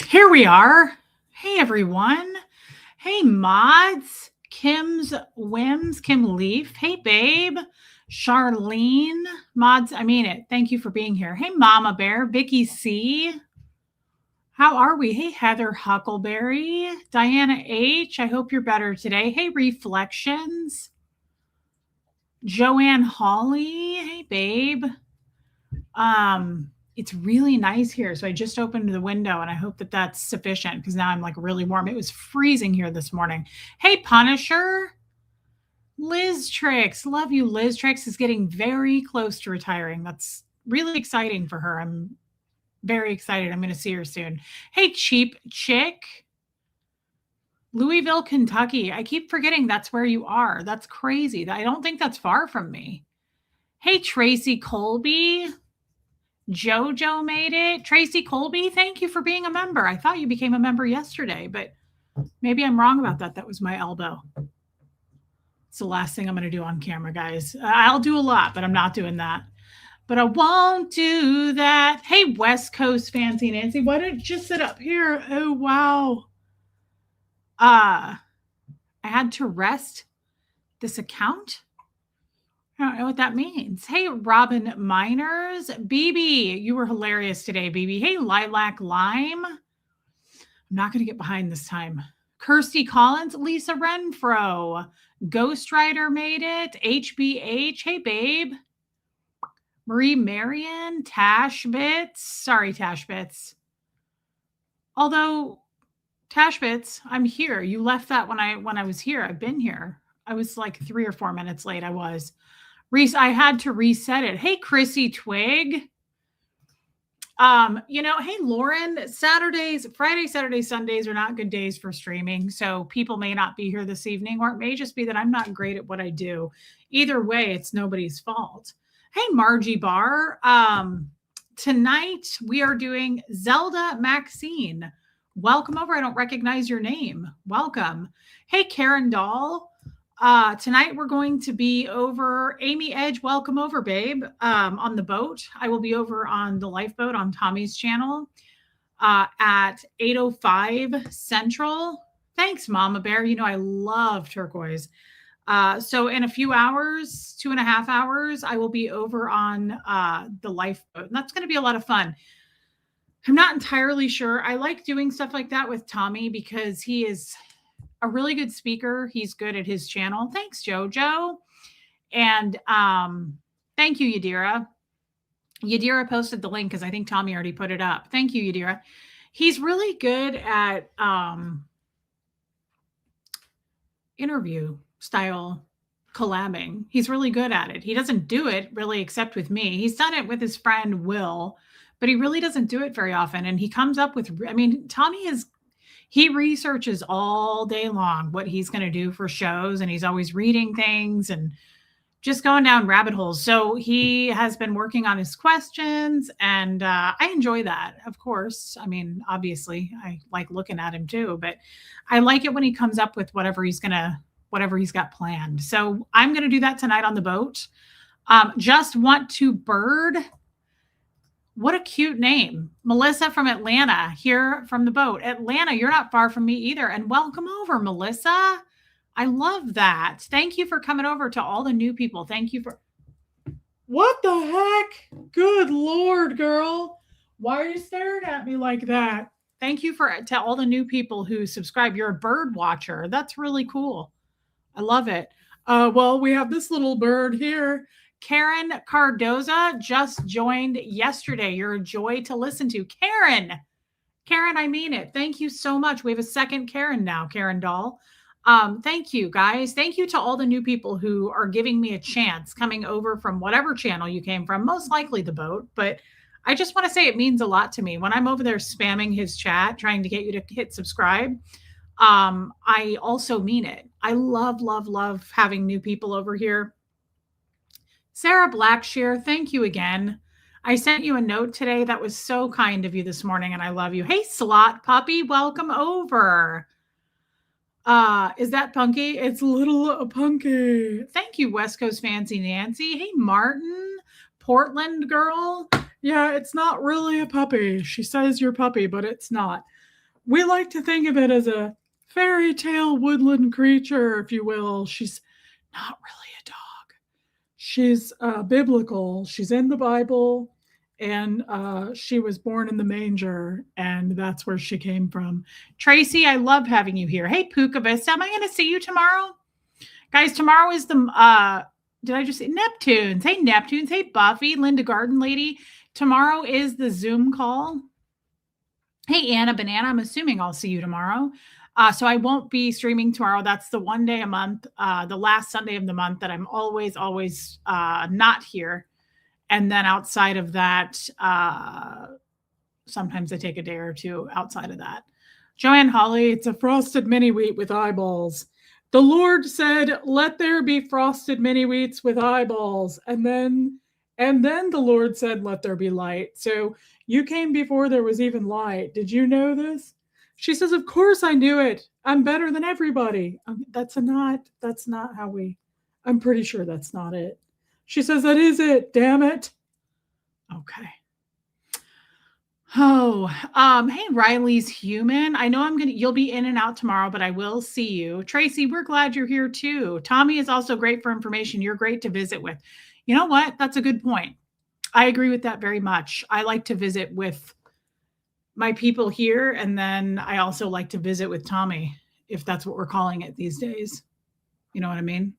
Here we are. Hey, everyone. Hey, mods. Kim's Whims, Kim Leaf. Hey, babe. Charlene. Mods, I mean it. Thank you for being here. Hey, Mama Bear. Vicky C. How are we? Hey, Heather Huckleberry. Diana H. I hope you're better today. Hey, Reflections. Joanne Hawley. Hey, babe. It's really nice here. So I just opened the window and I hope that that's sufficient because now I'm like really warm. It was freezing here this morning. Hey, Punisher. Liz Tricks. Love you. Liz Tricks is getting very close to retiring. That's really exciting for her. I'm very excited. I'm going to see her soon. Hey, Cheap Chick. Louisville, Kentucky. I keep forgetting that's where you are. That's crazy. I don't think that's far from me. Hey, Tracy Colby. Jojo made it. Tracy Colby, thank you for being a member. I thought you became a member yesterday, but maybe I'm wrong about that. That was my elbow. It's the last thing I'm going to do on camera, guys. I'll do a lot, but I'm not doing that. But I won't do that. Hey, West Coast Fancy Nancy, why don't you just sit up here? Oh, wow. I had to rest this account. I don't know what that means. Hey, Robin Miners. BB, you were hilarious today, BB. Hey, Lilac Lime. I'm not going to get behind this time. Kirsty Collins, Lisa Renfro. Ghost Rider made it. HBH. Hey, babe. Marie Marion. Tash Bits. Sorry, Tash Bits. Although, Tash Bits, I'm here. You left that when I was here. I've been here. I was like 3 or 4 minutes late. I was. I had to reset it. Hey, Chrissy Twig. Hey, Lauren, Friday, Saturday, Sundays are not good days for streaming. So people may not be here this evening, or it may just be that I'm not great at what I do. Either way, it's nobody's fault. Hey, Margie Barr. Tonight we are doing Zelda Maxine. Welcome over. I don't recognize your name. Welcome. Hey, Karen Dahl. Tonight we're going to be over Amy Edge. Welcome over, babe. On the boat. I will be over on the lifeboat on Tommy's channel at 8:05 Central. Thanks, Mama Bear. You know, I love turquoise. So in a few hours, 2.5 hours, I will be over on the lifeboat. And that's going to be a lot of fun. I'm not entirely sure. I like doing stuff like that with Tommy because he is a really good speaker. He's good at his channel. Thanks, Jojo. And thank you, Yadira. Yadira posted the link because I think Tommy already put it up. Thank you, Yadira. He's really good at interview style collabing. He's really good at it. He doesn't do it really except with me. He's done it with his friend Will, but he really doesn't do it very often. And he comes up with, Tommy he researches all day long what he's going to do for shows, and he's always reading things and just going down rabbit holes. So he has been working on his questions, and I enjoy that, of course. Obviously, I like looking at him too, but I like it when he comes up with whatever he's got planned. So I'm going to do that tonight on the boat. Just want to bird. What a cute name. Melissa from Atlanta, here from the boat. Atlanta, you're not far from me either. And welcome over, Melissa. I love that. Thank you for coming over to all the new people. Thank you for... What the heck? Good Lord, girl. Why are you staring at me like that? Thank you to all the new people who subscribe. You're a bird watcher. That's really cool. I love it. Well, we have this little bird here. Karen Cardoza just joined yesterday. You're a joy to listen to. Karen, I mean it. Thank you so much. We have a second Karen now, Karen Dahl. Thank you, guys. Thank you to all the new people who are giving me a chance coming over from whatever channel you came from, most likely the boat. But I just want to say it means a lot to me. When I'm over there spamming his chat, trying to get you to hit subscribe, I also mean it. I love, love, love having new people over here. Sarah Blackshear, thank you again. I sent you a note today. That was so kind of you this morning, and I love you. Hey, Slot Puppy, welcome over. Is that Punky? It's little Punky. Thank you, West Coast Fancy Nancy. Hey, Martin, Portland girl. Yeah, it's not really a puppy. She says you're puppy, but it's not. We like to think of it as a fairy tale woodland creature, if you will. She's not really a dog. She's biblical. She's in the Bible, and she was born in the manger, and that's where she came from. Tracy, I love having you here. Hey, Puka Vista, am I going to see you tomorrow? Guys, tomorrow is the, did I just say Neptunes? Hey, Neptunes. Hey, Buffy, Linda Garden Lady. Tomorrow is the Zoom call. Hey, Anna Banana, I'm assuming I'll see you tomorrow. So I won't be streaming tomorrow. That's the one day a month, the last Sunday of the month that I'm always not here. And then outside of that, sometimes I take a day or two outside of that. Joanne Holly, it's a frosted mini wheat with eyeballs. The Lord said, let there be frosted mini wheats with eyeballs. And then the Lord said, let there be light. So you came before there was even light. Did you know this? She says, of course I knew it. I'm better than everybody. That's not how we, I'm pretty sure that's not it. She says, that is it. Damn it. Okay. Oh, hey, Riley's human. I know you'll be in and out tomorrow, but I will see you. Tracy, we're glad you're here too. Tommy is also great for information. You're great to visit with. You know what? That's a good point. I agree with that very much. I like to visit with my people here, and then I also like to visit with Tommy, if that's what we're calling it these days. You know what I mean?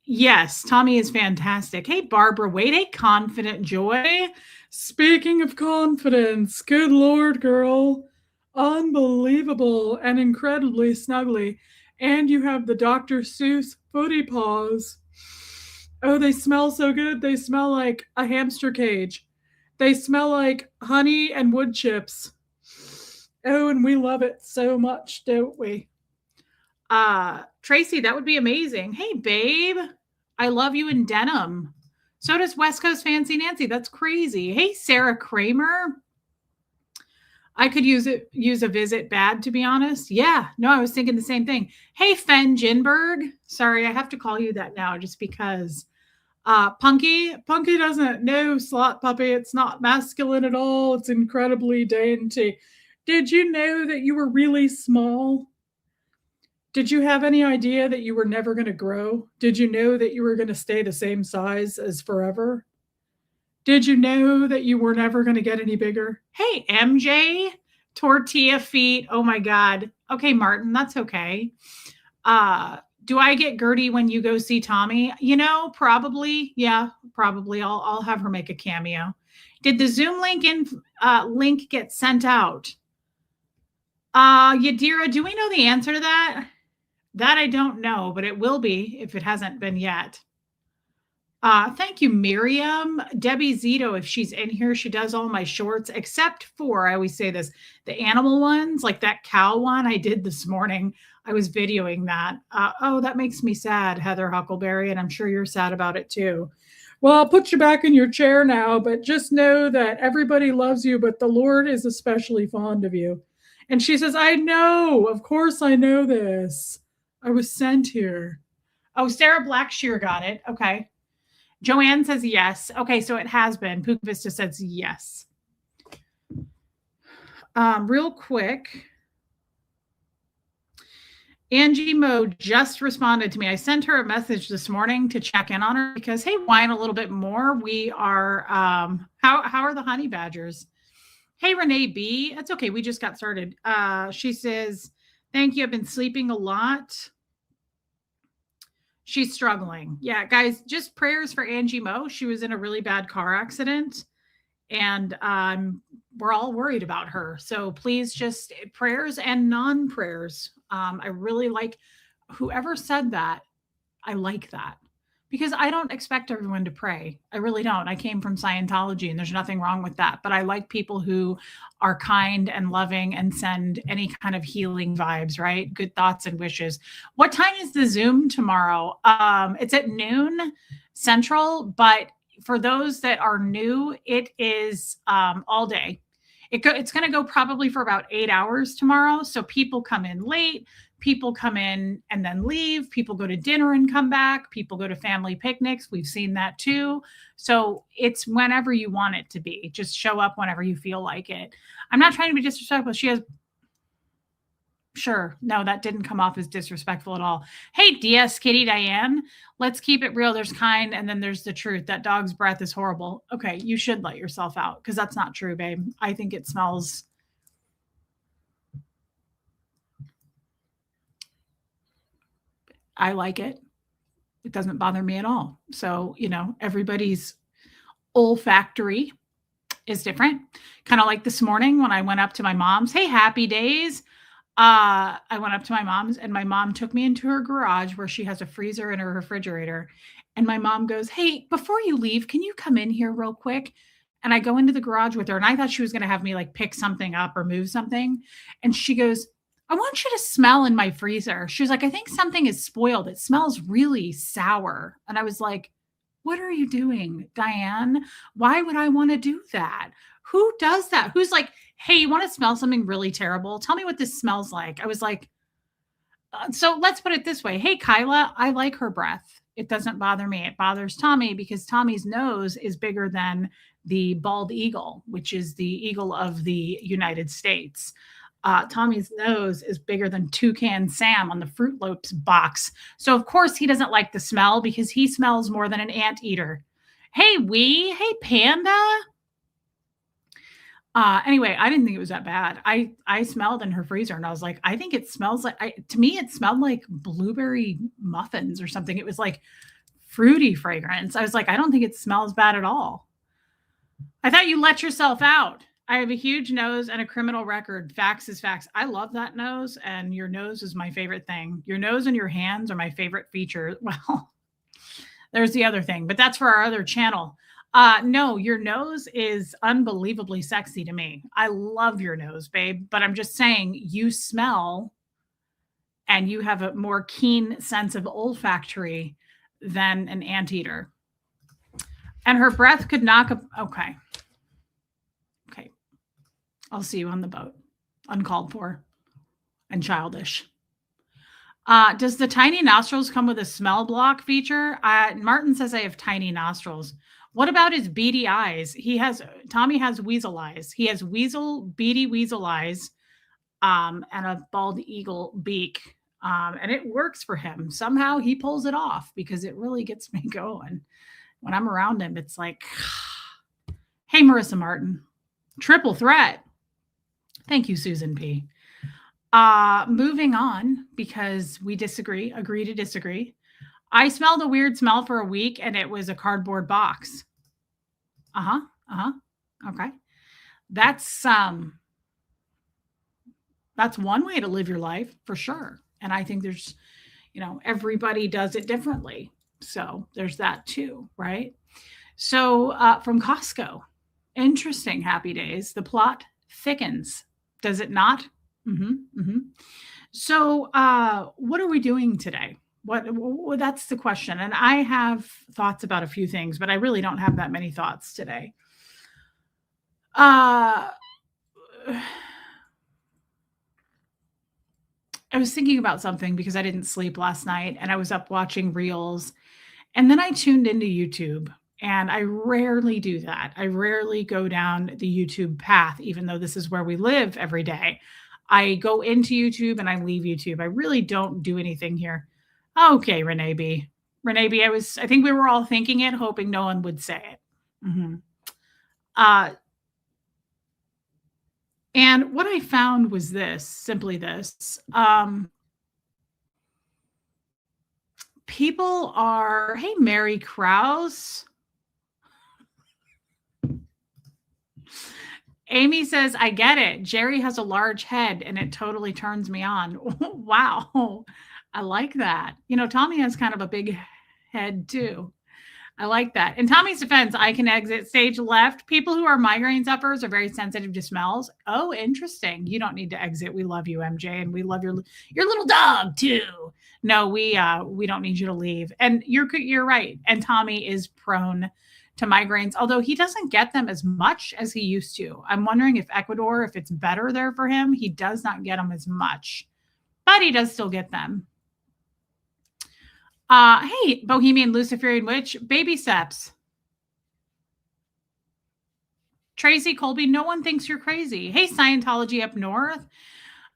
Yes, Tommy is fantastic. Hey, Barbara Wade, hey, Confident Joy. Speaking of confidence, good Lord, girl. Unbelievable and incredibly snuggly. And you have the Dr. Seuss footy paws. Oh, they smell so good. They smell like a hamster cage. They smell like honey and wood chips. Oh, and we love it so much, don't we? Tracy, that would be amazing. Hey, babe. I love you in denim. So does West Coast Fancy Nancy. That's crazy. Hey, Sarah Kramer. I could use a visit bad, to be honest. Yeah, no, I was thinking the same thing. Hey, Fen Jinberg. Sorry, I have to call you that now just because. Punky doesn't know slot puppy. It's not masculine at all. It's incredibly dainty. Did you know that you were really small? Did you have any idea that you were never going to grow? Did you know that you were going to stay the same size as forever? Did you know that you were never going to get any bigger? Hey, MJ, tortilla feet. Oh my God. Okay, Martin, that's okay. Do I get Gertie when you go see Tommy? You know, probably. Yeah, probably. I'll have her make a cameo. Did the Zoom link get sent out? Yadira, do we know the answer to that? That I don't know, but it will be if it hasn't been yet. Thank you, Miriam. Debbie Zito, if she's in here, she does all my shorts, except for, I always say this, the animal ones, like that cow one I did this morning. I was videoing that. Oh, that makes me sad, Heather Huckleberry, and I'm sure you're sad about it too. Well, I'll put you back in your chair now, but just know that everybody loves you, but the Lord is especially fond of you. And she says, I know, of course I know this. I was sent here. Oh, Sarah Blackshear got it. Okay. Joanne says yes. Okay, so it has been. Puka Vista says yes. Real quick. Angie Mo just responded to me. I sent her a message this morning to check in on her because, hey, whine a little bit more. We are, how are the honey badgers? Hey, Renee B. That's okay. We just got started. She says, thank you. I've been sleeping a lot. She's struggling. Yeah, guys, just prayers for Angie Mo. She was in a really bad car accident, and we're all worried about her. So please just prayers and non-prayers. I really like whoever said that. I like that because I don't expect everyone to pray. I really don't. I came from Scientology and there's nothing wrong with that. But I like people who are kind and loving and send any kind of healing vibes, right? Good thoughts and wishes. What time is the Zoom tomorrow? It's at noon Central, but for those that are new, it is all day. It's going to go probably for about 8 hours tomorrow. So people come in late. People come in and then leave. People go to dinner and come back. People go to family picnics. We've seen that too. So it's whenever you want it to be. Just show up whenever you feel like it. I'm not trying to be disrespectful. She has Sure. No, that didn't come off as disrespectful at all. Hey, DS Kitty Diane, let's keep it real. There's kind and then there's the truth. That dog's breath is horrible. Okay, you should let yourself out because that's not true, babe. I think it smells. I like it. It doesn't bother me at all. So, everybody's olfactory is different. Kind of like this morning when I went up to my mom's. Hey, happy days. I went up to my mom's and my mom took me into her garage where she has a freezer and a refrigerator. And my mom goes, "Hey, before you leave, can you come in here real quick?" And I go into the garage with her and I thought she was going to have me like pick something up or move something. And she goes, "I want you to smell in my freezer." She was like, "I think something is spoiled. It smells really sour." And I was like, "What are you doing, Diane? Why would I want to do that? Who does that? Who's like, hey, you want to smell something really terrible? Tell me what this smells like." I was like, so let's put it this way. Hey, Kyla, I like her breath. It doesn't bother me. It bothers Tommy because Tommy's nose is bigger than the bald eagle, which is the eagle of the United States. Tommy's nose is bigger than Toucan Sam on the Fruit Loops box. So, of course, he doesn't like the smell because he smells more than an anteater. Hey, hey, Panda. Anyway, I didn't think it was that bad. I smelled in her freezer and I was like, I think it smells like, to me, it smelled like blueberry muffins or something. It was like fruity fragrance. I was like, I don't think it smells bad at all. I thought you let yourself out. I have a huge nose and a criminal record. Facts is facts. I love that nose, and your nose is my favorite thing. Your nose and your hands are my favorite feature. Well, there's the other thing, but that's for our other channel. No, your nose is unbelievably sexy to me. I love your nose, babe, but I'm just saying you smell and you have a more keen sense of olfactory than an anteater. And her breath could knock up. Okay. I'll see you on the boat. Uncalled for and childish. Does the tiny nostrils come with a smell block feature? Martin says I have tiny nostrils. What about his beady eyes? Tommy has weasel eyes. He has beady weasel eyes, and a bald eagle beak. And it works for him. Somehow he pulls it off because it really gets me going. When I'm around him, it's like, hey, Marissa Martin, triple threat. Thank you, Susan P. Moving on, because we agree to disagree. I smelled a weird smell for a week and it was a cardboard box. Okay. That's one way to live your life for sure. And I think there's, everybody does it differently. So there's that too, right? So from Costco, interesting, happy days. The plot thickens. Does it not? So what are we doing today? That's the question. And I have thoughts about a few things, but I really don't have that many thoughts today. I was thinking about something because I didn't sleep last night and I was up watching reels, and then I tuned into YouTube. And I rarely do that. I rarely go down the YouTube path, even though this is where we live every day. I go into YouTube and I leave YouTube. I really don't do anything here. Okay, Renee B. I think we were all thinking it, hoping no one would say it. And what I found was simply this. People are, hey, Mary Krause. Amy says, I get it. Jerry has a large head and it totally turns me on. Wow. I like that. Tommy has kind of a big head too. I like that. In Tommy's defense, I can exit stage left. People who are migraine sufferers are very sensitive to smells. Oh, interesting. You don't need to exit. We love you, MJ, and we love your little dog too. No, we don't need you to leave. And you're right. And Tommy is prone to migraines, although he doesn't get them as much as he used to. I'm wondering if Ecuador, if it's better there for him. He does not get them as much. but he does still get them. Hey, Bohemian Luciferian Witch, baby steps. Tracy Colby, no one thinks you're crazy. Hey, Scientology up north.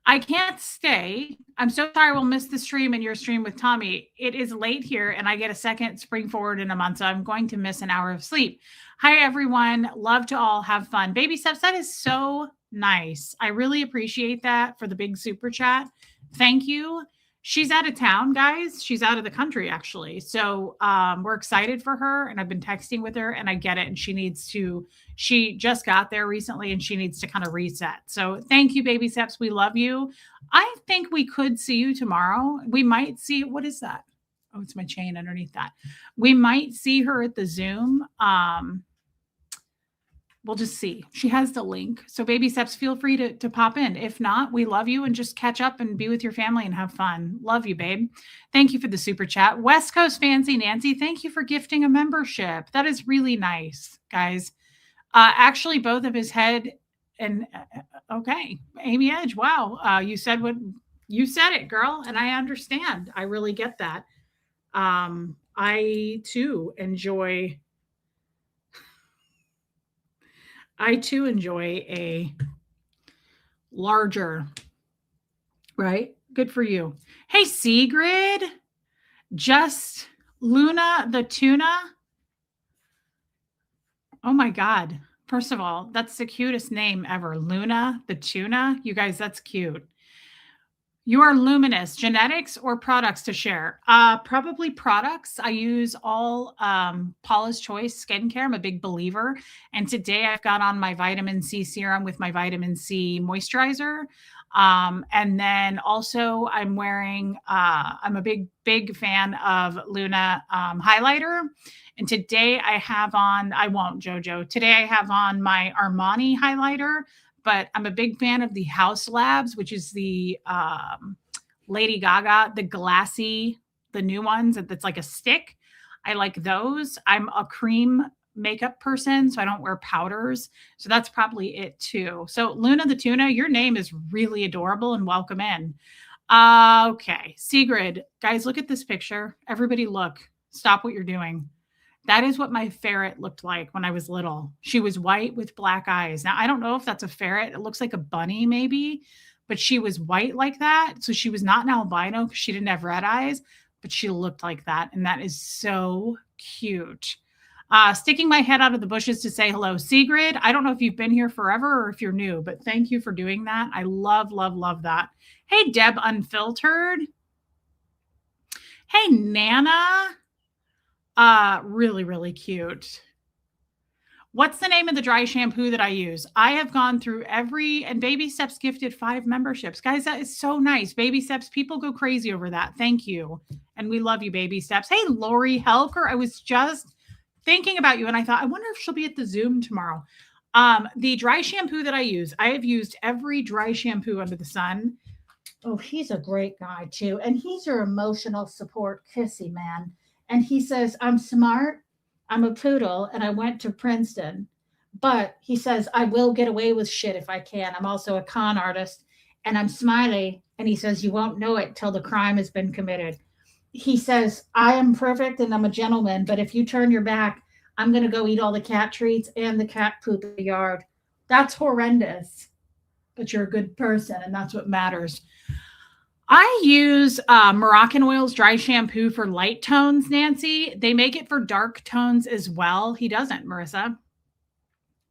I can't stay. I'm so sorry we'll miss the stream and your stream with Tommy. It is late here and I get a second spring forward in a month, so I'm going to miss an hour of sleep. Hi, everyone. Love to all have fun. Baby steps, that is so nice. I really appreciate that for the big super chat. Thank you. She's out of town, guys. She's out of the country, actually. So we're excited for her, and I've been texting with her, and I get it. And she just got there recently, and she needs to kind of reset. So thank you, baby steps. We love you. I think we could see you tomorrow. We might see, what is that? Oh, it's my chain underneath that. We might see her at the Zoom. We'll just see. She has the link. So baby steps, feel free to pop in. If not, we love you and just catch up and be with your family and have fun. Love you, babe. Thank you for the super chat. West Coast Fancy Nancy, thank you for gifting a membership. That is really nice, guys. Actually, both of his head and okay, Amy Edge. Wow. You said it, girl. And I understand. I really get that. I too enjoy a larger, right? Good for you. Hey, Sigrid, just Luna the tuna. Oh my God. First of all, that's the cutest name ever. Luna the tuna. You guys, that's cute. You are luminous. Genetics or products to share? Probably products. I use all Paula's Choice skincare. I'm a big believer. And today I've got on my vitamin C serum with my vitamin C moisturizer. And then also I'm wearing, I'm a big fan of Luna highlighter. And today I have on, I won't, Jojo. Today I have on my Armani highlighter. But I'm a big fan of the House Labs, which is the Lady Gaga, the glassy, the new ones that's like a stick. I like those. I'm a cream makeup person, so I don't wear powders. So that's probably it too. So Luna the tuna, your name is really adorable and welcome in. Okay, Sigrid, guys, look at this picture. Everybody look. Stop what you're doing. That is what my ferret looked like when I was little. She was white with black eyes. Now, I don't know if that's a ferret. It looks like a bunny maybe, but she was white like that. So she was not an albino because she didn't have red eyes, but she looked like that. And that is so cute. Sticking my head out of the bushes to say hello. Sigrid, I don't know if you've been here forever or if you're new, but thank you for doing that. I love, love, love that. Hey, Deb Unfiltered. Hey, Nana. Really, really cute. What's the name of the dry shampoo that I use? I have gone through and Baby Steps gifted 5 memberships. Guys, that is so nice. Baby Steps, people go crazy over that. Thank you. And we love you, Baby Steps. Hey, Lori Helker, I was just thinking about you and I thought, I wonder if she'll be at the Zoom tomorrow. The dry shampoo that I use, I have used every dry shampoo under the sun. Oh, he's a great guy too. And he's your emotional support kissy man. And he says, I'm smart, I'm a poodle, and I went to Princeton. But he says, I will get away with shit if I can. I'm also a con artist, and I'm smiley. And he says, you won't know it till the crime has been committed. He says, I am perfect and I'm a gentleman, but if you turn your back, I'm going to go eat all the cat treats and the cat poop in the yard. That's horrendous. But you're a good person, and that's what matters. I use Moroccan Oil's dry shampoo for light tones, Nancy. They make it for dark tones as well. He doesn't, Marissa.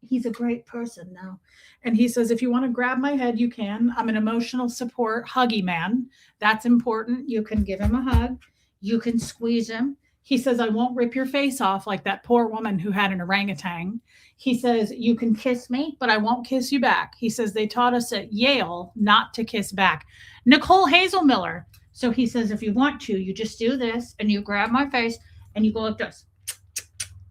He's a great person now. And he says, if you want to grab my head, you can. I'm an emotional support huggy man. That's important. You can give him a hug. You can squeeze him. He says, I won't rip your face off like that poor woman who had an orangutan. He says, you can kiss me, but I won't kiss you back. He says, they taught us at Yale not to kiss back. Nicole Hazelmiller. So he says, if you want to, you just do this and you grab my face and you go like this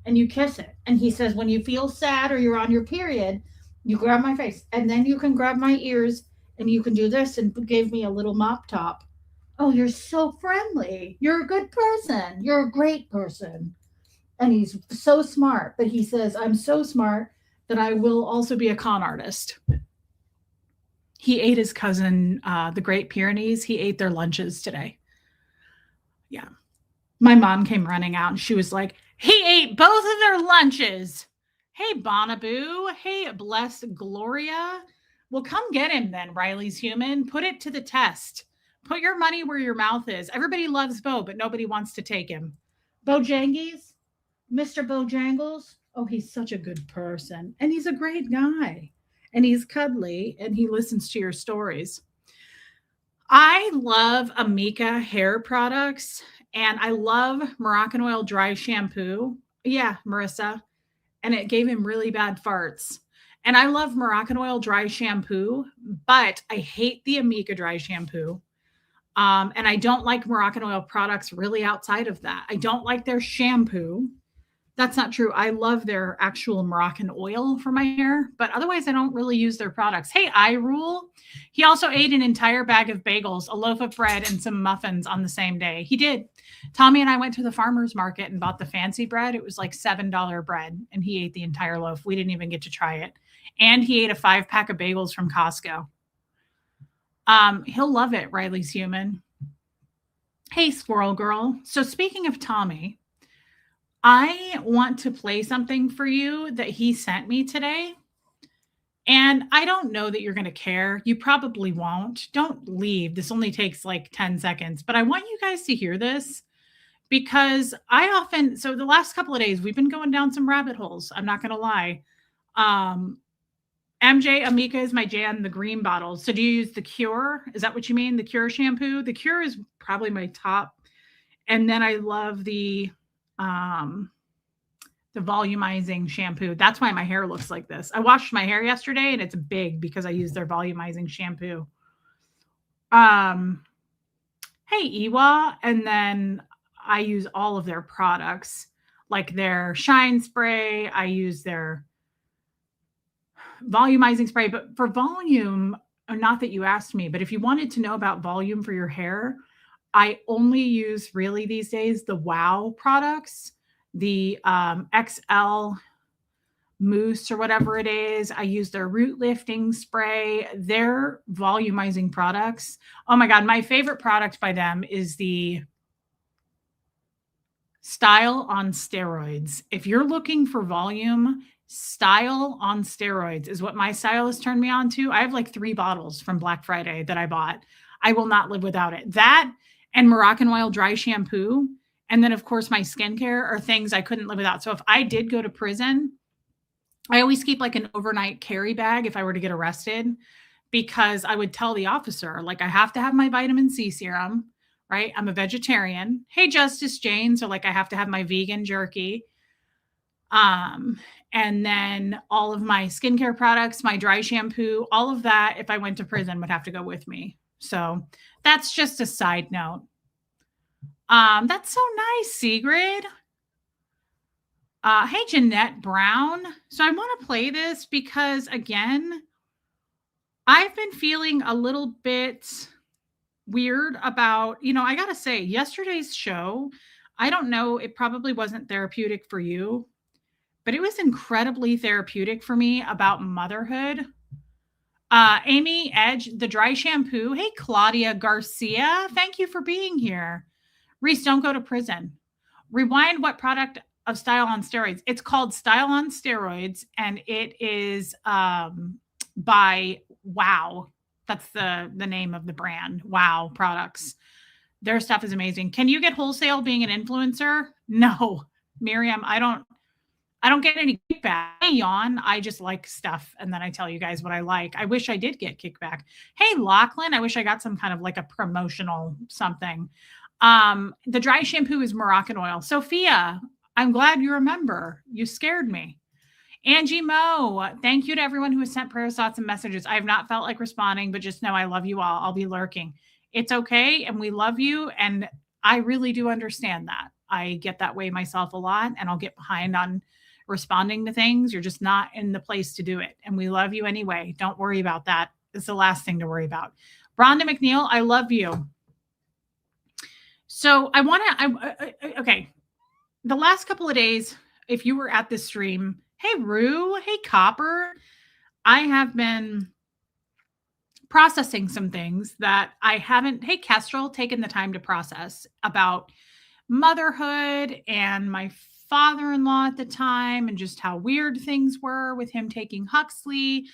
and you kiss it. And he says, when you feel sad or you're on your period, you grab my face and then you can grab my ears and you can do this and give me a little mop top. Oh, you're so friendly. You're a good person. You're a great person. And he's so smart. But he says, I'm so smart that I will also be a con artist. He ate his cousin, the Great Pyrenees. He ate their lunches today. Yeah. My mom came running out and she was like, he ate both of their lunches. Hey, Bonaboo. Hey, bless Gloria. Well, come get him then, Riley's human. Put it to the test. Put your money where your mouth is. Everybody loves Bo, but nobody wants to take him. Bojangies, Mr. Bojangles. Oh, he's such a good person. And he's a great guy. And he's cuddly and he listens to your stories. I love Amika hair products and I love Moroccan oil dry shampoo. Yeah, Marissa. And it gave him really bad farts. And I love Moroccan oil dry shampoo, but I hate the Amika dry shampoo. And I don't like Moroccan oil products really outside of that. I don't like their shampoo. That's not true. I love their actual Moroccan oil for my hair, but otherwise I don't really use their products. Hey, I rule. He also ate an entire bag of bagels, a loaf of bread, and some muffins on the same day. He did. Tommy and I went to the farmer's market and bought the fancy bread. It was like $7 bread, and he ate the entire loaf. We didn't even get to try it. And he ate a 5-pack of bagels from Costco. He'll love it, Riley's human. Hey, squirrel girl. So speaking of Tommy, I want to play something for you that he sent me today. And I don't know that you're going to care. You probably won't. Don't leave. This only takes like 10 seconds, but I want you guys to hear this because so the last couple of days, we've been going down some rabbit holes. I'm not going to lie. MJ, Amika is my jam, the green bottles. So do you use the Cure? Is that what you mean? The Cure shampoo? The Cure is probably my top. And then I love the volumizing shampoo. That's why my hair looks like this. I washed my hair yesterday and it's big because I use their volumizing shampoo. Hey, Iwa. And then I use all of their products, like their shine spray. I use their volumizing spray, but for volume, not that you asked me, but if you wanted to know about volume for your hair, I only use really these days the Wow products, the XL mousse or whatever it is. I use their root lifting spray, their volumizing products. Oh my God, my favorite product by them is the Style on Steroids. If you're looking for volume, Style on Steroids is what my stylist turned me on to. I have like 3 bottles from Black Friday that I bought. I will not live without it. That and Moroccan oil dry shampoo. And then, of course, my skincare are things I couldn't live without. So if I did go to prison, I always keep like an overnight carry bag if I were to get arrested, because I would tell the officer, like, I have to have my vitamin C serum, right? I'm a vegetarian. Hey, Justice Jane. So like I have to have my vegan jerky. And then all of my skincare products, my dry shampoo, all of that, if I went to prison, would have to go with me. So that's just a side note. That's so nice, Sigrid. Hey, Jeanette Brown. So I want to play this because, again, I've been feeling a little bit weird about, I got to say, yesterday's show, I don't know, it probably wasn't therapeutic for you, but it was incredibly therapeutic for me about motherhood. Amy Edge, the dry shampoo. Hey, Claudia Garcia. Thank you for being here. Reese, don't go to prison. Rewind, what product of Style on Steroids? It's called Style on Steroids, and it is by Wow. That's the name of the brand. Wow products. Their stuff is amazing. Can you get wholesale being an influencer? No, Miriam, I don't get any kickback. I yawn. I just like stuff. And then I tell you guys what I like. I wish I did get kickback. Hey, Lachlan, I wish I got some kind of like a promotional something. The dry shampoo is Moroccan oil. Sophia, I'm glad you remember. You scared me. Angie Mo, thank you to everyone who has sent prayers, thoughts, and messages. I have not felt like responding, but just know I love you all. I'll be lurking. It's okay. And we love you. And I really do understand that. I get that way myself a lot, and I'll get behind on responding to things. You're just not in the place to do it. And we love you anyway. Don't worry about that. It's the last thing to worry about. Rhonda McNeil, I love you. So I want to, okay. The last couple of days, if you were at this stream, hey, Rue, hey, Copper, I have been processing some things that I haven't, hey, Kestrel, taken the time to process about motherhood and my father-in-law at the time and just how weird things were with him taking Huxley.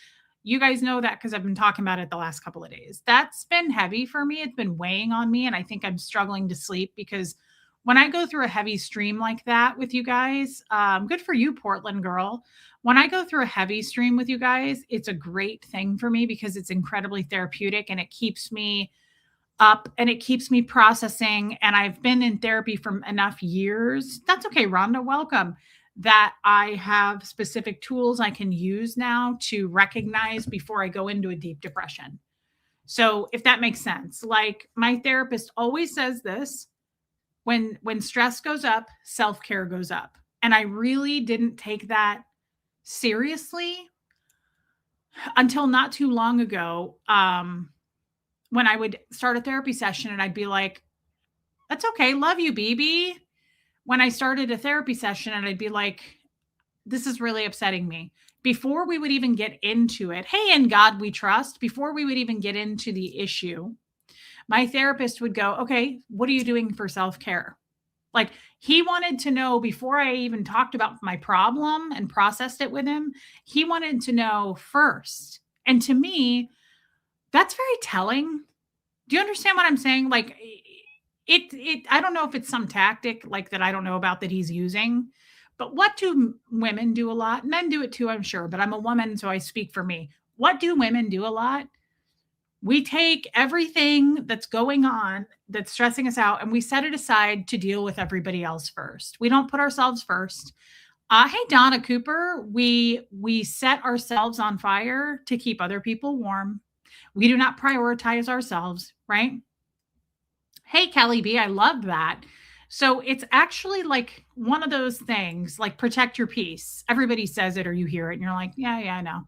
You guys know that because I've been talking about it the last couple of days. That's been heavy for me. It's been weighing on me. And I think I'm struggling to sleep because when I go through a heavy stream like that with you guys, good for you, Portland girl. When I go through a heavy stream with you guys, it's a great thing for me because it's incredibly therapeutic and it keeps me up and it keeps me processing. And I've been in therapy for enough years. That's okay, Rhonda. Welcome. That I have specific tools I can use now to recognize before I go into a deep depression. So if that makes sense, like my therapist always says this, when stress goes up, self-care goes up. And I really didn't take that seriously until not too long ago. When I would start a therapy session and I'd be like, that's okay. Love you, BB. When I started a therapy session and I'd be like, this is really upsetting me. Before we would even get into it, hey, in God we trust, before we would even get into the issue, my therapist would go, okay, what are you doing for self-care? Like he wanted to know before I even talked about my problem and processed it with him, he wanted to know first. And to me, that's very telling. Do you understand what I'm saying? Like I don't know if it's some tactic like that I don't know about that he's using, but what do women do a lot? Men do it too, I'm sure, but I'm a woman, so I speak for me. What do women do a lot? We take everything that's going on that's stressing us out and we set it aside to deal with everybody else first. We don't put ourselves first. Hey, Donna Cooper, we set ourselves on fire to keep other people warm. We do not prioritize ourselves, right? Hey, Kelly B, I love that. So it's actually like one of those things, like protect your peace. Everybody says it or you hear it and you're like, yeah, I know.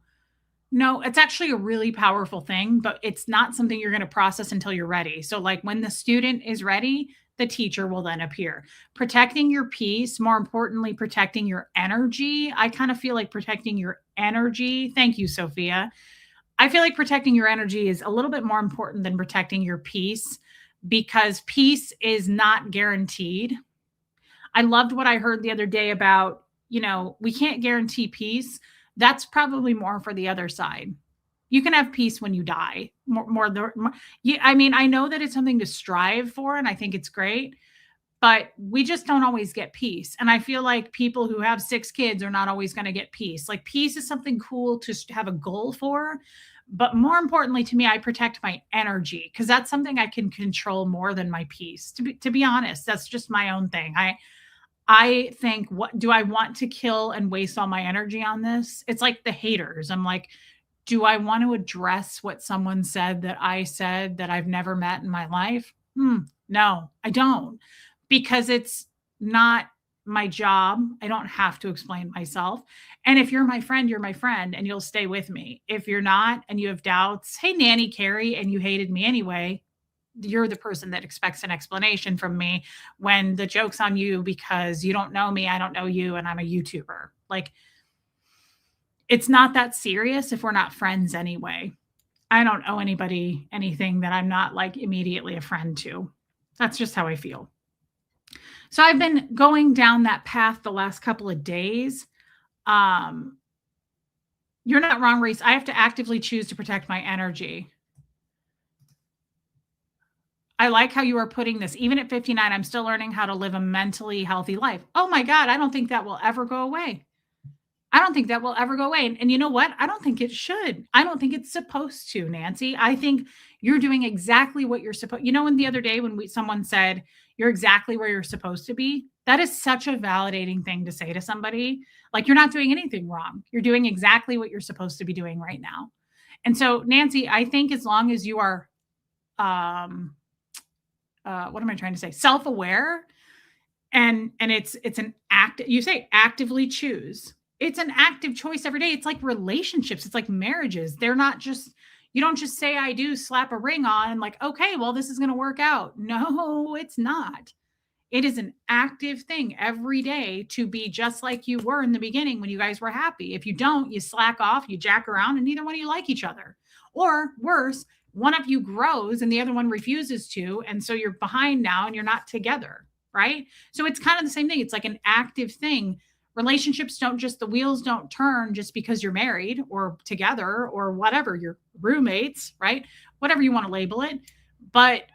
No, it's actually a really powerful thing, but it's not something you're going to process until you're ready. So, like when the student is ready, the teacher will then appear. Protecting your peace, more importantly, protecting your energy. I kind of feel like protecting your energy. Thank you, Sophia. I feel like protecting your energy is a little bit more important than protecting your peace because peace is not guaranteed. I loved what I heard the other day about, we can't guarantee peace. That's probably more for the other side. You can have peace when you die. Yeah, I mean, I know that it's something to strive for, and I think it's great, but we just don't always get peace. And I feel like people who have 6 kids are not always going to get peace. Like peace is something cool to have a goal for. But more importantly to me, I protect my energy because that's something I can control more than my peace. To be honest, that's just my own thing. I think, what do I want to kill and waste all my energy on this? It's like the haters. I'm like, do I want to address what someone said that I said that I've never met in my life? No, I don't, because it's not my job. I don't have to explain myself. And if you're my friend, you're my friend and you'll stay with me. If you're not and you have doubts, hey, Nanny Carrie, and you hated me anyway, you're the person that expects an explanation from me when the joke's on you because you don't know me, I don't know you, and I'm a YouTuber. Like, it's not that serious if we're not friends anyway. I don't owe anybody anything that I'm not like immediately a friend to. That's just how I feel. So I've been going down that path the last couple of days. You're not wrong, Reese. I have to actively choose to protect my energy. I like how you are putting this. Even at 59, I'm still learning how to live a mentally healthy life. Oh my God, I don't think that will ever go away. I don't think that will ever go away. And you know what? I don't think it should. I don't think it's supposed to, Nancy. I think you're doing exactly what you're supposed. When the other day when someone said you're exactly where you're supposed to be, that is such a validating thing to say to somebody. Like, you're not doing anything wrong. You're doing exactly what you're supposed to be doing right now. And so, Nancy, I think as long as you are, what am I trying to say? Self-aware, and it's an act. You say actively choose. It's an active choice every day. It's like relationships. It's like marriages. They're not just, you don't just say I do, slap a ring on, like, okay, well, this is going to work out. No, it's not. It is an active thing every day to be just like you were in the beginning when you guys were happy. If you don't, you slack off, you jack around, and neither one of you like each other. Or worse, one of you grows and the other one refuses to. And so you're behind now and you're not together. Right. So it's kind of the same thing. It's like an active thing. Relationships don't just, the wheels don't turn just because you're married or together or whatever, you're roommates, right? Whatever you want to label it. But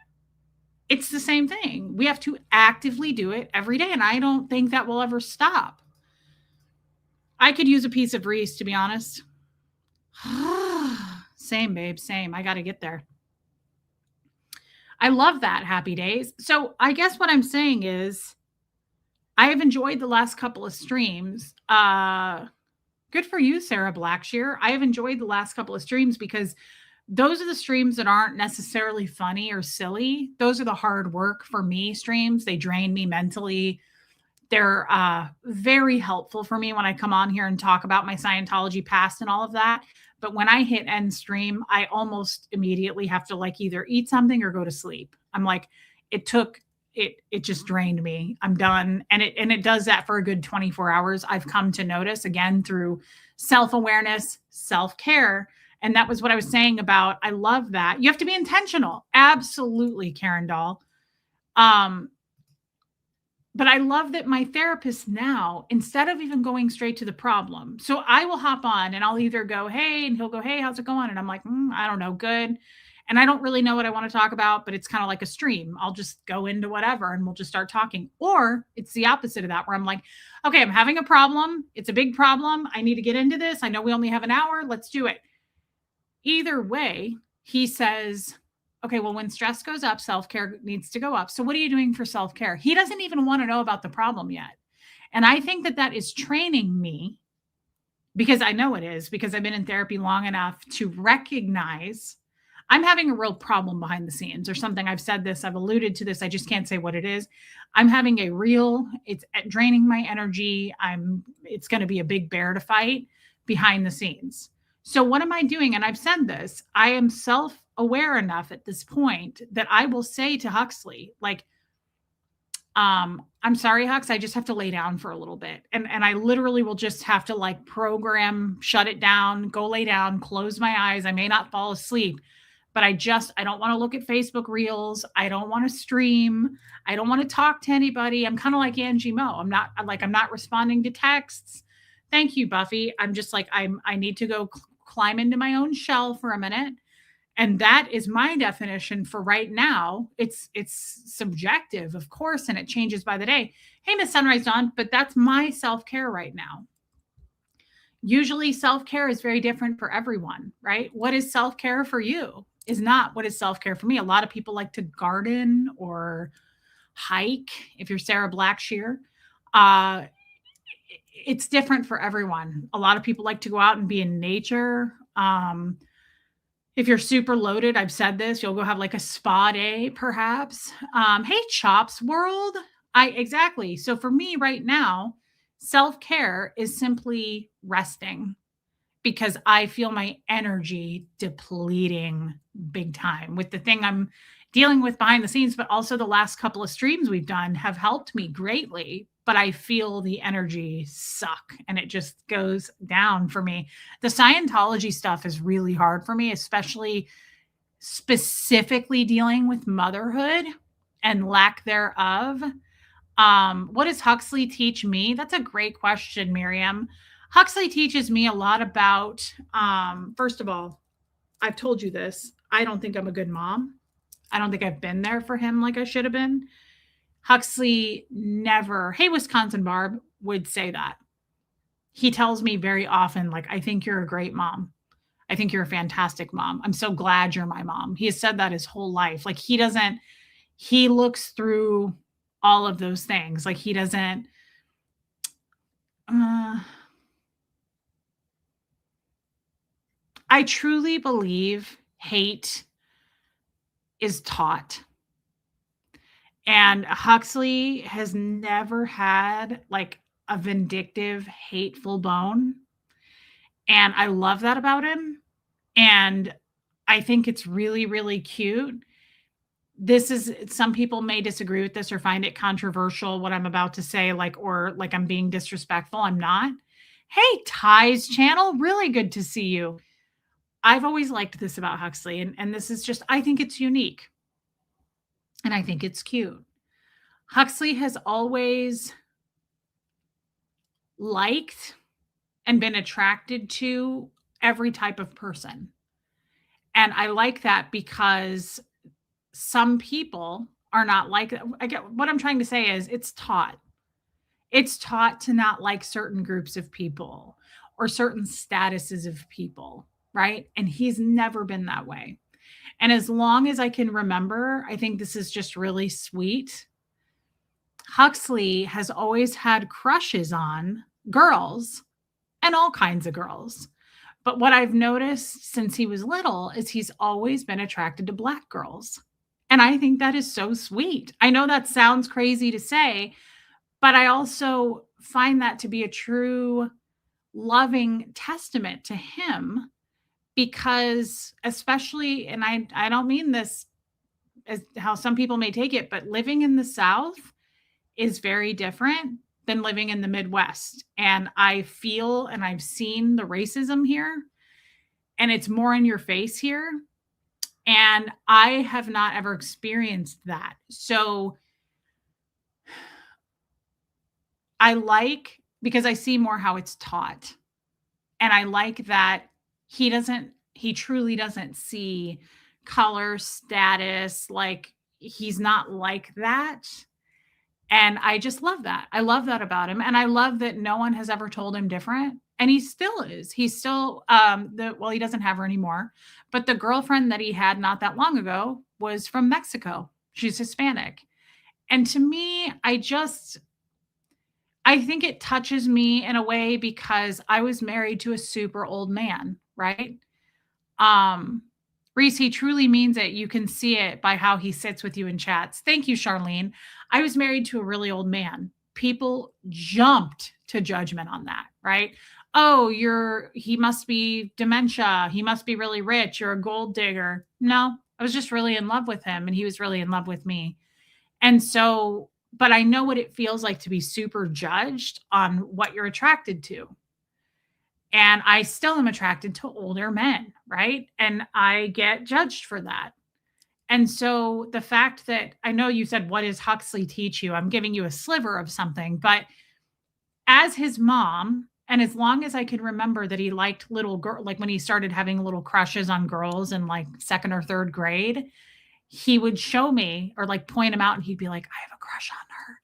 it's the same thing. We have to actively do it every day. And I don't think that will ever stop. I could use a piece of Reese, to be honest. Same, babe. Same. I got to get there. I love that, happy days. So I guess what I'm saying is I have enjoyed the last couple of streams. Good for you, Sarah Blackshear. I have enjoyed the last couple of streams because those are the streams that aren't necessarily funny or silly. Those are the hard work for me streams. They drain me mentally. They're very helpful for me when I come on here and talk about my Scientology past and all of that. But when I hit end stream, I almost immediately have to like either eat something or go to sleep. I'm like, it just drained me. I'm done. And it does that for a good 24 hours. I've come to notice, again, through self-awareness, self-care. And that was what I was saying about, I love that. You have to be intentional. Absolutely, Karen Doll. But I love that my therapist now, instead of even going straight to the problem, so I will hop on and I'll either go, hey, and he'll go, hey, how's it going? And I'm like, I don't know, good. And I don't really know what I want to talk about, but it's kind of like a stream. I'll just go into whatever and we'll just start talking. Or it's the opposite of that, where I'm like, okay, I'm having a problem. It's a big problem. I need to get into this. I know we only have an hour. Let's do it. Either way, he says, okay, well, when stress goes up, self-care needs to go up. So what are you doing for self-care? He doesn't even want to know about the problem yet. And I think that that is training me, because I know it is, because I've been in therapy long enough to recognize I'm having a real problem behind the scenes or something. I've said this, I've alluded to this. I just can't say what it is. I'm having it's draining my energy. It's going to be a big bear to fight behind the scenes. So what am I doing? And I've said this, I am self-aware enough at this point that I will say to Huxley, like, I'm sorry, Hux, I just have to lay down for a little bit. And I literally will just have to like program, shut it down, go lay down, close my eyes. I may not fall asleep, but I don't want to look at Facebook reels. I don't want to stream. I don't want to talk to anybody. I'm kind of like Angie Mo. I'm not responding to texts. Thank you, Buffy. I'm just like, I need to go climb into my own shell for a minute. And that is my definition for right now. It's subjective, of course, and it changes by the day. Hey, Miss Sunrise Dawn, but that's my self-care right now. Usually self-care is very different for everyone, right? What is self-care for you is not what is self-care for me. A lot of people like to garden or hike. If you're Sarah Blackshear, it's different for everyone. A lot of people like to go out and be in nature. If you're super loaded, I've said this, you'll go have like a spa day, perhaps. Hey, Chops World. Exactly. So for me right now, self-care is simply resting, because I feel my energy depleting big time with the thing I'm dealing with behind the scenes, but also the last couple of streams we've done have helped me greatly. But I feel the energy suck and it just goes down for me. The Scientology stuff is really hard for me, especially specifically dealing with motherhood and lack thereof. What does Huxley teach me? That's a great question, Miriam. Huxley teaches me a lot about, first of all, I've told you this. I don't think I'm a good mom. I don't think I've been there for him like I should have been. Huxley never, hey, Wisconsin Barb, would say that. He tells me very often, like, I think you're a great mom. I think you're a fantastic mom. I'm so glad you're my mom. He has said that his whole life. Like, he looks through all of those things. Like, he doesn't, I truly believe hate is taught. And Huxley has never had like a vindictive, hateful bone. And I love that about him. And I think it's really, really cute. this is, some people may disagree with this or find it controversial, what I'm about to say, like, or like I'm being disrespectful. I'm not. Hey, Ty's channel, really good to see you. I've always liked this about Huxley, and this is just, I think it's unique and I think it's cute. Huxley has always liked and been attracted to every type of person. And I like that because some people are not like that. I get what I'm trying to say is it's taught. It's taught to not like certain groups of people or certain statuses of people, right? And he's never been that way. And as long as I can remember, I think this is just really sweet. Huxley has always had crushes on girls and all kinds of girls. But what I've noticed since he was little is he's always been attracted to Black girls. And I think that is so sweet. I know that sounds crazy to say, but I also find that to be a true loving testament to him because, especially, and I don't mean this as how some people may take it, but living in the South is very different than living in the Midwest. And I feel and I've seen the racism here, and it's more in your face here. And I have not ever experienced that. So I like, because I see more how it's taught. And I like that he truly doesn't see color, status, like he's not like that. And I just love that. I love that about him. And I love that no one has ever told him different. And he still is. He's still well, he doesn't have her anymore. But the girlfriend that he had not that long ago was from Mexico. She's Hispanic. And to me, I think it touches me in a way because I was married to a super old man, right? Reese, he truly means it. You can see it by how he sits with you in chats. Thank you, Charlene. I was married to a really old man. People jumped to judgment on that, right? Oh, he must be dementia. He must be really rich. You're a gold digger. No, I was just really in love with him and he was really in love with me. And so, but I know what it feels like to be super judged on what you're attracted to. And I still am attracted to older men, right? And I get judged for that. And so the fact that I know you said, what does Huxley teach you? I'm giving you a sliver of something, but as his mom, and as long as I can remember that he liked little girl, like when he started having little crushes on girls in like second or third grade, he would show me or like point him out and he'd be like, I have a crush on her.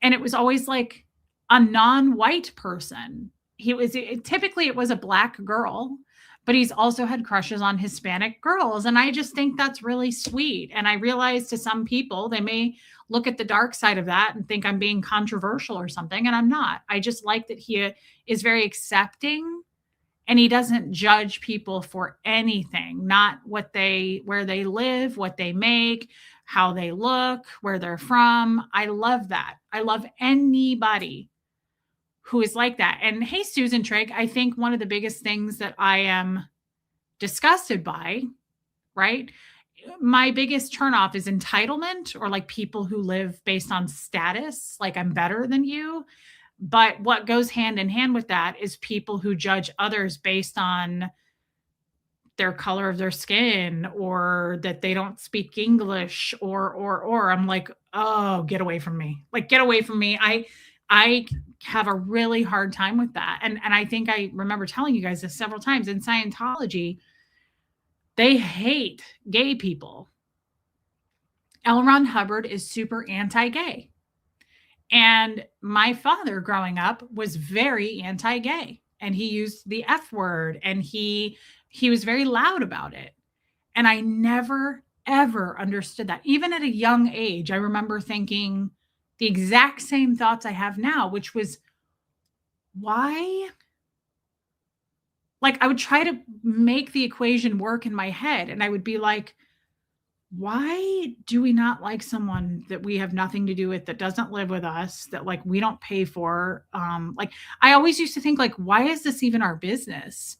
And it was always like a non-white person. Typically it was a Black girl, but he's also had crushes on Hispanic girls. And I just think that's really sweet. And I realize to some people, they may look at the dark side of that and think I'm being controversial or something. And I'm not. I just like that he is very accepting and he doesn't judge people for anything, not where they live, what they make, how they look, where they're from. I love that. I love anybody who is like that. And hey, Susan Trigg, I think one of the biggest things that I am disgusted by, right? My biggest turnoff is entitlement or like people who live based on status, like I'm better than you. But what goes hand in hand with that is people who judge others based on their color of their skin or that they don't speak English or I'm like, oh, get away from me. Like, get away from me. I have a really hard time with that. And I think I remember telling you guys this several times. In Scientology, they hate gay people. L. Ron Hubbard is super anti-gay. And my father growing up was very anti-gay and he used the F word and he was very loud about it. And I never, ever understood that. Even at a young age, I remember thinking the exact same thoughts I have now, which was why? Like I would try to make the equation work in my head and I would be like, why do we not like someone that we have nothing to do with, that doesn't live with us, that like we don't pay for? Like I always used to think like, why is this even our business?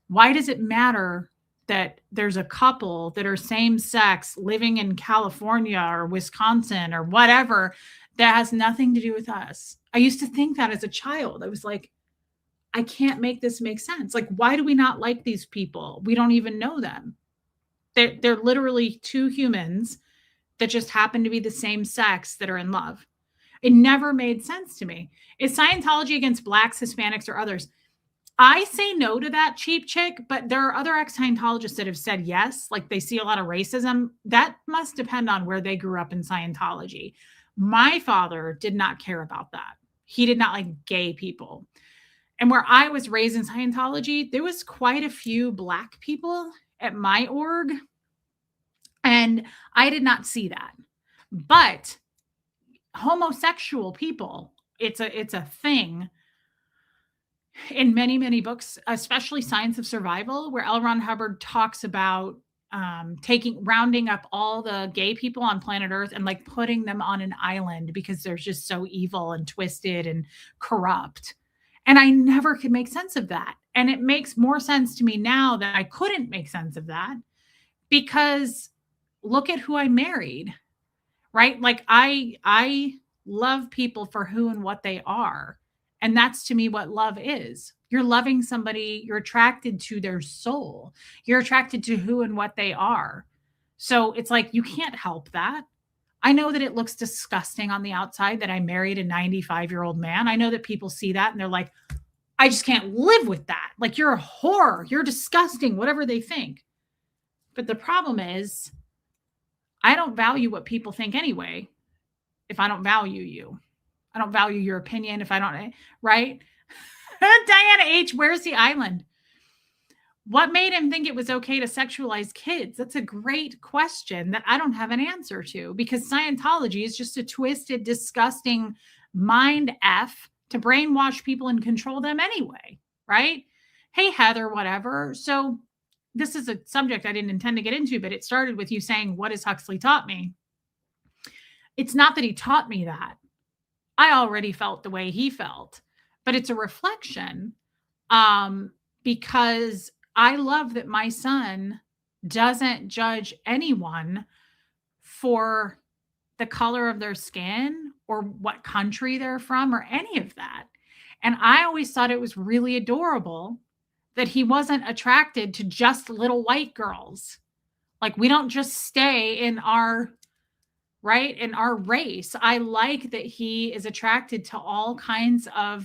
Why does it matter that there's a couple that are same sex living in California or Wisconsin or whatever that has nothing to do with us. I used to think that as a child. I was like, I can't make this make sense. Like, why do we not like these people? We don't even know them. They're literally two humans that just happen to be the same sex that are in love. It never made sense to me. Is Scientology against blacks, Hispanics, or others? I say no to that cheap chick, but there are other ex-Scientologists that have said yes, like they see a lot of racism. That must depend on where they grew up in Scientology. My father did not care about that. He did not like gay people. And where I was raised in Scientology, there was quite a few black people at my org, and I did not see that. But homosexual people, it's a thing in many, many books, especially Science of Survival, where L. Ron Hubbard talks about rounding up all the gay people on planet Earth and like putting them on an island because they're just so evil and twisted and corrupt. And I never could make sense of that. And it makes more sense to me now that I couldn't make sense of that, because look at who I married, right? Like I love people for who and what they are. And that's to me what love is. You're loving somebody, you're attracted to their soul. You're attracted to who and what they are. So it's like you can't help that. I know that it looks disgusting on the outside that I married a 95-year-old man. I know that people see that and they're like, I just can't live with that. Like, you're a whore, you're disgusting, whatever they think. But the problem is, I don't value what people think anyway. If I don't value you, I don't value your opinion. If I don't, right? Diana H., where's the island? What made him think it was okay to sexualize kids? That's a great question that I don't have an answer to, because Scientology is just a twisted, disgusting mind F to brainwash people and control them anyway, right? Hey, Heather, whatever. So this is a subject I didn't intend to get into, but it started with you saying, what has Huxley taught me? It's not that he taught me that. I already felt the way he felt, but it's a reflection, because I love that my son doesn't judge anyone for the color of their skin or what country they're from or any of that. And I always thought it was really adorable that he wasn't attracted to just little white girls. Like, we don't just stay in our, right, in our race. I like that he is attracted to all kinds of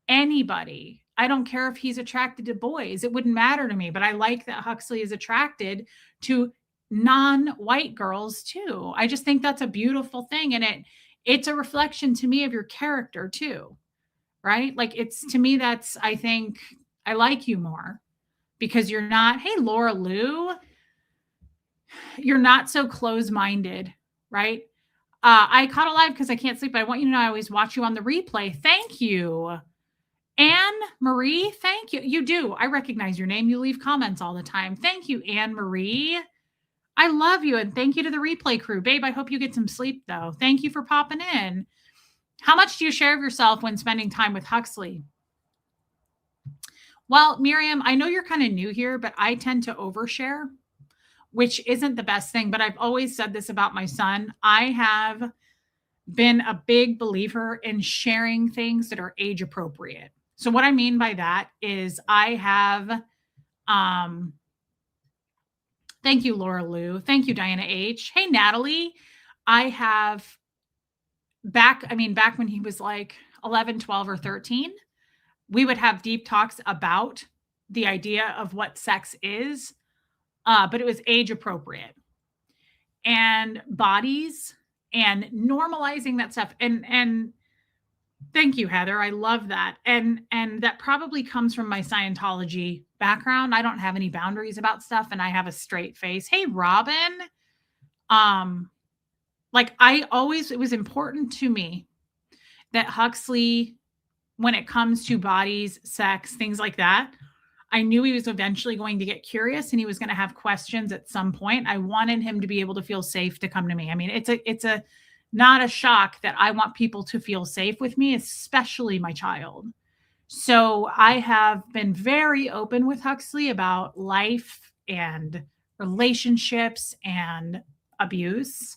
anybody. I don't care if he's attracted to boys. It wouldn't matter to me, but I like that Huxley is attracted to non-white girls too. I just think that's a beautiful thing. And it's a reflection to me of your character too, right? Like, it's, to me, that's, I think I like you more because you're not, hey, Laura Lou, you're not so close-minded, right? I caught alive because I can't sleep, but I want you to know I always watch you on the replay. Thank you. Anne Marie, thank you. You do. I recognize your name. You leave comments all the time. Thank you, Anne Marie. I love you. And thank you to the replay crew. Babe, I hope you get some sleep, though. Thank you for popping in. How much do you share of yourself when spending time with Huxley? Well, Miriam, I know you're kind of new here, but I tend to overshare, which isn't the best thing. But I've always said this about my son. I have been a big believer in sharing things that are age appropriate. So what I mean by that is I have, thank you, Laura Lou. Thank you, Diana H. Hey, Natalie. I have back when he was like 11, 12, or 13, we would have deep talks about the idea of what sex is, but it was age appropriate and bodies and normalizing that stuff. And thank you, Heather. I love that. And that probably comes from my Scientology background. I don't have any boundaries about stuff and I have a straight face. Hey, Robin. Like, it was important to me that Huxley, when it comes to bodies, sex, things like that, I knew he was eventually going to get curious and he was going to have questions at some point. I wanted him to be able to feel safe to come to me. I mean, it's not a shock that I want people to feel safe with me, especially my child. So I have been very open with Huxley about life and relationships and abuse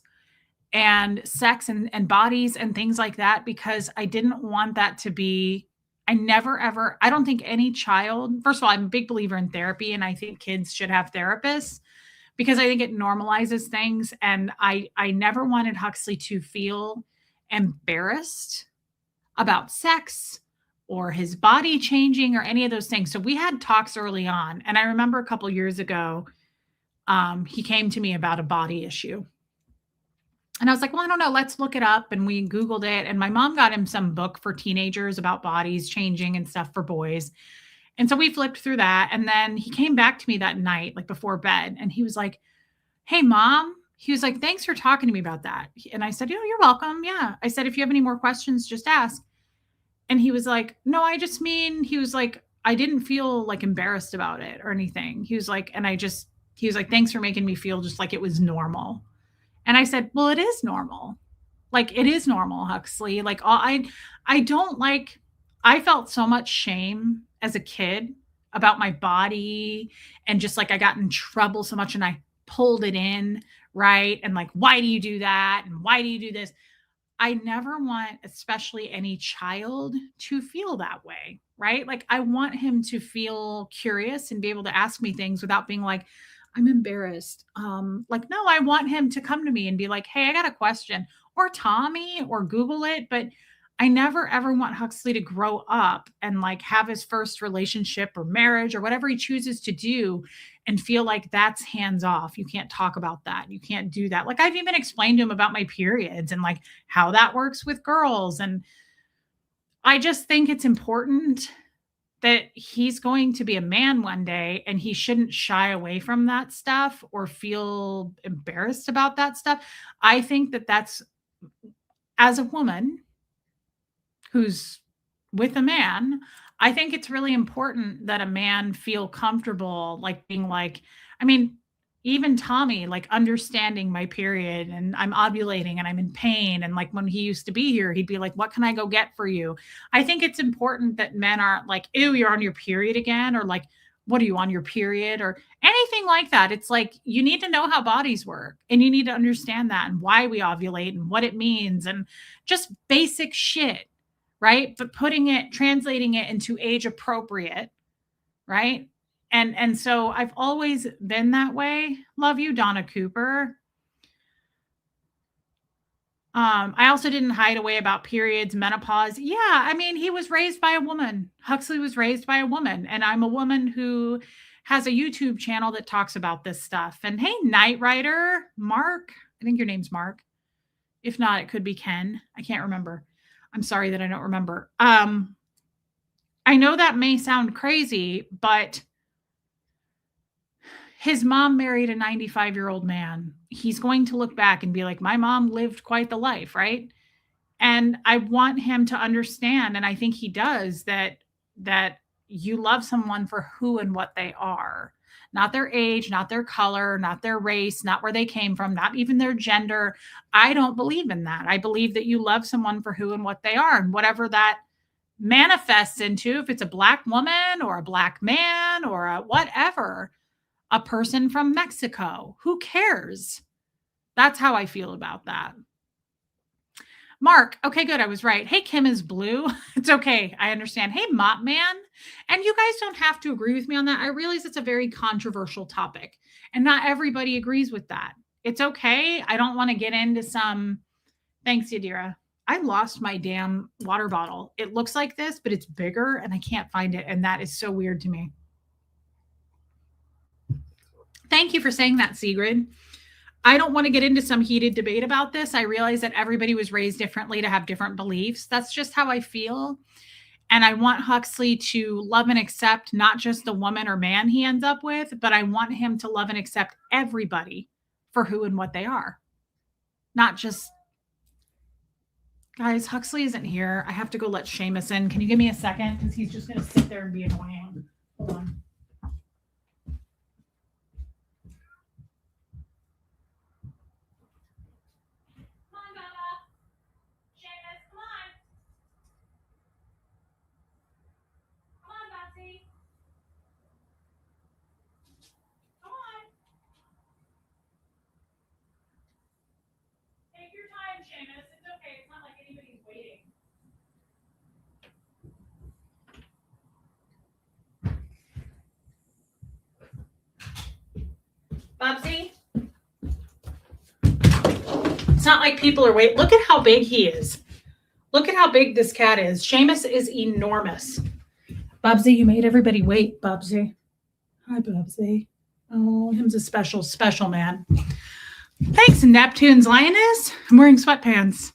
and sex and bodies and things like that because I didn't want that to be. I never ever, I don't think any child, first of all, I'm a big believer in therapy and I think kids should have therapists because I think it normalizes things. And I never wanted Huxley to feel embarrassed about sex or his body changing or any of those things. So we had talks early on. And I remember a couple years ago, he came to me about a body issue. And I was like, well, I don't know. Let's look it up. And we Googled it. And my mom got him some book for teenagers about bodies changing and stuff for boys. And so we flipped through that. And then he came back to me that night, like before bed. And he was like, hey, mom. He was like, thanks for talking to me about that. And I said, oh, you're welcome. Yeah. I said, if you have any more questions, just ask. And he was like, no, I just mean, he was like, I didn't feel like embarrassed about it or anything. He was like, he was like, thanks for making me feel just like it was normal. And I said, well, it is normal. Like it is normal, Huxley. Like I don't like, I felt so much shame as a kid about my body and just like I got in trouble so much and I pulled it in, right? And like, why do you do that? And why do you do this? I never want, especially any child, to feel that way, right? Like, I want him to feel curious and be able to ask me things without being like, I'm embarrassed. Like, no, I want him to come to me and be like, hey, I got a question, or Tommy, or Google it. But I never ever want Huxley to grow up and like have his first relationship or marriage or whatever he chooses to do and feel like that's hands off. You can't talk about that. You can't do that. Like I've even explained to him about my periods and like how that works with girls. And I just think it's important that he's going to be a man one day and he shouldn't shy away from that stuff or feel embarrassed about that stuff. I think that that's, as a woman who's with a man, I think it's really important that a man feel comfortable, like being like, I mean, even Tommy, like understanding my period and I'm ovulating and I'm in pain. And like when he used to be here, he'd be like, what can I go get for you? I think it's important that men aren't like, ew, you're on your period again, or like, what are you on your period or anything like that. It's like you need to know how bodies work and you need to understand that and why we ovulate and what it means and just basic shit, right? But putting it, translating it into age appropriate, right? And so I've always been that way. Love you, Donna Cooper. I also didn't hide away about periods, menopause. Yeah, I mean, he was raised by a woman. Huxley was raised by a woman, and I'm a woman who has a YouTube channel that talks about this stuff. And hey, Night Rider, Mark, I think your name's Mark. If not, it could be Ken. I can't remember. I'm sorry that I don't remember. I know that may sound crazy, but his mom married a 95-year-old man. He's going to look back and be like, my mom lived quite the life, right? And I want him to understand, and I think he does, that you love someone for who and what they are, not their age, not their color, not their race, not where they came from, not even their gender. I don't believe in that. I believe that you love someone for who and what they are, and whatever that manifests into, if it's a black woman or a black man or a whatever, a person from Mexico, who cares? That's how I feel about that. Mark, okay, good. I was right. Hey, Kim is blue. It's okay. I understand. Hey, Mop Man. And you guys don't have to agree with me on that. I realize it's a very controversial topic, and not everybody agrees with that. It's okay. I don't want to get into some. Thanks, Yadira. I lost my damn water bottle. It looks like this, but it's bigger and I can't find it. And that is so weird to me. Thank you for saying that, Sigrid. I don't want to get into some heated debate about this. I realize that everybody was raised differently to have different beliefs. That's just how I feel. And I want Huxley to love and accept not just the woman or man he ends up with, but I want him to love and accept everybody for who and what they are. Not just, guys, Huxley isn't here. I have to go let Seamus in. Can you give me a second? Because he's just going to sit there and be annoying. Hold on. Seamus. It's okay. It's not like anybody's waiting. Bubsy? It's not like people are waiting. Look at how big he is. Look at how big this cat is. Seamus is enormous. Bubsy, you made everybody wait, Bubsy. Hi, Bubsy. Oh, him's a special, special man. Thanks, Neptune's Lioness. I'm wearing sweatpants.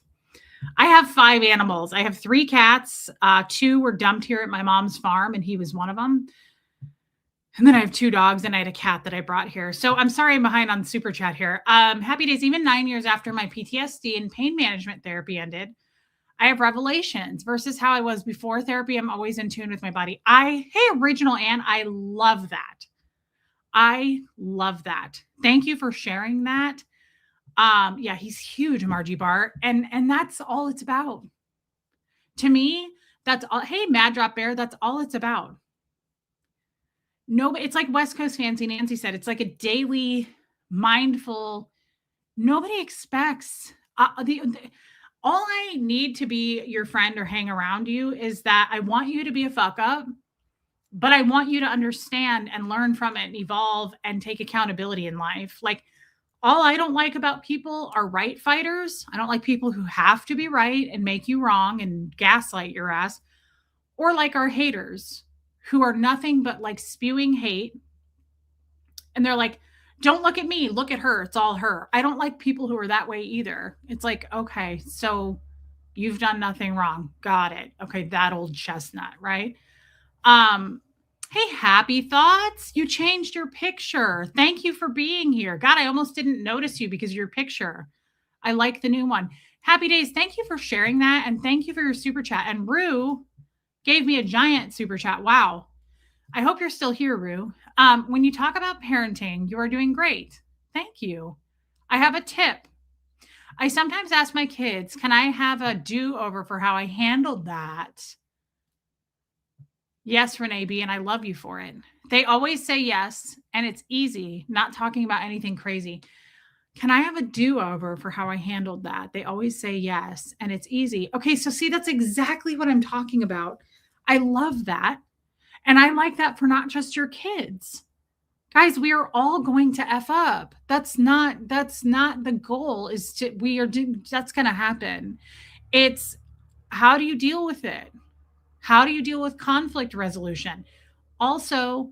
I have 5 animals. I have 3 cats. 2 were dumped here at my mom's farm, and he was one of them. And then I have 2 dogs, and I had a cat that I brought here. So I'm sorry I'm behind on Super Chat here. Happy days. Even 9 years after my PTSD and pain management therapy ended, I have revelations versus how I was before therapy. I'm always in tune with my body. Hey, Original Ann, I love that. I love that. Thank you for sharing that. Yeah, he's huge, Margie Bart. And that's all it's about. To me, that's all. Hey, Mad Drop Bear, that's all it's about. No, it's like West Coast Fancy Nancy said, it's like a daily mindful, nobody expects all I need to be your friend or hang around you is that I want you to be a fuck up, but I want you to understand and learn from it and evolve and take accountability in life. Like, all I don't like about people are right fighters. I don't like people who have to be right and make you wrong and gaslight your ass, or like our haters who are nothing but like spewing hate. And they're like, don't look at me, look at her. It's all her. I don't like people who are that way either. It's like, okay, so you've done nothing wrong. Got it. Okay, that old chestnut, right? Hey, Happy Thoughts. You changed your picture. Thank you for being here. God, I almost didn't notice you because of your picture. I like the new one. Happy days. Thank you for sharing that. And thank you for your super chat. And Rue gave me a giant super chat. Wow. I hope you're still here, Rue. When you talk about parenting, you are doing great. Thank you. I have a tip. I sometimes ask my kids, can I have a do-over for how I handled that? Yes, Renee B, and I love you for it. They always say yes, and it's easy, not talking about anything crazy. Can I have a do-over for how I handled that? They always say yes, and it's easy. Okay, so see, that's exactly what I'm talking about. I love that. And I like that for not just your kids. Guys, we are all going to F up. That's not the goal is to, that's going to happen. It's how do you deal with it? How do you deal with conflict resolution? Also,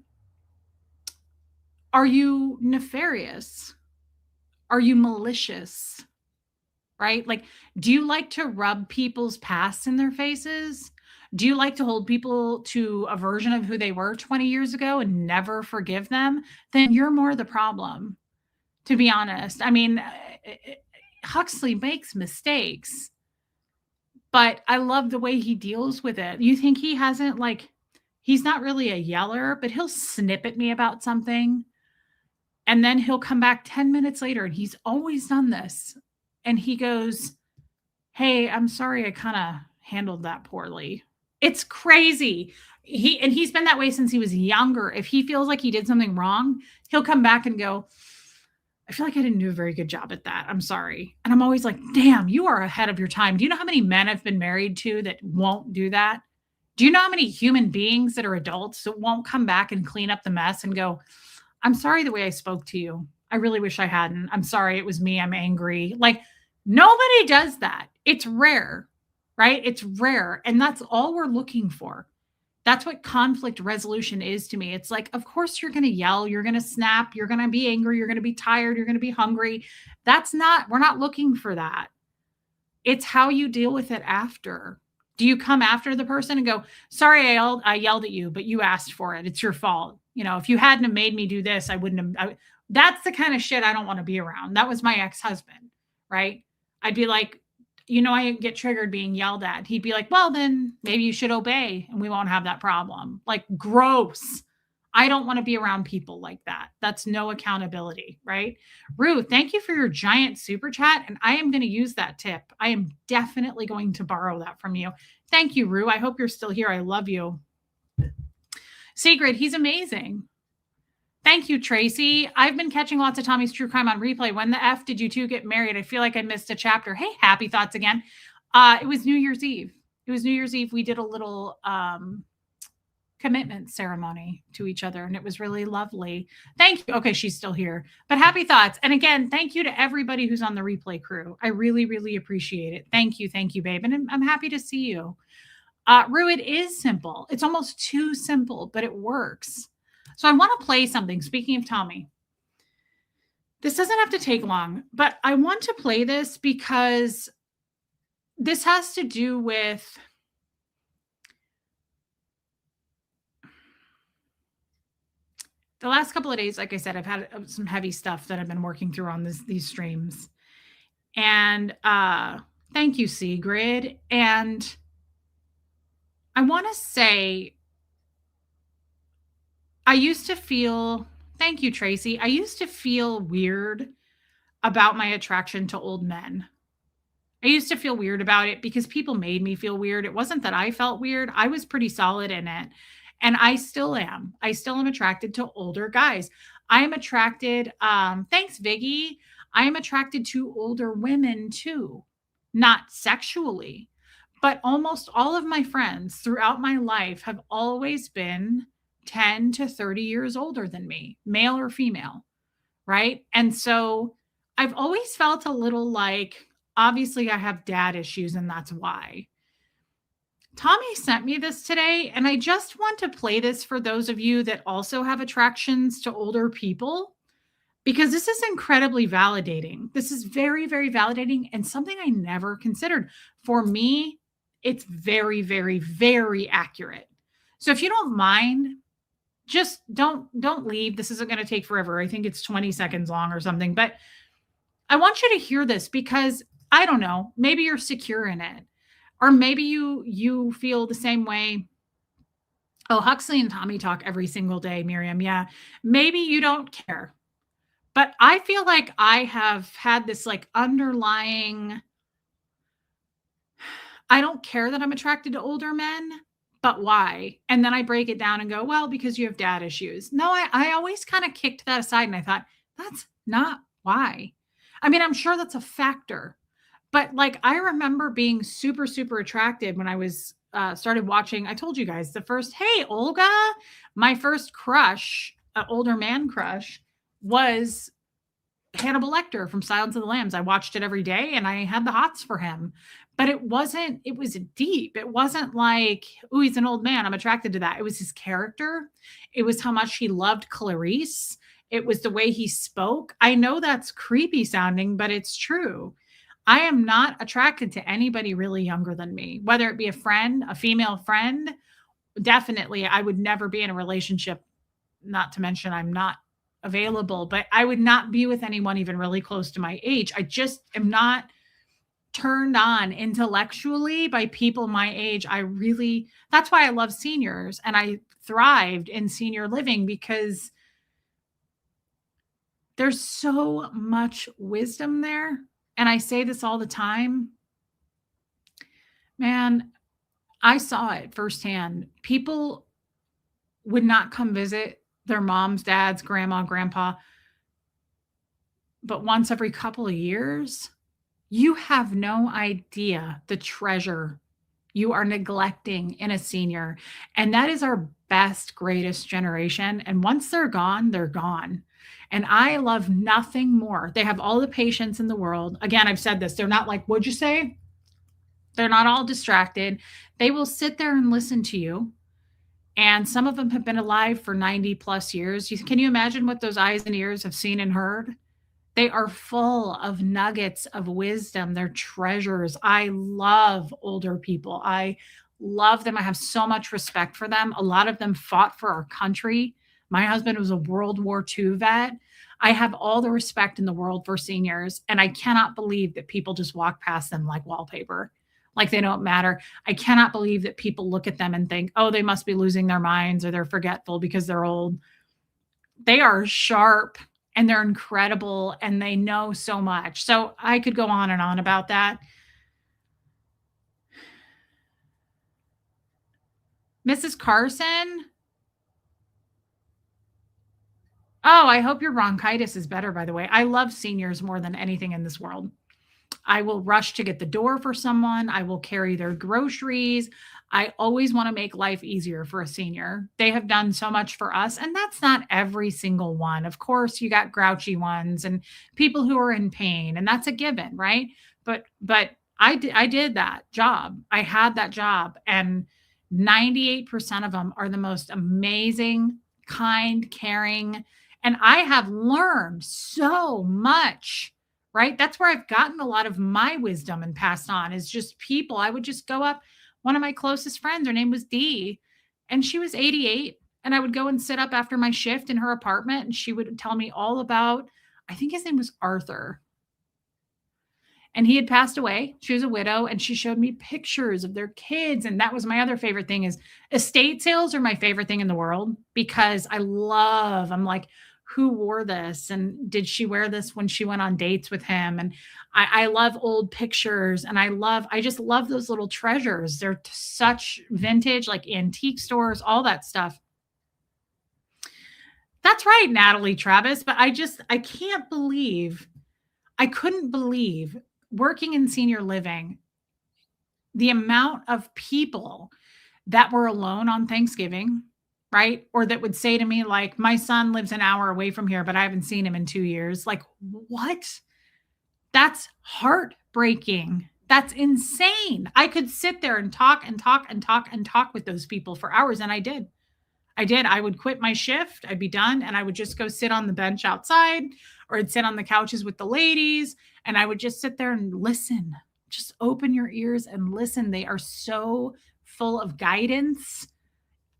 are you nefarious? Are you malicious? Right? Like, do you like to rub people's pasts in their faces? Do you like to hold people to a version of who they were 20 years ago and never forgive them? Then you're more the problem, to be honest. I mean, Huxley makes mistakes, but I love the way he deals with it. You think he hasn't, like, he's not really a yeller, but he'll snip at me about something. And then he'll come back 10 minutes later, and he's always done this. And he goes, hey, I'm sorry I kind of handled that poorly. It's crazy. He's been that way since he was younger. If he feels like he did something wrong, he'll come back and go, I feel like I didn't do a very good job at that. I'm sorry. And I'm always like, damn, you are ahead of your time. Do you know how many men I've been married to that won't do that? Do you know how many human beings that are adults that won't come back and clean up the mess and go, I'm sorry the way I spoke to you. I really wish I hadn't. I'm sorry. It was me. I'm angry. Like, nobody does that. It's rare, right? It's rare. And that's all we're looking for. That's what conflict resolution is to me. It's like, of course you're going to yell, you're going to snap, you're going to be angry, you're going to be tired, you're going to be hungry. We're not looking for that. It's how you deal with it after. Do you come after the person and go, sorry, I yelled at you, but you asked for it. It's your fault. You know, if you hadn't have made me do this, I wouldn't have. That's the kind of shit I don't want to be around. That was my ex-husband, right? I'd be like, you know, I get triggered being yelled at. He'd be like, well, then maybe you should obey and we won't have that problem. Like, gross. I don't want to be around people like that. That's no accountability, right? Rue, thank you for your giant super chat. And I am going to use that tip. I am definitely going to borrow that from you. Thank you, Rue. I hope you're still here. I love you. Sigrid, he's amazing. Thank you, Tracy. I've been catching lots of Tommy's True Crime on replay. When the F did you two get married? I feel like I missed a chapter. Hey, happy thoughts again. It was New Year's Eve. It was New Year's Eve. We did a little commitment ceremony to each other, and it was really lovely. Thank you. Okay, she's still here. But happy thoughts. And again, thank you to everybody who's on the replay crew. I really, really appreciate it. Thank you, babe. And I'm happy to see you. Rue, it is simple. It's almost too simple, but it works. So I want to play something. Speaking of Tommy, this doesn't have to take long, but I want to play this because this has to do with the last couple of days. Like I said, I've had some heavy stuff that I've been working through on these streams. And thank you, Sigrid. And I want to say, I used to feel, thank you, Tracy. I used to feel weird about my attraction to old men. I used to feel weird about it because people made me feel weird. It wasn't that I felt weird. I was pretty solid in it. And I still am. I still am attracted to older guys. I am attracted, thanks, Viggy. I am attracted to older women too, not sexually, but almost all of my friends throughout my life have always been 10 to 30 years older than me, male or female, right? And so I've always felt a little like, obviously, I have dad issues, and that's why. Tommy sent me this today, and I just want to play this for those of you that also have attractions to older people, because this is incredibly validating. This is very, very validating and something I never considered. For me, it's very, very, very accurate. So if you don't mind, just don't leave. This isn't going to take forever. I think it's 20 seconds long or something, but I want you to hear this because I don't know, maybe you're secure in it, or maybe you feel the same way. Oh, Huxley and Tommy talk every single day, Miriam. Yeah, maybe you don't care, but I feel like I have had this like underlying, I don't care that I'm attracted to older men, but why? And then I break it down and go, well, because you have dad issues. No, I always kind of kicked that aside, and I thought, that's not why. I mean, I'm sure that's a factor, but like I remember being super, super attracted when I was started watching. I told you guys the first, hey, Olga, my first crush, older man crush, was Hannibal Lecter from Silence of the Lambs. I watched it every day and I had the hots for him. But it was deep. It wasn't like, oh, he's an old man, I'm attracted to that. It was his character. It was how much he loved Clarice. It was the way he spoke. I know that's creepy sounding, but it's true. I am not attracted to anybody really younger than me, whether it be a friend, a female friend. Definitely, I would never be in a relationship, not to mention I'm not available, but I would not be with anyone even really close to my age. I just am not turned on intellectually by people my age. That's why I love seniors and I thrived in senior living, because there's so much wisdom there. And I say this all the time, man, I saw it firsthand. People would not come visit their moms, dads, grandma, grandpa, but once every couple of years. You have no idea the treasure you are neglecting in a senior. And that is our best, greatest generation. And once they're gone, they're gone. And I love nothing more. They have all the patience in the world. Again, I've said this. They're not like, what'd you say? They're not all distracted. They will sit there and listen to you. And some of them have been alive for 90 plus years. Can you imagine what those eyes and ears have seen and heard? They are full of nuggets of wisdom. They're treasures. I love older people. I love them. I have so much respect for them. A lot of them fought for our country. My husband was a World War II vet. I have all the respect in the world for seniors, and I cannot believe that people just walk past them like wallpaper, like they don't matter. I cannot believe that people look at them and think, oh, they must be losing their minds or they're forgetful because they're old. They are sharp and they're incredible and they know so much. So I could go on and on about that. Mrs. Carson. Oh, I hope your bronchitis is better, by the way. I love seniors more than anything in this world. I will rush to get the door for someone. I will carry their groceries. I always want to make life easier for a senior. They have done so much for us, and that's not every single one. Of course, you got grouchy ones and people who are in pain, and that's a given, right? But I did that job. I had that job, and 98% of them are the most amazing, kind, caring, and I have learned so much, right? That's where I've gotten a lot of my wisdom and passed on is just people. I would just go up. One of my closest friends, her name was Dee, and she was 88. And I would go and sit up after my shift in her apartment, and she would tell me all about, I think his name was Arthur, and he had passed away. She was a widow, and she showed me pictures of their kids. And that was my other favorite thing is estate sales are my favorite thing in the world because I'm like, who wore this? And did she wear this when she went on dates with him? And I love old pictures and I just love those little treasures. They're such vintage, like antique stores, all that stuff. That's right, Natalie Travis. But I can't believe, I couldn't believe working in senior living the amount of people that were alone on Thanksgiving, right? Or that would say to me, like, my son lives an hour away from here, but I haven't seen him in 2 years. Like, what? That's heartbreaking. That's insane. I could sit there and talk and talk and talk and talk with those people for hours. And I did. I did. I would quit my shift. I'd be done. And I would just go sit on the bench outside or I'd sit on the couches with the ladies. And I would just sit there and listen. Just open your ears and listen. They are so full of guidance.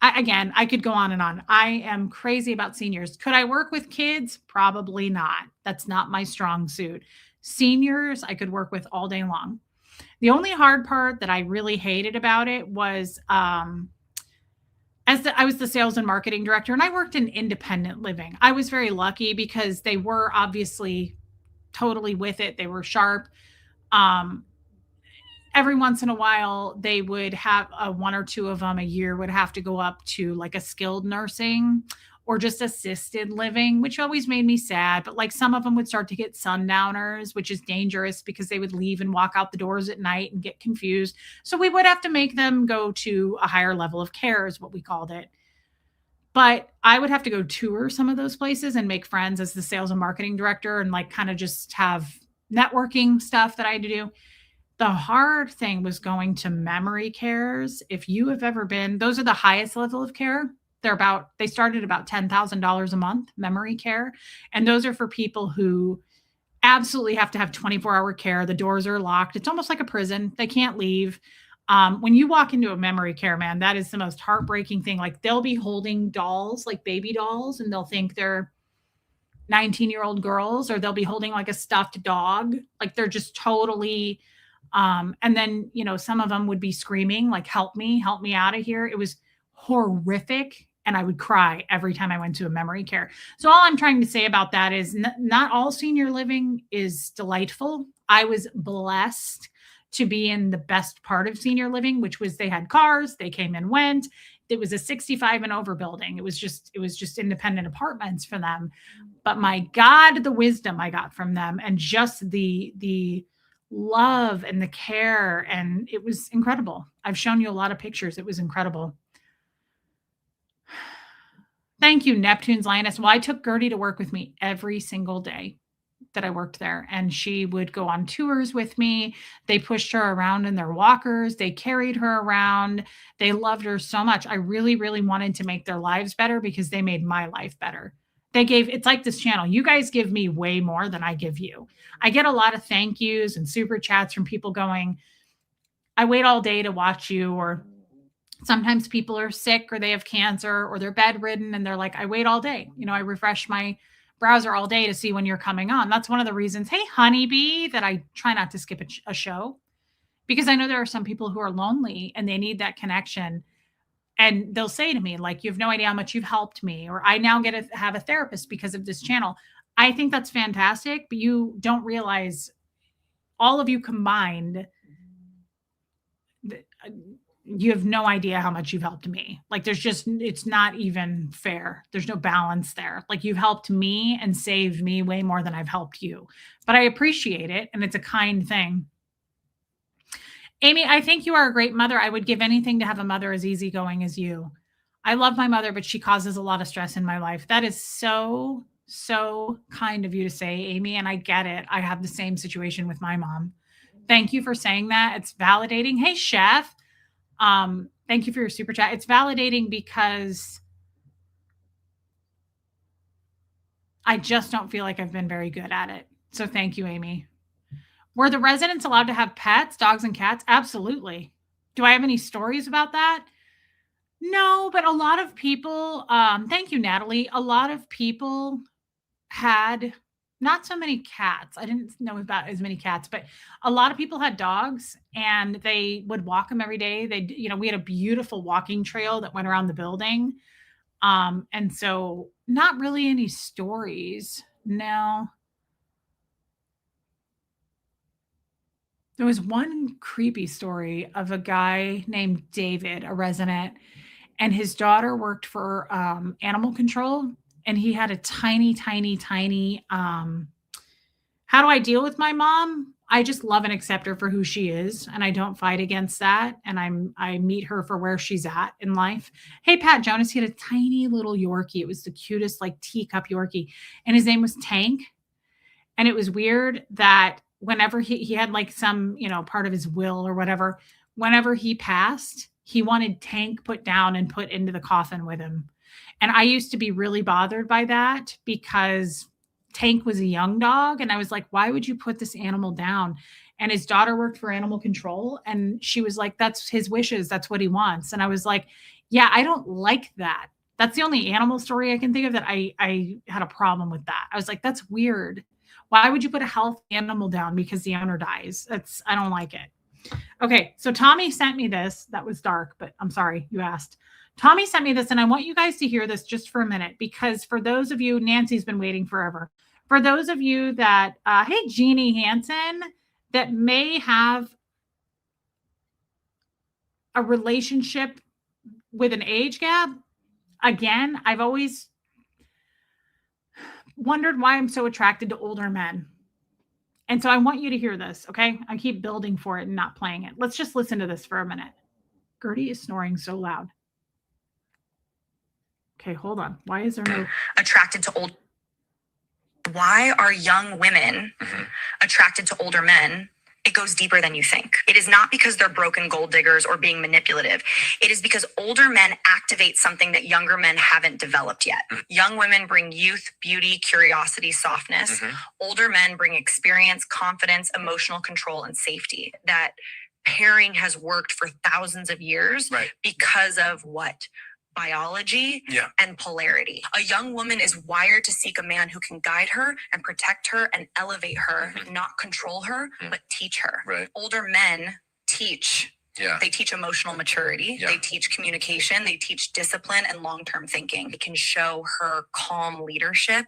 Again, I could go on and on. I am crazy about seniors. Could I work with kids? Probably not. That's not my strong suit. Seniors, I could work with all day long. The only hard part that I really hated about it was I was the sales and marketing director, and I worked in independent living. I was very lucky because they were obviously totally with it. They were sharp. Um, every once in a while they would have one or two of them a year would have to go up to like a skilled nursing or just assisted living, which always made me sad. But like some of them would start to get sundowners, which is dangerous because they would leave and walk out the doors at night and get confused. So we would have to make them go to a higher level of care, is what we called it. But I would have to go tour some of those places and make friends as the sales and marketing director and like kind of just have networking stuff that I had to do. The hard thing was going to memory cares. If you have ever been, those are the highest level of care. They started about $10,000 a month, memory care. And those are for people who absolutely have to have 24-hour care. The doors are locked. It's almost like a prison. They can't leave. When you walk into a memory care, man, that is the most heartbreaking thing. Like they'll be holding dolls, like baby dolls, and they'll think they're 19-year-old girls, or they'll be holding like a stuffed dog. Like they're just totally and then, some of them would be screaming, like, help me out of here. It was horrific. And I would cry every time I went to a memory care. So, all I'm trying to say about that is not all senior living is delightful. I was blessed to be in the best part of senior living, which was they had cars, they came and went. It was a 65 and over building. It was just independent apartments for them. But my God, the wisdom I got from them and just the love and the care, and it was incredible. I've shown you a lot of pictures. It was incredible. Thank you, Neptune's Lioness. Well, I took Gertie to work with me every single day that I worked there, and she would go on tours with me. They pushed her around in their walkers. They carried her around. They loved her so much. I really, really wanted to make their lives better because they made my life better. It's like this channel. You guys give me way more than I give you. I get a lot of thank yous and super chats from people going, I wait all day to watch you. Or sometimes people are sick or they have cancer or they're bedridden and they're like, I wait all day. I refresh my browser all day to see when you're coming on. That's one of the reasons, hey, honeybee, that I try not to skip a show, because I know there are some people who are lonely and they need that connection. And they'll say to me, like, you have no idea how much you've helped me, or I now get to have a therapist because of this channel. I think that's fantastic, but you don't realize all of you combined you have no idea how much you've helped me. Like it's not even fair. There's no balance there. Like you've helped me and saved me way more than I've helped you. But I appreciate it and it's a kind thing. Amy, I think you are a great mother. I would give anything to have a mother as easygoing as you. I love my mother, but she causes a lot of stress in my life. That is so, so kind of you to say, Amy, and I get it. I have the same situation with my mom. Thank you for saying that. It's validating. Hey, chef. Thank you for your super chat. It's validating because I just don't feel like I've been very good at it. So thank you, Amy. Were the residents allowed to have pets, dogs and cats? Absolutely. Do I have any stories about that? No, but a lot of people, thank you, Natalie. A lot of people had not so many cats. I didn't know about as many cats, but a lot of people had dogs and they would walk them every day. We had a beautiful walking trail that went around the building. And so not really any stories. No. There was one creepy story of a guy named David, a resident, and his daughter worked for animal control. And he had a tiny, tiny, tiny, how do I deal with my mom? I just love and accept her for who she is. And I don't fight against that. And I meet her for where she's at in life. Hey, Pat Jonas, he had a tiny little Yorkie. It was the cutest, like teacup Yorkie. And his name was Tank. And it was weird that whenever he had like some, part of his will or whatever, whenever he passed, he wanted Tank put down and put into the coffin with him. And I used to be really bothered by that because Tank was a young dog. And I was like, why would you put this animal down? And his daughter worked for animal control. And she was like, that's his wishes. That's what he wants. And I was like, yeah, I don't like that. That's the only animal story I can think of that I had a problem with that. I was like, that's weird. Why would you put a healthy animal down because the owner dies? I don't like it. Okay, so Tommy sent me this. That was dark, but I'm sorry you asked. Tommy sent me this, and I want you guys to hear this just for a minute, because for those of you, Nancy's been waiting forever. For those of you that, hey, Jeannie Hansen, that may have a relationship with an age gap, again, I've always wondered why I'm so attracted to older men. And so I want you to hear this, okay? I keep building for it and not playing it. Let's just listen to this for a minute. Gertie is snoring so loud. Okay, hold on. Why is there no... Attracted to old... Why are young women attracted to older men? It goes deeper than you think. It is not because they're broken gold diggers or being manipulative. It is because older men activate something that younger men haven't developed yet. Young women bring youth, beauty, curiosity, softness. Older men bring experience, confidence, emotional control, and safety. That pairing has worked for thousands of years because of what? Biology and polarity. A young woman is wired to seek a man who can guide her and protect her and elevate her, not control her, but teach her. Older men teach. They teach emotional maturity. They teach communication. They teach discipline and long-term thinking. It can show her calm leadership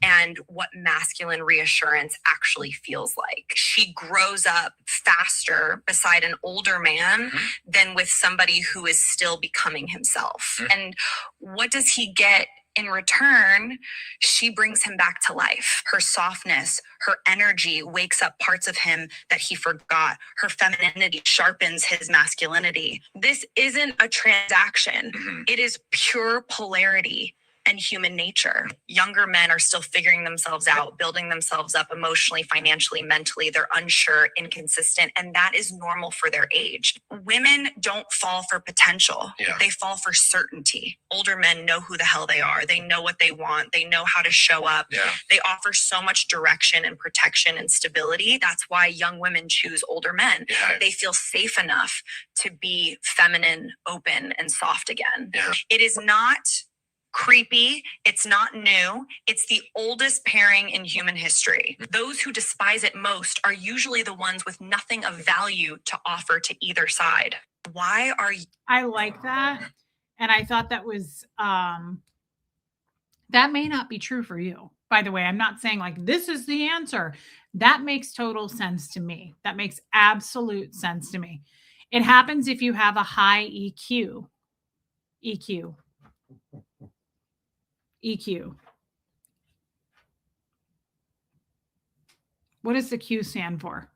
and what masculine reassurance actually feels like. She grows up faster beside an older man than with somebody who is still becoming himself. And what does he get? In return, she brings him back to life. Her softness, her energy wakes up parts of him that he forgot. Her femininity sharpens his masculinity. This isn't a transaction. It is pure polarity and human nature. Younger men are still figuring themselves out, building themselves up emotionally, financially, mentally. They're unsure, inconsistent, and that is normal for their age. Women don't fall for potential. They fall for certainty. Older men know who the hell they are. They know what they want. They know how to show up. They offer so much direction and protection and stability. That's why young women choose older men. They feel safe enough to be feminine, open, and soft again. It is not creepy. It's not new. It's the oldest pairing in human history. Those who despise it most are usually the ones with nothing of value to offer to either side. Why are you... I like that. And I thought that was, that may not be true for you. By the way, I'm not saying like, this is the answer. That makes total sense to me. That makes absolute sense to me. It happens if you have a high EQ. EQ. EQ. What does the Q stand for?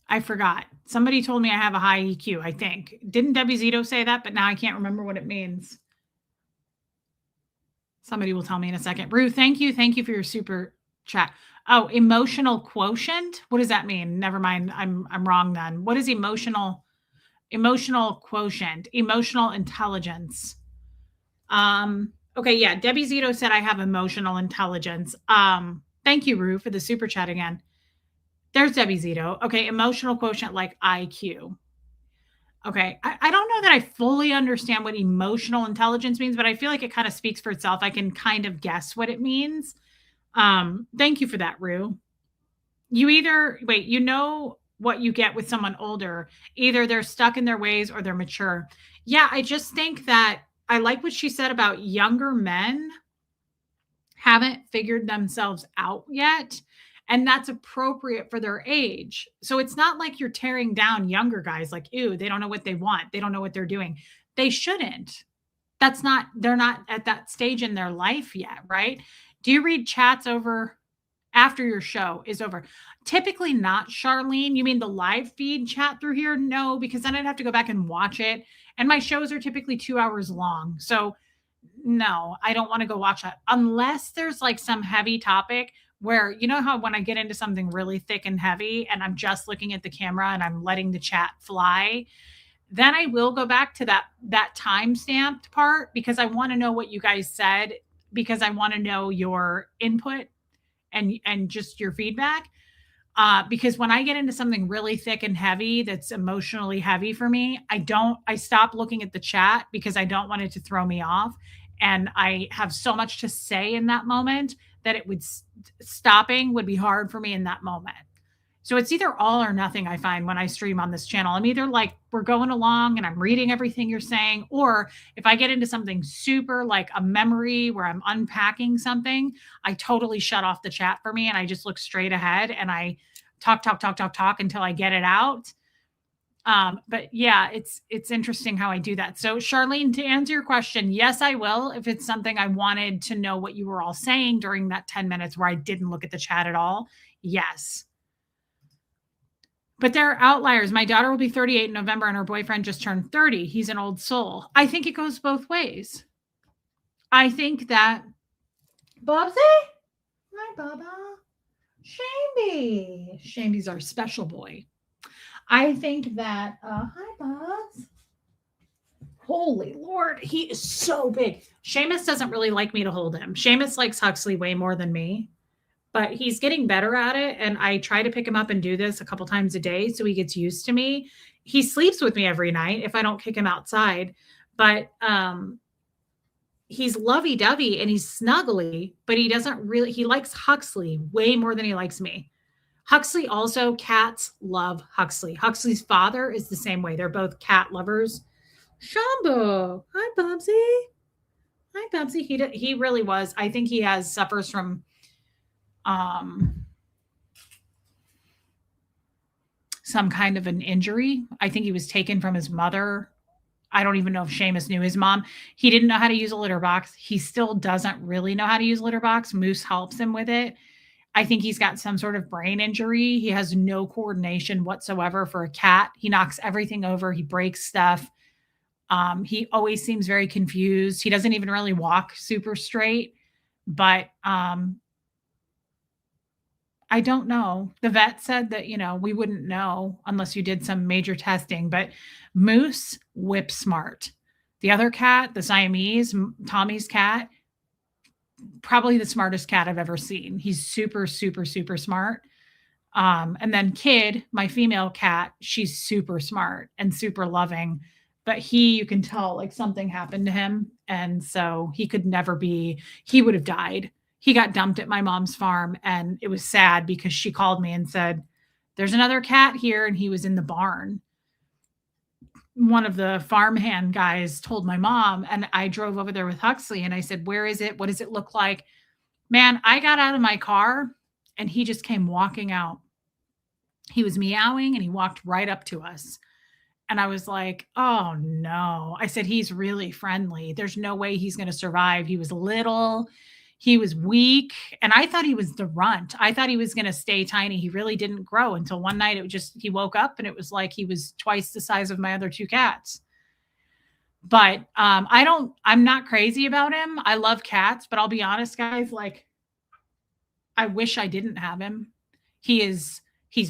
I forgot. Somebody told me I have a high EQ, I think. Didn't Debbie Zito say that? But now I can't remember what it means. Somebody will tell me in a second. Rue, thank you. Thank you for your super chat. Oh, emotional quotient? What does that mean? Never mind. I'm wrong then. What is emotional quotient? Emotional intelligence. Okay, yeah. Debbie Zito said I have emotional intelligence. Thank you, Rue, for the super chat again. There's Debbie Zito. Okay, emotional quotient like IQ. Okay. I don't know that I fully understand what emotional intelligence means, but I feel like it kind of speaks for itself. I can kind of guess what it means. Thank you for that, Rue. You know what you get with someone older. Either they're stuck in their ways or they're mature. Yeah, I just think that I like what she said about younger men haven't figured themselves out yet. And that's appropriate for their age. So it's not like you're tearing down younger guys like, ew, they don't know what they want. They don't know what they're doing. They shouldn't. They're not at that stage in their life yet, right? Do you read chats over after your show is over? Typically not, Charlene. You mean the live feed chat through here? No, because then I'd have to go back and watch it. And my shows are typically 2 hours long. So no, I don't want to go watch that unless there's like some heavy topic where, you know how when I get into something really thick and heavy and I'm just looking at the camera and I'm letting the chat fly, then I will go back to that time stamped part because I want to know what you guys said, because I want to know your input and just your feedback. Because when I get into something really thick and heavy that's emotionally heavy for me, I stop looking at the chat because I don't want it to throw me off. And I have so much to say in that moment that stopping would be hard for me in that moment. So it's either all or nothing, I find, when I stream on this channel. I'm either like, we're going along and I'm reading everything you're saying, or if I get into something super like a memory where I'm unpacking something, I totally shut off the chat for me and I just look straight ahead and I talk until I get it out. But yeah, it's interesting how I do that. So Charlene, to answer your question, yes, I will. If it's something I wanted to know what you were all saying during that 10 minutes where I didn't look at the chat at all. Yes. But there are outliers. My daughter will be 38 in November and her boyfriend just turned 30. He's an old soul. I think it goes both ways. I think that Bobsy? Hi, Baba. Shamby. Shamby's our special boy. I think that, hi, Bobs. Holy Lord, he is so big. Seamus doesn't really like me to hold him. Seamus likes Huxley way more than me, but he's getting better at it. And I try to pick him up and do this a couple times a day so he gets used to me. He sleeps with me every night if I don't kick him outside. But he's lovey-dovey and he's snuggly, but he likes Huxley way more than he likes me. Huxley also, cats love Huxley. Huxley's father is the same way. They're both cat lovers. Shambo. Hi, Bubsy. Hi, Bubsy. He really was. I think he suffers from some kind of an injury. I think he was taken from his mother. I don't even know if Seamus knew his mom. He didn't know how to use a litter box. He still doesn't really know how to use a litter box. Moose helps him with it. I think he's got some sort of brain injury. He has no coordination whatsoever for a cat. He knocks everything over. He breaks stuff. He always seems very confused. He doesn't even really walk super straight, but I don't know. The vet said that, we wouldn't know unless you did some major testing, but Moose, whip smart. The other cat, the Siamese, Tommy's cat, probably the smartest cat I've ever seen. He's super, super, super smart. And then Kid, my female cat, she's super smart and super loving, but you can tell like something happened to him. And so he would have died. He got dumped at my mom's farm and it was sad because she called me and said, there's another cat here. And he was in the barn. One of the farmhand guys told my mom, and I drove over there with Huxley and I said, where is it? What does it look like? Man, I got out of my car and he just came walking out. He was meowing and he walked right up to us. And I was like, "Oh, no." I said, "He's really friendly. There's no way he's gonna survive." He was little, he was weak, and I thought he was the runt. I thought he was gonna stay tiny. He really didn't grow until one night he woke up and it was like he was twice the size of my other 2 cats. But, I'm not crazy about him. I love cats, but I'll be honest, guys, like, I wish I didn't have him. He's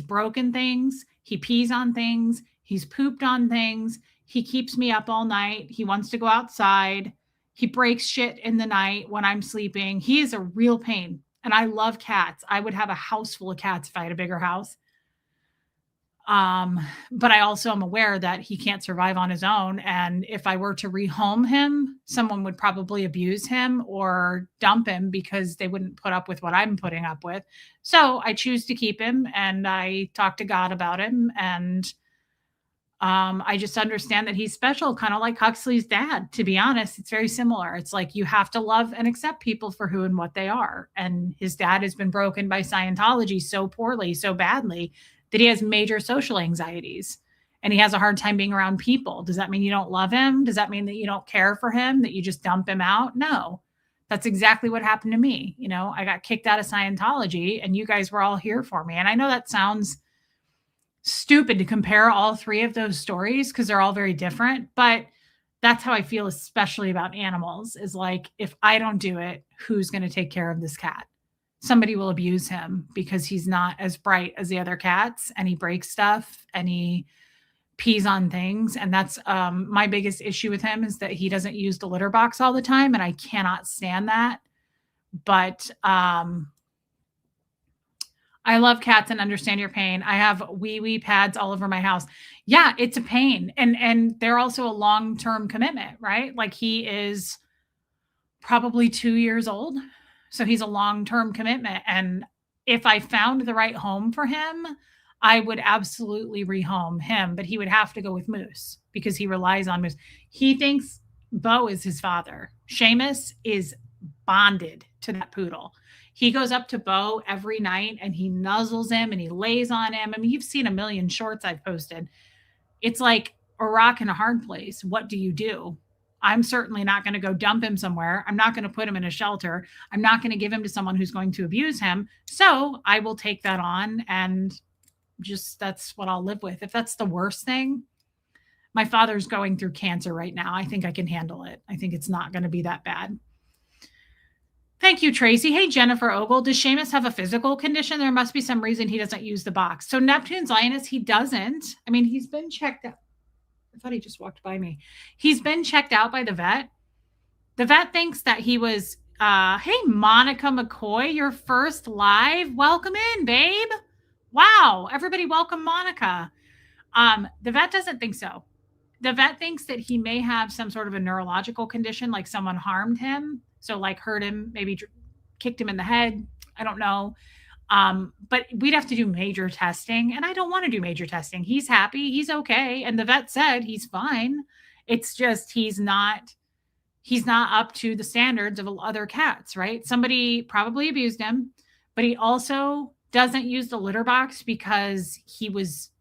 broken things, he pees on things, he's pooped on things, he keeps me up all night, he wants to go outside, he breaks shit in the night when I'm sleeping. He is a real pain, and I love cats. I would have a house full of cats if I had a bigger house. Um, but I also am aware that he can't survive on his own. And if I were to rehome him, someone would probably abuse him or dump him because they wouldn't put up with what I'm putting up with. So I choose to keep him and I talk to God about him. And I just understand that he's special, kind of like Huxley's dad. To be honest, it's very similar. It's like you have to love and accept people for who and what they are. And his dad has been broken by Scientology so poorly, so badly, that he has major social anxieties and he has a hard time being around people. Does that mean you don't love him? Does that mean that you don't care for him, that you just dump him out? No. That's exactly what happened to me. You know, I got kicked out of Scientology and you guys were all here for me. And I know that sounds stupid to compare all three of those stories because they're all very different, but that's how I feel, especially about animals, is like, if I don't do it, who's going to take care of this cat? Somebody will abuse him because he's not as bright as the other cats and he breaks stuff and he pees on things. And that's my biggest issue with him, is that he doesn't use the litter box all the time. And I cannot stand that. But I love cats and understand your pain. I have wee wee pads all over my house. Yeah, it's a pain. And they're also a long-term commitment, right? Like he is probably 2 years old. So he's a long-term commitment. And if I found the right home for him, I would absolutely rehome him, but he would have to go with Moose because he relies on Moose. He thinks Bo is his father. Seamus is bonded to that poodle. He goes up to Bo every night and he nuzzles him and he lays on him. I mean, you've seen a million shorts I've posted. It's like a rock in a hard place. What do you do? I'm certainly not going to go dump him somewhere. I'm not going to put him in a shelter. I'm not going to give him to someone who's going to abuse him. So I will take that on and just, that's what I'll live with. If that's the worst thing, my father's going through cancer right now. I think I can handle it. I think it's not going to be that bad. Thank you, Tracy. Hey, Jennifer Ogle. Does Seamus have a physical condition? There must be some reason he doesn't use the box. So Neptune's Lioness, he doesn't. I mean, he's been checked out. I thought he just walked by me. He's been checked out by the vet. The vet thinks that he was, hey, Monica McCoy, your first live. Welcome in, babe. Wow. Everybody welcome Monica. The vet doesn't think so. The vet thinks that he may have some sort of a neurological condition, like someone harmed him. So like hurt him, maybe kicked him in the head. I don't know. But we'd have to do major testing and I don't want to do major testing. He's happy. He's okay. And the vet said he's fine. It's just, he's not up to the standards of other cats, right? Somebody probably abused him, but he also doesn't use the litter box because he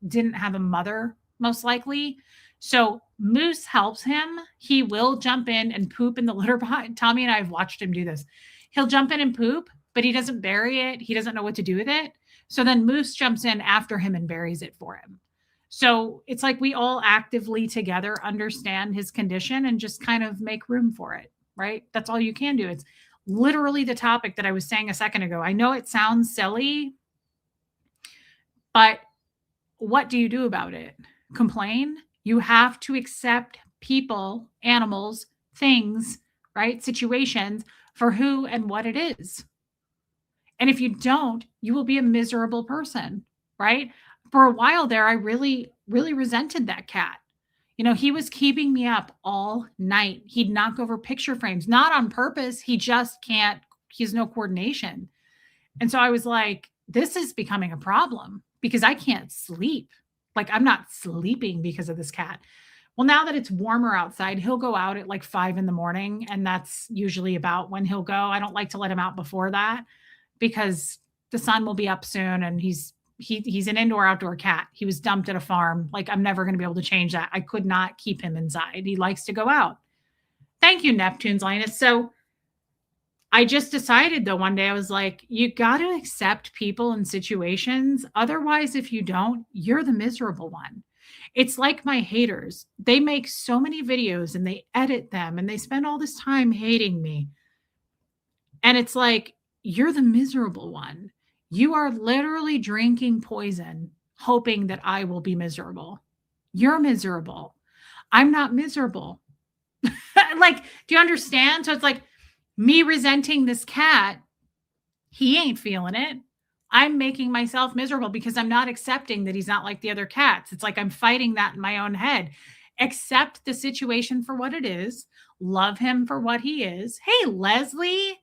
didn't have a mother, most likely. So Moose helps him. He will jump in and poop in the litter box. Tommy and I have watched him do this. He'll jump in and poop, but he doesn't bury it. He doesn't know what to do with it. So then Moose jumps in after him and buries it for him. So it's like we all actively together understand his condition and just kind of make room for it, right? That's all you can do. It's literally the topic that I was saying a second ago. I know it sounds silly, but what do you do about it? Complain? You have to accept people, animals, things, right? Situations for who and what it is. And if you don't, you will be a miserable person, right? For a while there, I really, really resented that cat. You know, he was keeping me up all night. He'd knock over picture frames, not on purpose. He just can't, he has no coordination. And so I was like, this is becoming a problem because I can't sleep. Like I'm not sleeping because of this cat. Well, now that it's warmer outside, he'll go out at like 5 a.m. And that's usually about when he'll go. I don't like to let him out before that because the sun will be up soon and he's he's an indoor outdoor cat. He was dumped at a farm. Like, I'm never going to be able to change that. I could not keep him inside. He likes to go out. Thank you, Neptune's Linus. So I just decided though one day I was like, you got to accept people and situations. Otherwise, if you don't, you're the miserable one. It's like my haters. They make so many videos and they edit them and they spend all this time hating me. And it's like, you're the miserable one. You are literally drinking poison, hoping that I will be miserable. You're miserable. I'm not miserable. Like, do you understand? So it's like me resenting this cat. He ain't feeling it. I'm making myself miserable because I'm not accepting that he's not like the other cats. It's like I'm fighting that in my own head. Accept the situation for what it is. Love him for what he is. Hey, Leslie.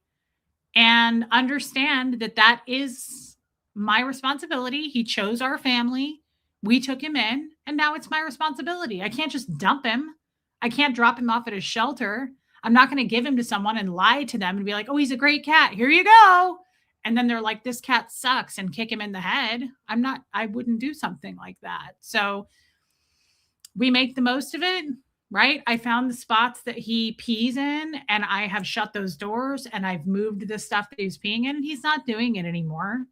And understand that that is my responsibility. He chose our family. We took him in, and now it's my responsibility. I can't just dump him. I can't drop him off at a shelter. I'm not going to give him to someone and lie to them and be like, oh, he's a great cat. Here you go. And then they're like, this cat sucks and kick him in the head. I wouldn't do something like that. So we make the most of it, right? I found the spots that he pees in and I have shut those doors and I've moved the stuff that he's peeing in and he's not doing it anymore.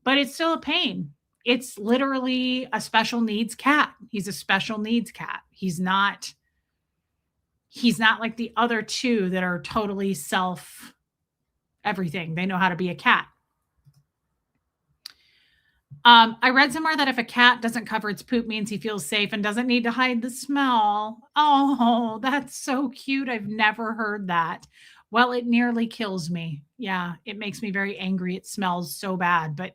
But it's still a pain. It's literally a special needs cat. He's a special needs cat. He's not like the other two that are totally self everything. They know how to be a cat. I read somewhere that if a cat doesn't cover its poop means he feels safe and doesn't need to hide the smell. Oh, that's so cute. I've never heard that. Well, it nearly kills me. Yeah, it makes me very angry. It smells so bad, but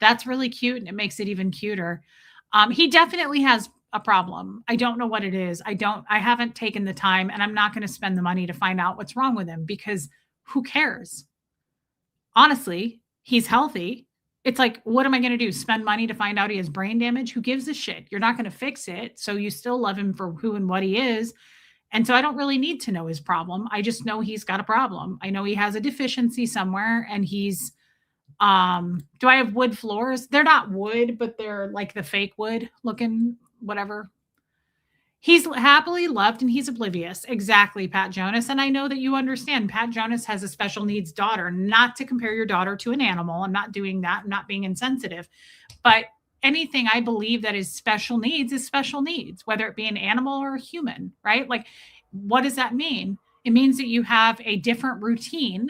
that's really cute and it makes it even cuter. He definitely has a problem. I don't know what it is. I haven't taken the time and I'm not going to spend the money to find out what's wrong with him because who cares? Honestly, he's healthy. It's like, what am I going to do? Spend money to find out he has brain damage? Who gives a shit? You're not going to fix it. So you still love him for who and what he is. And so I don't really need to know his problem. I just know he's got a problem. I know he has a deficiency somewhere and he's, do I have wood floors? They're not wood, but they're like the fake wood looking, whatever. He's happily loved and he's oblivious. Exactly, Pat Jonas. And I know that you understand Pat Jonas has a special needs daughter, not to compare your daughter to an animal. I'm not doing that. I'm not being insensitive. But anything I believe that is special needs, whether it be an animal or a human, right? Like, what does that mean? It means that you have a different routine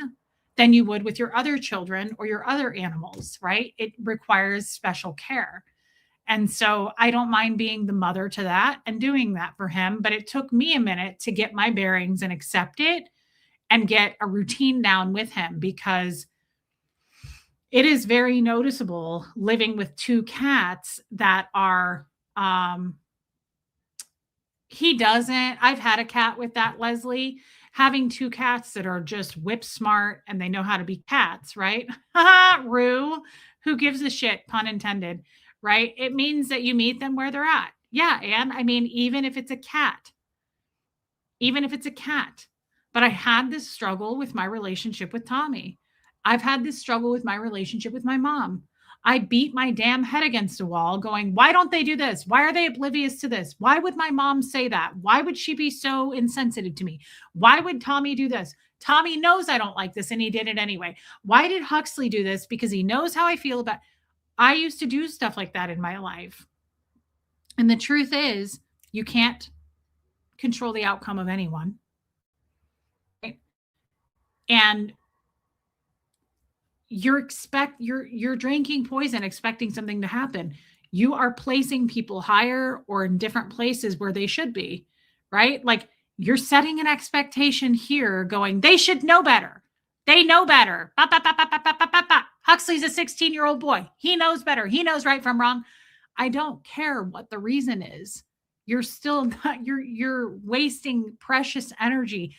than you would with your other children or your other animals, right? It requires special care. And so I don't mind being the mother to that and doing that for him. But it took me a minute to get my bearings and accept it and get a routine down with him because it is very noticeable living with two cats that are, I've had a cat with that, Leslie, having two cats that are just whip smart and they know how to be cats, right? Rue, who gives a shit, pun intended. Right? It means that you meet them where they're at. Yeah. And I mean, even if it's a cat. But I had this struggle with my relationship with Tommy. I've had this struggle with my relationship with my mom. I beat my damn head against a wall going, why don't they do this? Why are they oblivious to this? Why would my mom say that? Why would she be so insensitive to me? Why would Tommy do this? Tommy knows I don't like this and he did it anyway. Why did Huxley do this? Because he knows how I feel about I used to do stuff like that in my life. And the truth is, you can't control the outcome of anyone. Right? And you're drinking poison expecting something to happen. You are placing people higher or in different places where they should be, right? Like you're setting an expectation here going, they should know better. They know better. Ba, ba, ba, ba, ba, ba, ba, ba. Huxley's a 16-year-old boy. He knows better. He knows right from wrong. I don't care what the reason is. You're still not, you're wasting precious energy.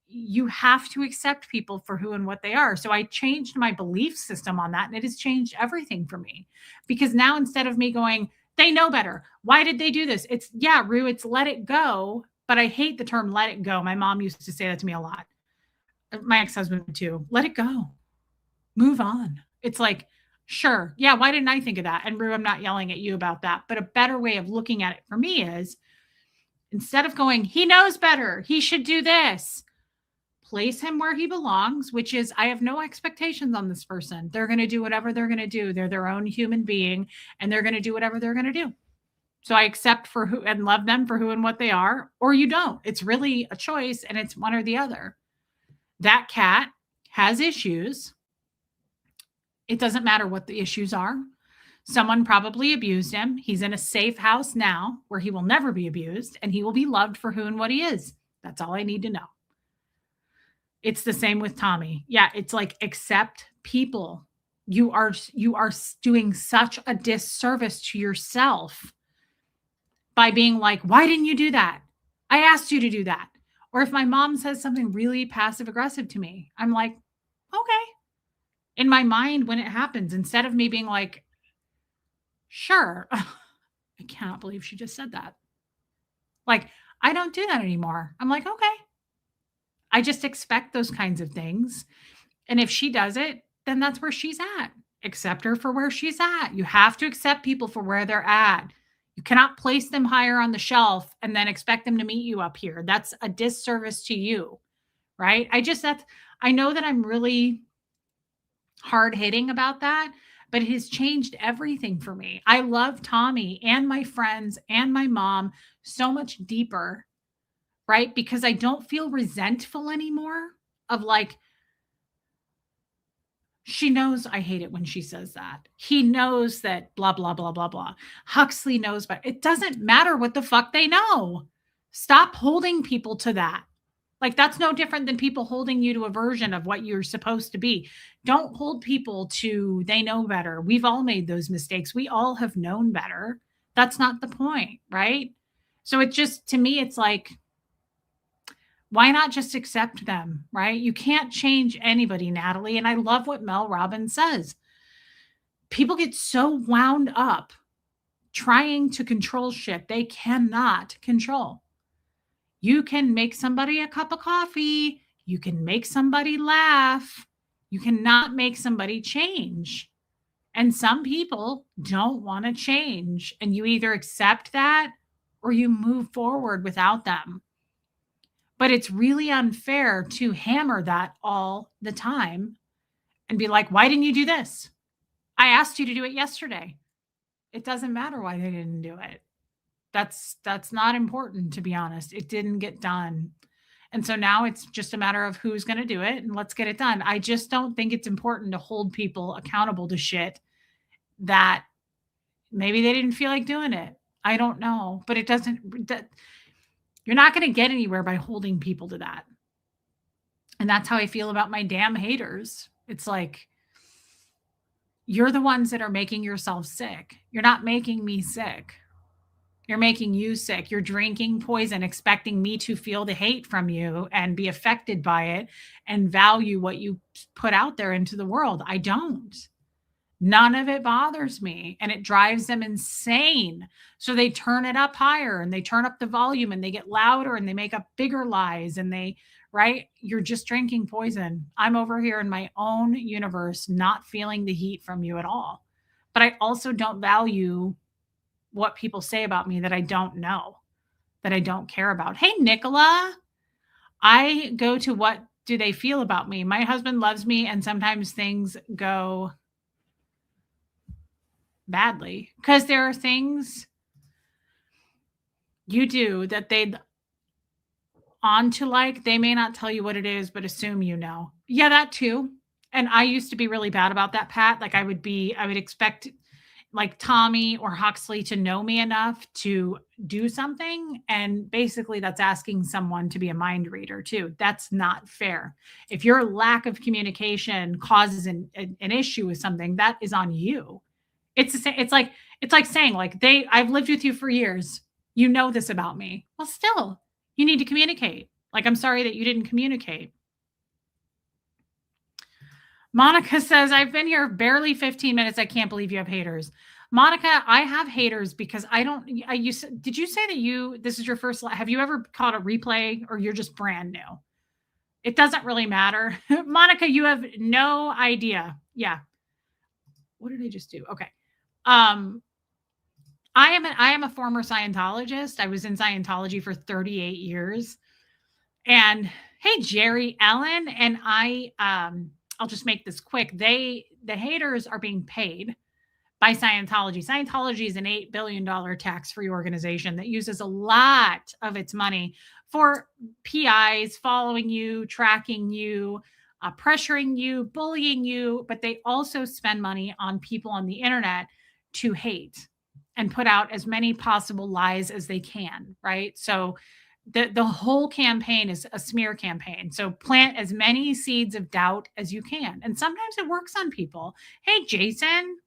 You have to accept people for who and what they are. So I changed my belief system on that and it has changed everything for me because now instead of me going, they know better. Why did they do this? It's Rue, it's let it go. But I hate the term let it go. My mom used to say that to me a lot. My ex-husband too. Let it go. Move on. It's like, Sure. Yeah. Why didn't I think of that? And Rue, I'm not yelling at you about that. But a better way of looking at it for me is instead of going, he knows better, he should do this, place him where he belongs, which is I have no expectations on this person. They're going to do whatever they're going to do. They're their own human being and they're going to do whatever they're going to do. So I accept for who and love them for who and what they are, or you don't. It's really a choice and it's one or the other. That cat has issues. It doesn't matter what the issues are. Someone probably abused him. He's in a safe house now where he will never be abused and he will be loved for who and what he is. That's all I need to know. It's the same with Tommy. Yeah, it's like accept people. You are doing such a disservice to yourself by being like, why didn't you do that? I asked you to do that. Or if my mom says something really passive aggressive to me, I'm like, okay. In my mind, when it happens, instead of me being like, sure, I cannot believe she just said that. Like, I don't do that anymore. I'm like, okay. I just expect those kinds of things. And if she does it, then that's where she's at. Accept her for where she's at. You have to accept people for where they're at. You cannot place them higher on the shelf and then expect them to meet you up here. That's a disservice to you, right? I know that I'm really hard hitting about that, but it has changed everything for me. I love Tommy and my friends and my mom so much deeper, right? Because I don't feel resentful anymore of like, she knows I hate it when she says that. He knows that blah, blah, blah, blah, blah. Huxley knows, but it doesn't matter what the fuck they know. Stop holding people to that. Like that's no different than people holding you to a version of what you're supposed to be. Don't hold people to they know better. We've all made those mistakes. We all have known better. That's not the point, right? So it just, to me, it's like, why not just accept them, right? You can't change anybody, Natalie. And I love what Mel Robbins says. People get so wound up trying to control shit they cannot control. You can make somebody a cup of coffee. You can make somebody laugh. You cannot make somebody change. And some people don't want to change. And you either accept that or you move forward without them. But it's really unfair to hammer that all the time and be like, why didn't you do this? I asked you to do it yesterday. It doesn't matter why they didn't do it. That's not important, to be honest. It didn't get done. And so now it's just a matter of who's going to do it and let's get it done. I just don't think it's important to hold people accountable to shit that maybe they didn't feel like doing it. I don't know, but you're not going to get anywhere by holding people to that. And that's how I feel about my damn haters. It's like, you're the ones that are making yourself sick. You're not making me sick. You're making you sick. You're drinking poison, expecting me to feel the hate from you and be affected by it and value what you put out there into the world. I don't. None of it bothers me and it drives them insane. So they turn it up higher and they turn up the volume and they get louder and they make up bigger lies and right? You're just drinking poison. I'm over here in my own universe, not feeling the heat from you at all. But I also don't value what people say about me that I don't know, that I don't care about. Hey, Nicola, I go to what do they feel about me? My husband loves me and sometimes things go badly because there are things you do that they'd on to like, they may not tell you what it is, but assume you know. Yeah, that too. And I used to be really bad about that, Pat. Like I would expect like Tommy or Huxley to know me enough to do something. And basically that's asking someone to be a mind reader too. That's not fair. If your lack of communication causes an issue with something, that is on you. It's like saying like I've lived with you for years. You know this about me. Well, still, you need to communicate. Like, I'm sorry that you didn't communicate. Monica says, I've been here barely 15 minutes. I can't believe you have haters. Monica, I have haters because did you say that this is your first, have you ever caught a replay or you're just brand new? It doesn't really matter. Monica, you have no idea. Yeah. what did I just do? Okay. Um, I am a former Scientologist. I was in Scientology for 38 years. And hey, Jerry Ellen and I'll just make this quick. The haters are being paid by Scientology. Scientology is an $8 billion tax-free organization that uses a lot of its money for PIs following you, tracking you, pressuring you, bullying you, but they also spend money on people on the internet to hate and put out as many possible lies as they can, right? So the whole campaign is a smear campaign. So plant as many seeds of doubt as you can. And sometimes it works on people. Hey, Jason,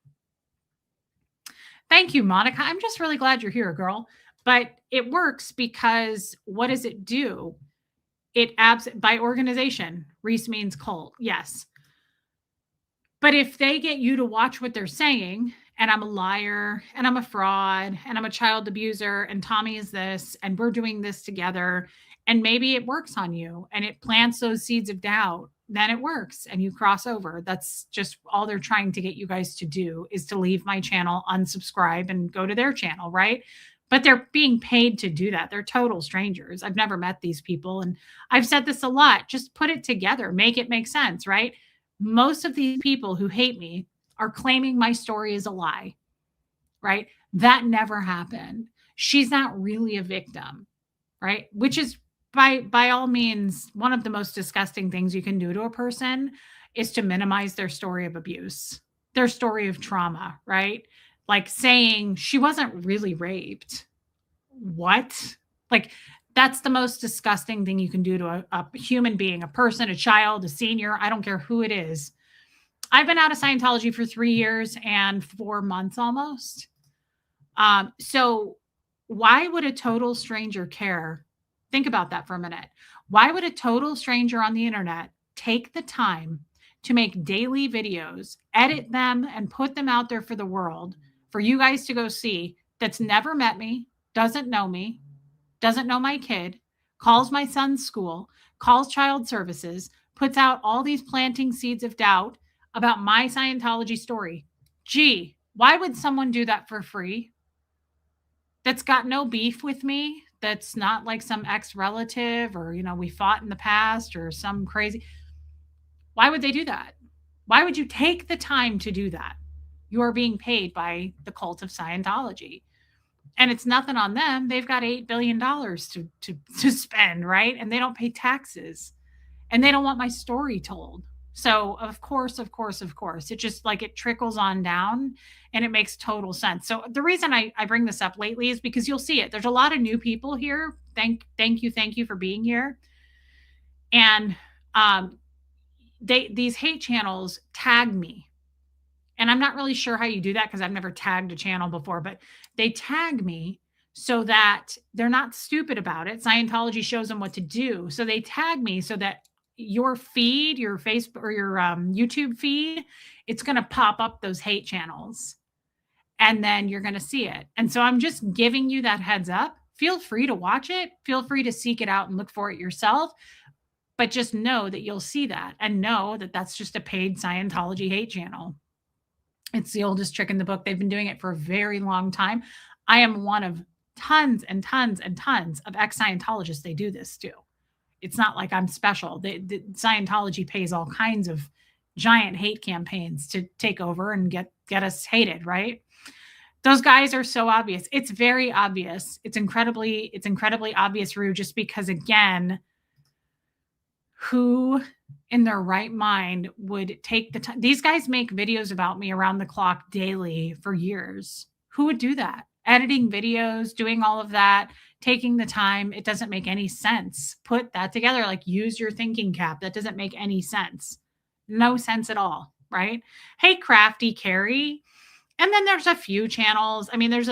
thank you, Monica. I'm just really glad you're here, girl. But it works because what does it do? It by organization. Reese means cult. Yes. But if they get you to watch what they're saying, and I'm a liar, and I'm a fraud, and I'm a child abuser, and Tommy is this, and we're doing this together, and maybe it works on you and it plants those seeds of doubt, then it works and you cross over. That's just all they're trying to get you guys to do is to leave my channel, unsubscribe, and go to their channel, right? But they're being paid to do that. They're total strangers. I've never met these people. And I've said this a lot. Just put it together, make it make sense, right? Most of these people who hate me are claiming my story is a lie, right? That never happened. She's not really a victim, right? Which is by all means one of the most disgusting things you can do to a person is to minimize their story of abuse, their story of trauma, right? Like saying she wasn't really raped. What? Like that's the most disgusting thing you can do to a human being, a person, a child, a senior. I don't care who it is. I've been out of Scientology for 3 years and 4 months almost. So why would a total stranger care? Think about that for a minute. Why would a total stranger on the internet take the time to make daily videos, edit them, and put them out there for the world for you guys to go see that's never met me, doesn't know me, doesn't know my kid, calls my son's school, calls child services, puts out all these planting seeds of doubt about my Scientology story? Gee, why would someone do that for free? That's got no beef with me. That's not like some ex-relative or, we fought in the past or some crazy. Why would they do that? Why would you take the time to do that? You are being paid by the cult of Scientology. And it's nothing on them. They've got $8 billion to spend, right? And they don't pay taxes. And they don't want my story told. So of course, it just like it trickles on down and it makes total sense. So the reason I bring this up lately is because you'll see it. There's a lot of new people here. Thank you for being here. And these hate channels tag me. And I'm not really sure how you do that because I've never tagged a channel before, but they tag me so that they're not stupid about it. Scientology shows them what to do. So they tag me so that your feed, your Facebook or your YouTube feed, it's going to pop up those hate channels and then you're going to see it. And so I'm just giving you that heads up. Feel free to watch it. Feel free to seek it out and look for it yourself. But just know that you'll see that and know that that's just a paid Scientology hate channel. It's the oldest trick in the book. They've been doing it for a very long time. I am one of tons and tons and tons of ex-Scientologists they do this to. It's not like I'm special. The Scientology pays all kinds of giant hate campaigns to take over and get us hated, right? Those guys are so obvious. It's very obvious. It's incredibly obvious, Rue, just because, again, who in their right mind would take the time? These guys make videos about me around the clock daily for years. Who would do that? Editing videos, doing all of that, taking the time. It doesn't make any sense. Put that together, like use your thinking cap. That doesn't make any sense. No sense at all, right? Hey, Crafty Carrie. And then there's a few channels. I mean, there's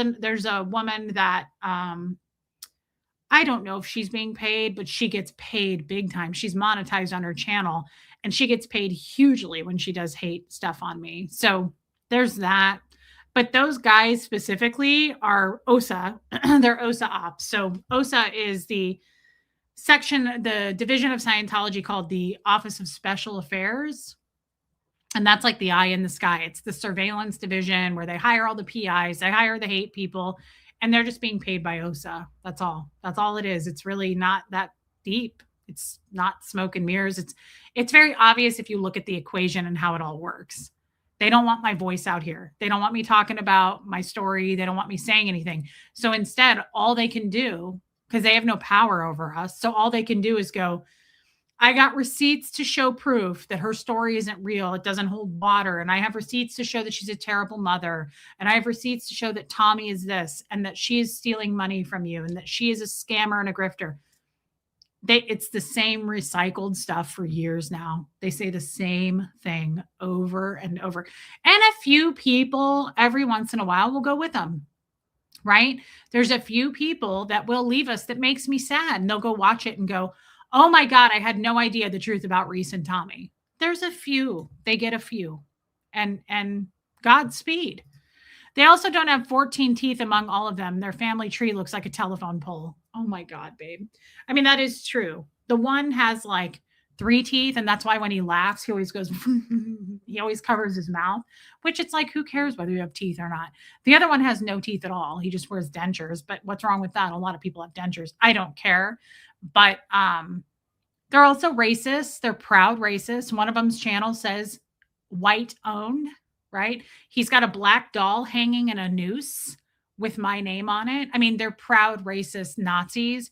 a woman that I don't know if she's being paid, but she gets paid big time. She's monetized on her channel and she gets paid hugely when she does hate stuff on me. So there's that. But those guys specifically are OSA. They're OSA ops. So OSA is the division of Scientology called the Office of Special Affairs. And that's like the eye in the sky. It's the surveillance division where they hire all the PIs, they hire the hate people, and they're just being paid by OSA. That's all. That's all it is. It's really not that deep. It's not smoke and mirrors. It's very obvious if you look at the equation and how it all works. They don't want my voice out here. They don't want me talking about my story. They don't want me saying anything. So instead, all they can do, because they have no power over us, so all they can do is go, I got receipts to show proof that her story isn't real. It doesn't hold water. And I have receipts to show that she's a terrible mother. And I have receipts to show that Tommy is this and that she is stealing money from you and that she is a scammer and a grifter. It's the same recycled stuff for years now. They say the same thing over and over. And a few people every once in a while will go with them, right? There's a few people that will leave us that makes me sad. And they'll go watch it and go, oh my God, I had no idea the truth about Reese and Tommy. There's a few. They get a few. And Godspeed. They also don't have 14 teeth among all of them. Their family tree looks like a telephone pole. Oh my God, babe. I mean, that is true. The one has like 3 teeth, and that's why when he laughs, he always goes, he always covers his mouth, which it's like, who cares whether you have teeth or not? The other one has no teeth at all. He just wears dentures. But what's wrong with that? A lot of people have dentures. I don't care. But they're also racist. They're proud racists. One of them's channel says white owned, right? He's got a black doll hanging in a noose with my name on it. I mean, they're proud racist Nazis.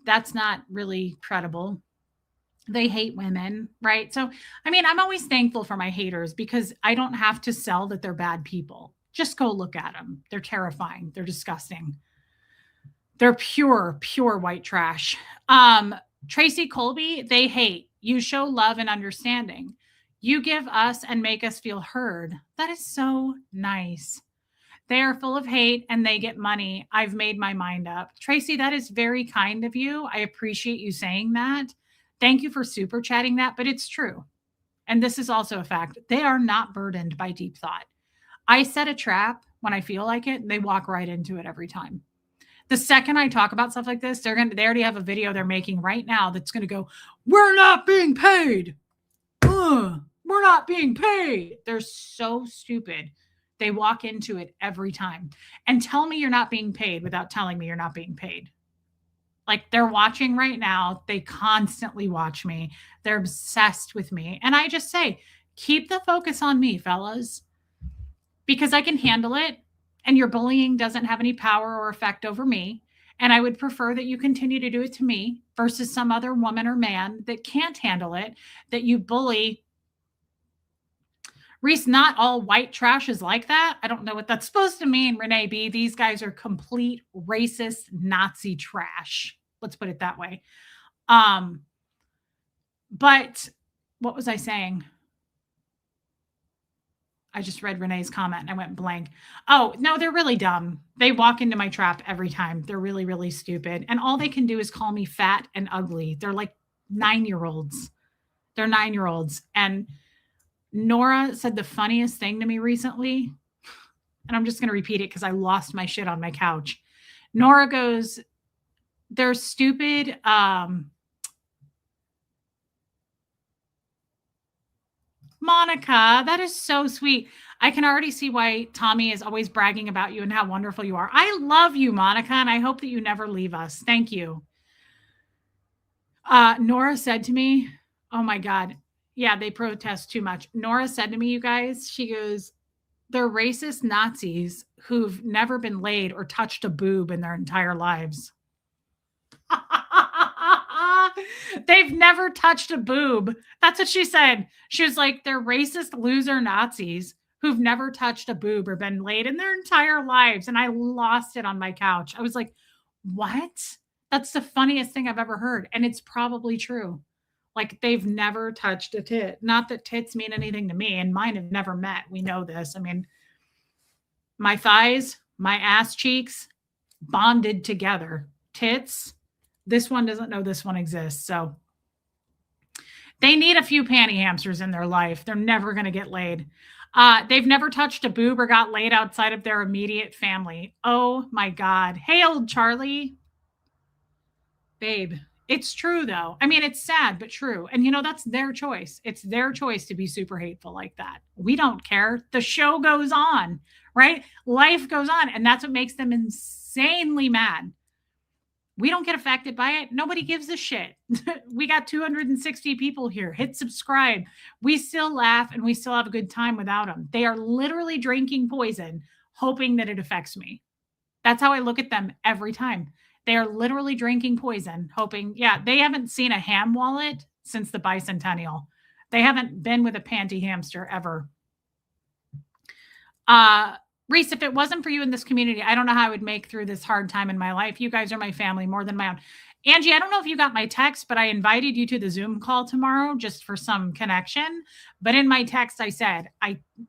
That's not really credible. They hate women, right? So, I mean, I'm always thankful for my haters because I don't have to sell that they're bad people. Just go look at them. They're terrifying. They're disgusting. They're pure, pure white trash. Tracy Colby, they hate. You show love and understanding. You give us and make us feel heard. That is so nice. They are full of hate and they get money. I've made my mind up. Tracy, that is very kind of you. I appreciate you saying that. Thank you for super chatting that, but it's true. And this is also a fact. They are not burdened by deep thought. I set a trap when I feel like it, and they walk right into it every time. The second I talk about stuff like this, they already have a video they're making right now that's going to go, we're not being paid. We're not being paid. They're so stupid. They walk into it every time. And tell me you're not being paid without telling me you're not being paid. Like, they're watching right now. They constantly watch me. They're obsessed with me. And I just say, keep the focus on me, fellas, because I can handle it. And your bullying doesn't have any power or effect over me. And I would prefer that you continue to do it to me versus some other woman or man that can't handle it, that you bully. Reese, not all white trash is like that. I don't know what that's supposed to mean, Renee B. These guys are complete racist Nazi trash. Let's put it that way. But what was I saying? I just read Renee's comment and I went blank. Oh, no, they're really dumb. They walk into my trap every time. They're really, really stupid. And all they can do is call me fat and ugly. They're like 9-year-olds. They're 9-year-olds. And Nora said the funniest thing to me recently. And I'm just going to repeat it because I lost my shit on my couch. Nora goes, they're stupid. Monica, that is so sweet. I can already see why Tommy is always bragging about you and how wonderful you are. I love you, Monica, and I hope that you never leave us. Thank you. Nora said to me, oh my God, yeah, they protest too much. Nora said to me, you guys, she goes, they're racist Nazis who've never been laid or touched a boob in their entire lives. They've never touched a boob. That's what she said. She was like, they're racist loser Nazis who've never touched a boob or been laid in their entire lives. And I lost it on my couch. I was like, what? That's the funniest thing I've ever heard. And it's probably true. Like, they've never touched a tit. Not that tits mean anything to me, and mine have never met. We know this. I mean, my thighs, my ass cheeks, bonded together. Tits, this one doesn't know this one exists. So they need a few panty hamsters in their life. They're never going to get laid. They've never touched a boob or got laid outside of their immediate family. Oh my God. Hey, old Charlie. Babe, It's true though. I mean, it's sad, but true. And you know, that's their choice. It's their choice to be super hateful like that. We don't care. The show goes on, right? Life goes on. And that's what makes them insanely mad. We don't get affected by it. Nobody gives a shit. We got 260 people here. Hit subscribe. We still laugh and we still have a good time without them. They are literally drinking poison, hoping that it affects me. That's how I look at them every time. They are literally drinking poison, hoping, yeah, they haven't seen a ham wallet since the bicentennial. They haven't been with a panty hamster ever. Reese, if it wasn't for you in this community, I don't know how I would make through this hard time in my life. You guys are my family more than my own. Angie, I don't know if you got my text, but I invited you to the Zoom call tomorrow just for some connection. But in my text, I said,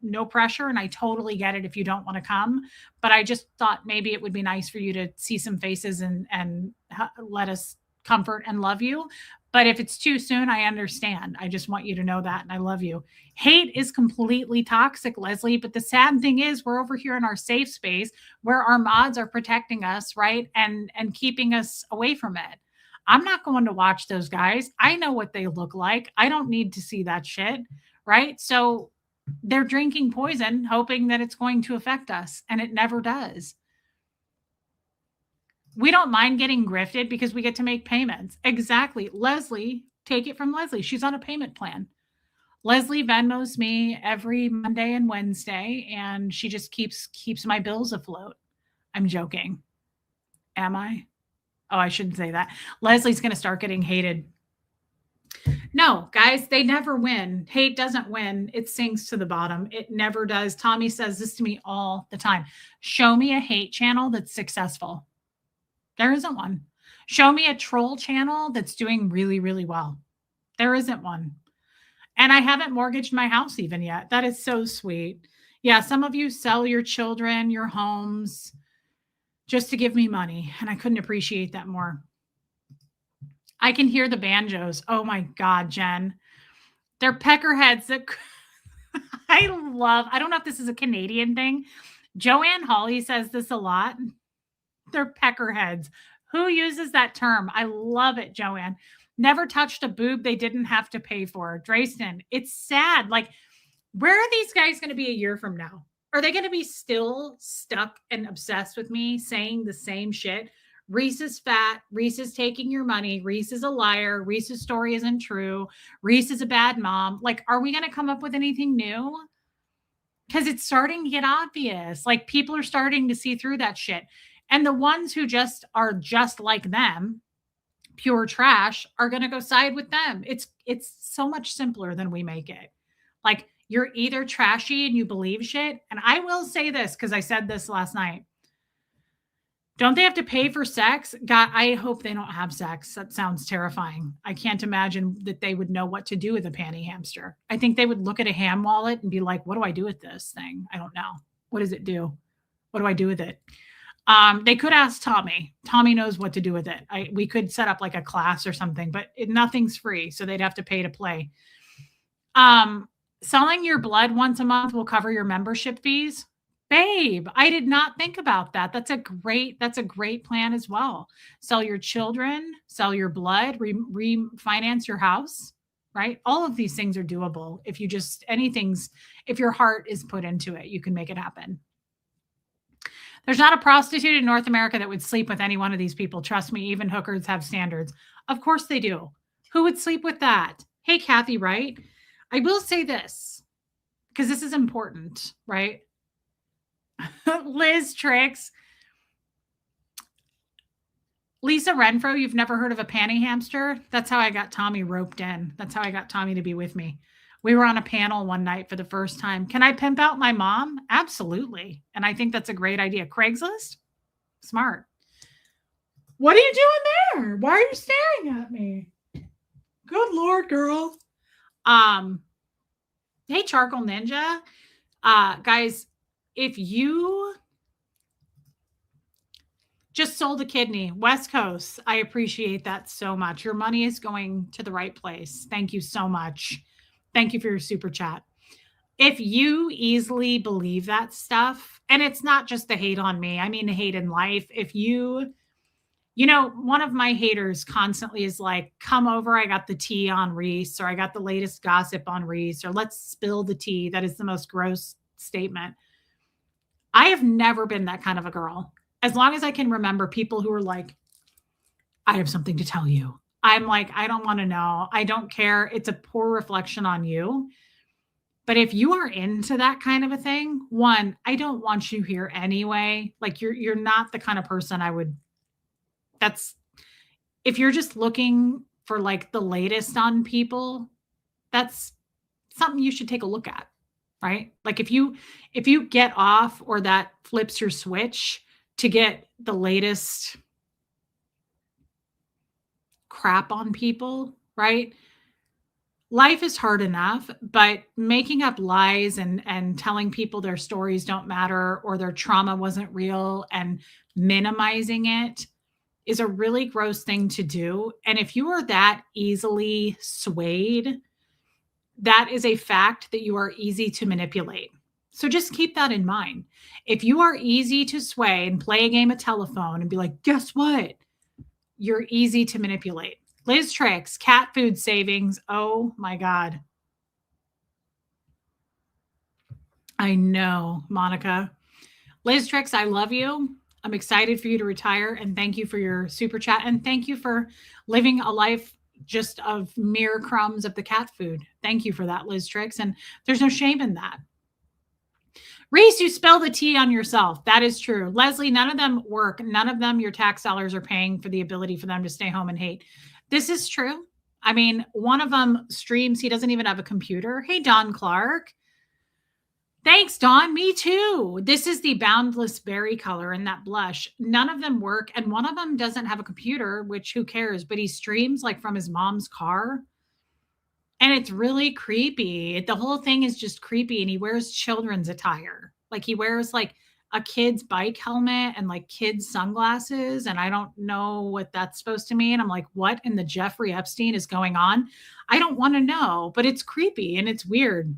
no pressure, and I totally get it if you don't want to come. But I just thought maybe it would be nice for you to see some faces and let us comfort and love you. But if it's too soon, I understand. I just want you to know that, and I love you. Hate is completely toxic, Leslie. But the sad thing is, we're over here in our safe space where our mods are protecting us, right? And keeping us away from it. I'm not going to watch those guys. I know what they look like. I don't need to see that shit, right? So they're drinking poison, hoping that it's going to affect us, and it never does. We don't mind getting grifted because we get to make payments. Exactly. Leslie, take it from Leslie. She's on a payment plan. Leslie Venmos me every Monday and Wednesday, and she just keeps my bills afloat. I'm joking. Am I? Oh, I shouldn't say that. Leslie's going to start getting hated. No, guys, they never win. Hate doesn't win. It sinks to the bottom. It never does. Tommy says this to me all the time. Show me a hate channel that's successful. There isn't one. Show me a troll channel that's doing really, really well. There isn't one. And I haven't mortgaged my house even yet. That is so sweet. Yeah, some of you sell your children, your homes, just to give me money. And I couldn't appreciate that more. I can hear the banjos. Oh my God, Jen. They're peckerheads that I love. I don't know if this is a Canadian thing. Joanne Hawley says this a lot. They're peckerheads. Who uses that term? I love it, Joanne. Never touched a boob they didn't have to pay for. Drayston, it's sad. Like, where are these guys going to be a year from now? Are they going to be still stuck and obsessed with me saying the same shit? Reese is fat. Reese is taking your money. Reese is a liar. Reese's story isn't true. Reese is a bad mom. Like, are we going to come up with anything new? Because it's starting to get obvious. Like, people are starting to see through that shit. And the ones who just are just like them, pure trash, are going to go side with them. It's so much simpler than we make it. Like, you're either trashy and you believe shit. And I will say this, because I said this last night. Don't they have to pay for sex? God, I hope they don't have sex. That sounds terrifying. I can't imagine that they would know what to do with a panty hamster. I think they would look at a ham wallet and be like, what do I do with this thing? I don't know. What does it do? What do I do with it? They could ask Tommy. Tommy knows what to do with it. We could set up like a class or something, but nothing's free. So they'd have to pay to play. Selling your blood once a month will cover your membership fees. Babe, I did not think about that. That's a great plan as well. Sell your children, sell your blood, refinance your house, right? All of these things are doable. If your heart is put into it, you can make it happen. There's not a prostitute in North America that would sleep with any one of these people. Trust me, even hookers have standards. Of course they do. Who would sleep with that? Hey, Kathy, right? I will say this, because this is important, right? Liz Tricks. Lisa Renfro, you've never heard of a panty hamster? That's how I got Tommy roped in. That's how I got Tommy to be with me. We were on a panel one night for the first time. Can I pimp out my mom? Absolutely. And I think that's a great idea. Craigslist? Smart. What are you doing there? Why are you staring at me? Good Lord, girl. Hey, Charcoal Ninja. Guys, if you just sold a kidney, West Coast, I appreciate that so much. Your money is going to the right place. Thank you so much. Thank you for your super chat. If you easily believe that stuff, and it's not just the hate on me, I mean the hate in life. If you One of my haters constantly is like, come over, I got the tea on Reese, or I got the latest gossip on Reese, or let's spill the tea. That is the most gross statement. I have never been that kind of a girl. As long as I can remember people who are like, I have something to tell you. I'm like, I don't want to know. I don't care. It's a poor reflection on you. But if you are into that kind of a thing, one, I don't want you here anyway. Like you're not the kind of person I would that's if you're just looking for like the latest on people, that's something you should take a look at, right? Like if you get off or that flips your switch to get the latest crap on people, right? Life is hard enough, but making up lies and telling people their stories don't matter or their trauma wasn't real and minimizing it is a really gross thing to do. And if you are that easily swayed, that is a fact that you are easy to manipulate. So just keep that in mind. If you are easy to sway and play a game of telephone and be like, guess what? You're easy to manipulate. Liz Tricks, cat food savings. Oh my God. I know, Monica. Liz Tricks, I love you. I'm excited for you to retire and thank you for your super chat and thank you for living a life just of mere crumbs of the cat food. Thank you for that, Liz Tricks. And there's no shame in that. Reese, you spill the tea on yourself. That is true. Leslie, none of them work. None of them your tax dollars are paying for the ability for them to stay home and hate. This is true. I mean, one of them streams. He doesn't even have a computer. Hey, Don Clark. Thanks, Dawn. Me too. This is the Boundless Berry color in that blush. None of them work. And one of them doesn't have a computer, which who cares? But he streams like from his mom's car. And it's really creepy. The whole thing is just creepy. And he wears children's attire. Like he wears like a kid's bike helmet and like kids' sunglasses. And I don't know what that's supposed to mean. I'm like, what in the Jeffrey Epstein is going on? I don't want to know, but it's creepy and it's weird.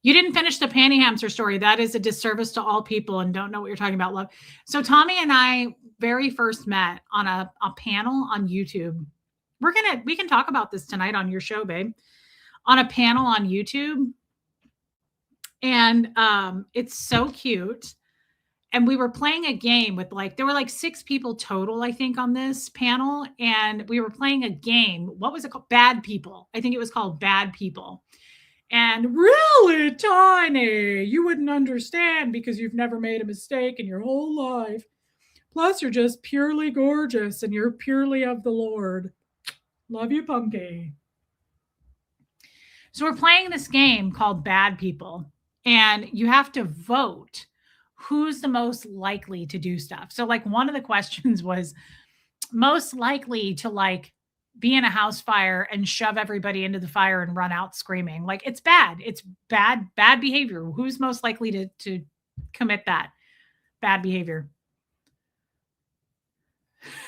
You didn't finish the panty hamster story. That is a disservice to all people and don't know what you're talking about, love. So Tommy and I very first met on a panel on YouTube. We can talk about this tonight on your show, babe, on a panel on YouTube. And it's so cute. And we were playing a game with there were like 6 people total, I think, on this panel. And we were playing a game. What was it called? Bad People. I think it was called Bad People. And really, Tiny, you wouldn't understand because you've never made a mistake in your whole life. Plus, you're just purely gorgeous and you're purely of the Lord. Love you, Punky. So we're playing this game called Bad People, and you have to vote who's the most likely to do stuff. So like one of the questions was most likely to be in a house fire and shove everybody into the fire and run out screaming. Like it's bad. It's bad behavior. Who's most likely to commit that bad behavior?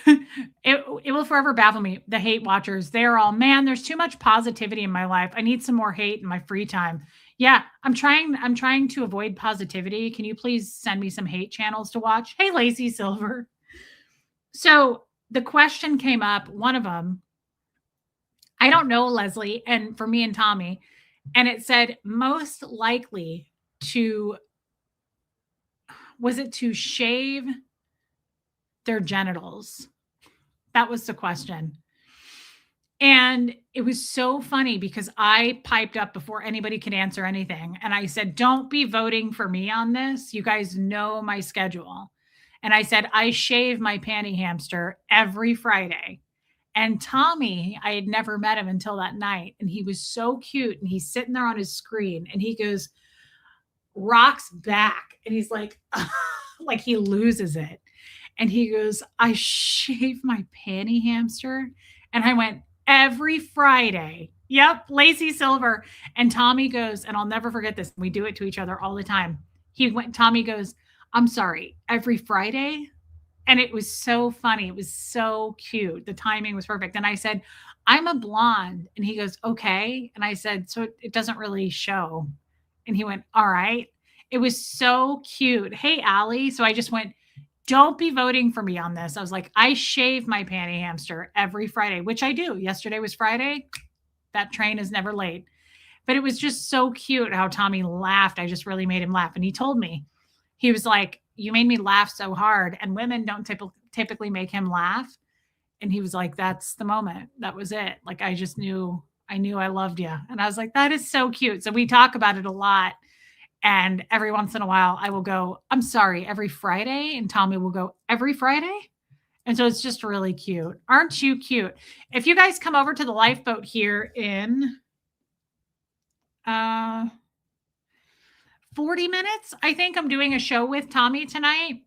It will forever baffle me. The hate watchers, they're all, man, there's too much positivity in my life. I need some more hate in my free time. Yeah, I'm trying to avoid positivity. Can you please send me some hate channels to watch? Hey, Lacey Silver. So the question came up, one of them, I don't know, Leslie, and for me and Tommy, and it said most likely to shave their genitals? That was the question. And it was so funny because I piped up before anybody could answer anything. And I said, don't be voting for me on this. You guys know my schedule. And I said, I shave my panty hamster every Friday. And Tommy, I had never met him until that night. And he was so cute. And he's sitting there on his screen and he goes, rocks back. And he's like, like he loses it. And he goes, I shave my panty hamster. And I went, every Friday. Yep, Lacey Silver. And Tommy goes, and I'll never forget this. We do it to each other all the time. Tommy goes, I'm sorry, every Friday? And it was so funny. It was so cute. The timing was perfect. And I said, I'm a blonde. And he goes, okay. And I said, so it doesn't really show. And he went, all right. It was so cute. Hey, Allie. So I just went, don't be voting for me on this. I was like, I shave my panty hamster every Friday, which I do. Yesterday was Friday. That train is never late. But it was just so cute how Tommy laughed. I just really made him laugh. And he told me, he was like, you made me laugh so hard. And women don't typically make him laugh. And he was like, that's the moment. That was it. Like, I just knew, I knew I loved you. And I was like, that is so cute. So we talk about it a lot. And every once in a while, I will go, I'm sorry, every Friday. And Tommy will go, every Friday. And so it's just really cute. Aren't you cute? If you guys come over to the lifeboat here in 40 minutes, I think I'm doing a show with Tommy tonight.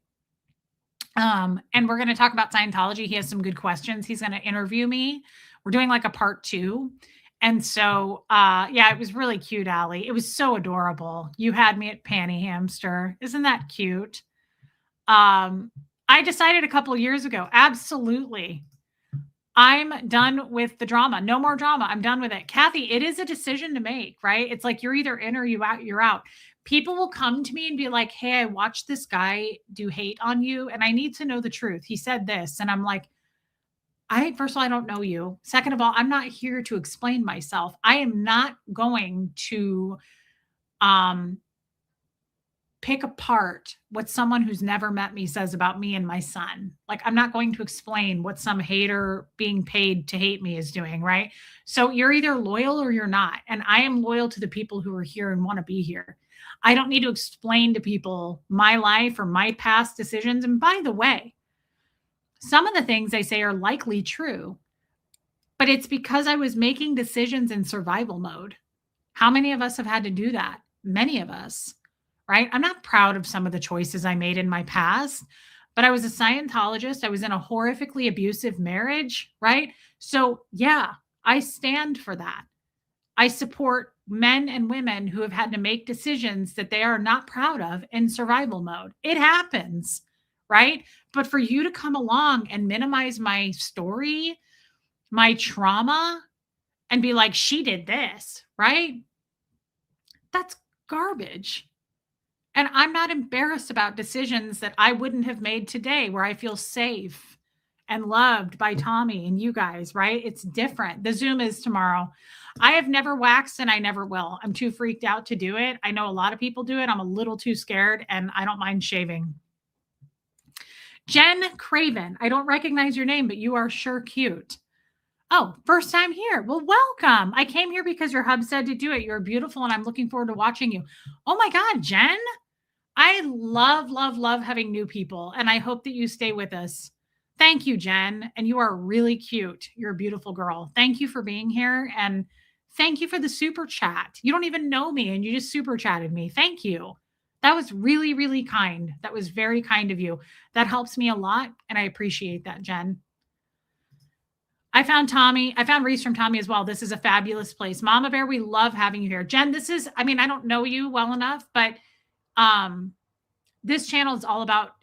And we're going to talk about Scientology. He has some good questions. He's going to interview me. We're doing like a part 2. And so, yeah, it was really cute, Allie. It was so adorable. You had me at Panty Hamster. Isn't that cute? I decided a couple of years ago, absolutely. I'm done with the drama. No more drama. I'm done with it. Kathy, it is a decision to make, right? It's like you're either in or you're out. People will come to me and be like, hey, I watched this guy do hate on you and I need to know the truth. He said this. And I'm like, first of all, I don't know you. Second of all, I'm not here to explain myself. I am not going to pick apart what someone who's never met me says about me and my son. Like, I'm not going to explain what some hater being paid to hate me is doing, right? So you're either loyal or you're not. And I am loyal to the people who are here and want to be here. I don't need to explain to people my life or my past decisions. And by the way, some of the things I say are likely true, but it's because I was making decisions in survival mode. How many of us have had to do that? Many of us. Right? I'm not proud of some of the choices I made in my past, but I was a Scientologist. I was in a horrifically abusive marriage, right? So, yeah, I stand for that. I support men and women who have had to make decisions that they are not proud of in survival mode. It happens, right? But for you to come along and minimize my story, my trauma, and be like, she did this, right? That's garbage. And I'm not embarrassed about decisions that I wouldn't have made today where I feel safe and loved by Tommy and you guys, right? It's different. The Zoom is tomorrow. I have never waxed and I never will. I'm too freaked out to do it. I know a lot of people do it. I'm a little too scared and I don't mind shaving. Jen Craven, I don't recognize your name, but you are sure cute. Oh, first time here. Well, welcome. I came here because your hub said to do it. You're beautiful and I'm looking forward to watching you. Oh my God, Jen. I love, love, love having new people, and I hope that you stay with us. Thank you, Jen. And you are really cute. You're a beautiful girl. Thank you for being here. And thank you for the super chat. You don't even know me, and you just super chatted me. Thank you. That was really, really kind. That was very kind of you. That helps me a lot, and I appreciate that, Jen. I found Reese from Tommy as well. This is a fabulous place. Mama Bear, we love having you here. Jen, I don't know you well enough, but this channel is all about,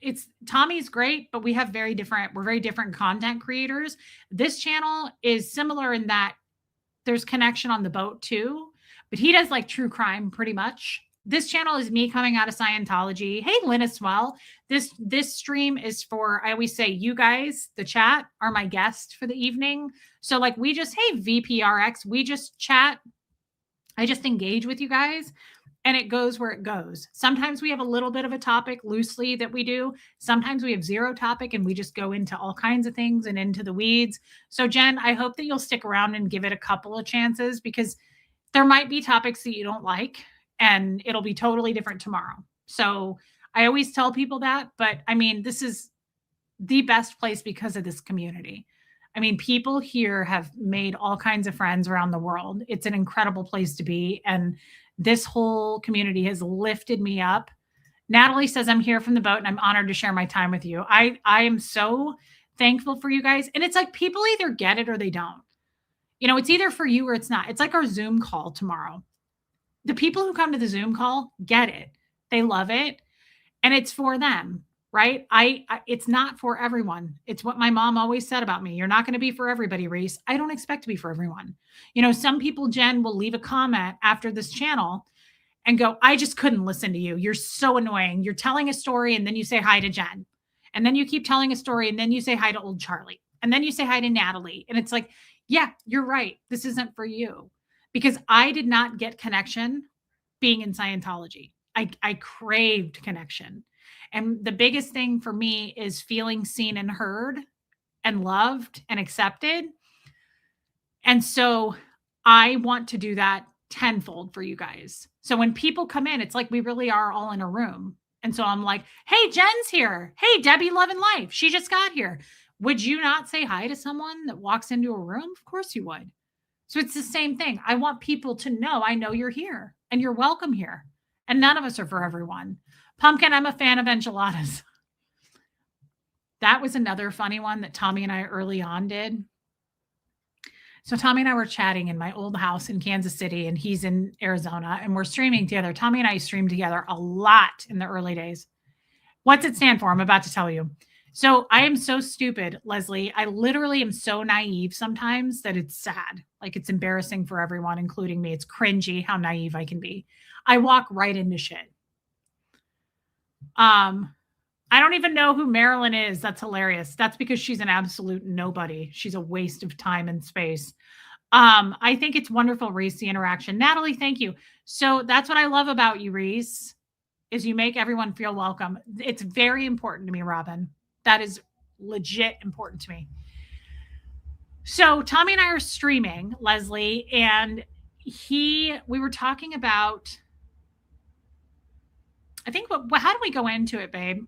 Tommy's great, but we're very different content creators. This channel is similar in that there's connection on the boat too, but he does like true crime pretty much. This channel is me coming out of Scientology. Hey, Lynn as well. This stream is for, I always say, you guys, the chat, are my guest for the evening. So like hey, VPRX, we just chat. I just engage with you guys. And it goes where it goes. Sometimes we have a little bit of a topic loosely that we do. Sometimes we have zero topic and we just go into all kinds of things and into the weeds. So Jen, I hope that you'll stick around and give it a couple of chances because there might be topics that you don't like and it'll be totally different tomorrow. So I always tell people that, but this is the best place because of this community. People here have made all kinds of friends around the world. It's an incredible place to be. And this whole community has lifted me up. Natalie says, I'm here from the boat and I'm honored to share my time with you. I am so thankful for you guys. And it's like people either get it or they don't. It's either for you or it's not. It's like our Zoom call tomorrow. The people who come to the Zoom call get it. They love it. And it's for them, right? It's not for everyone. It's what my mom always said about me. You're not going to be for everybody, Reese. I don't expect to be for everyone. Some people, Jen, will leave a comment after this channel and go, I just couldn't listen to you. You're so annoying. You're telling a story and then you say hi to Jen. And then you keep telling a story, and then you say hi to old Charlie. And then you say hi to Natalie. And it's like, yeah, you're right. This isn't for you. Because I did not get connection being in Scientology. I craved connection. And the biggest thing for me is feeling seen and heard and loved and accepted. And so I want to do that tenfold for you guys. So when people come in, it's like we really are all in a room. And so I'm like, hey, Jen's here. Hey, Debbie Loving Life. She just got here. Would you not say hi to someone that walks into a room? Of course you would. So it's the same thing. I want people to know I know you're here and you're welcome here. And none of us are for everyone. Pumpkin, I'm a fan of enchiladas. That was another funny one that Tommy and I early on did. So Tommy and I were chatting in my old house in Kansas City, and he's in Arizona, and we're streaming together. Tommy and I streamed together a lot in the early days. What's it stand for? I'm about to tell you. So I am so stupid, Leslie. I literally am so naive sometimes that it's sad. Like it's embarrassing for everyone, including me. It's cringy how naive I can be. I walk right into shit. I don't even know who Marilyn is. That's hilarious. That's because she's an absolute nobody. She's a waste of time and space. I think it's wonderful, Reese, the interaction. Natalie, thank you. So that's what I love about you, Reese, is you make everyone feel welcome. It's very important to me, Robin. That is legit important to me. So Tommy and I are streaming, Leslie, and we were talking about, I think, how do we go into it, babe?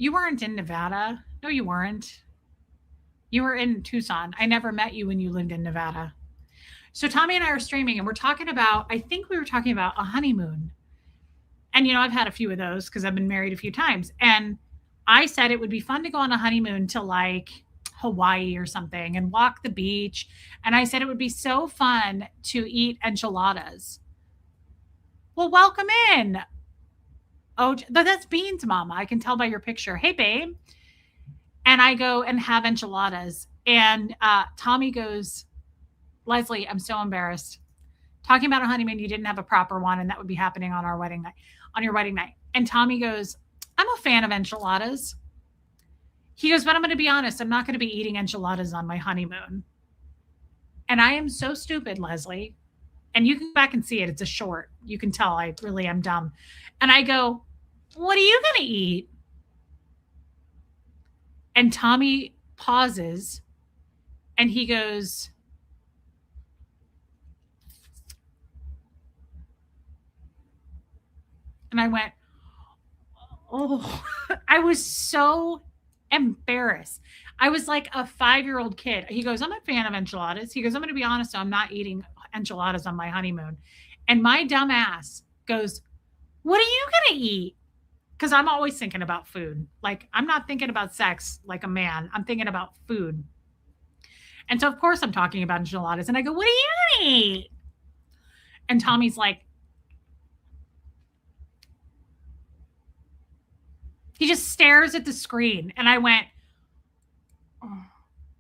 You weren't in Nevada. No, you weren't. You were in Tucson. I never met you when you lived in Nevada. So Tommy and I are streaming, and we're talking about, I think we were talking about a honeymoon. And, you know, I've had a few of those because I've been married a few times. And I said it would be fun to go on a honeymoon to like Hawaii or something and walk the beach. And I said it would be so fun to eat enchiladas. Well, welcome in. Oh, that's Beans, Mama. I can tell by your picture. Hey, babe. And I go and have enchiladas. And Tommy goes, Leslie, I'm so embarrassed. Talking about a honeymoon, you didn't have a proper one, and that would be happening on our wedding night, on your wedding night. And Tommy goes, I'm a fan of enchiladas. He goes, but I'm going to be honest, I'm not going to be eating enchiladas on my honeymoon. And I am so stupid, Leslie. And you can go back and see it. It's a short. You can tell I really am dumb. And I go, what are you going to eat? And Tommy pauses and he goes, and I went, oh, I was so embarrassed. I was like a 5-year-old kid. He goes, I'm a fan of enchiladas. He goes, I'm going to be honest, I'm not eating enchiladas on my honeymoon. And my dumb ass goes, what are you going to eat? Because I'm always thinking about food. Like, I'm not thinking about sex like a man. I'm thinking about food. And so, of course, I'm talking about enchiladas. And I go, what are you going to eat? And Tommy's like, he just stares at the screen. And I went, oh,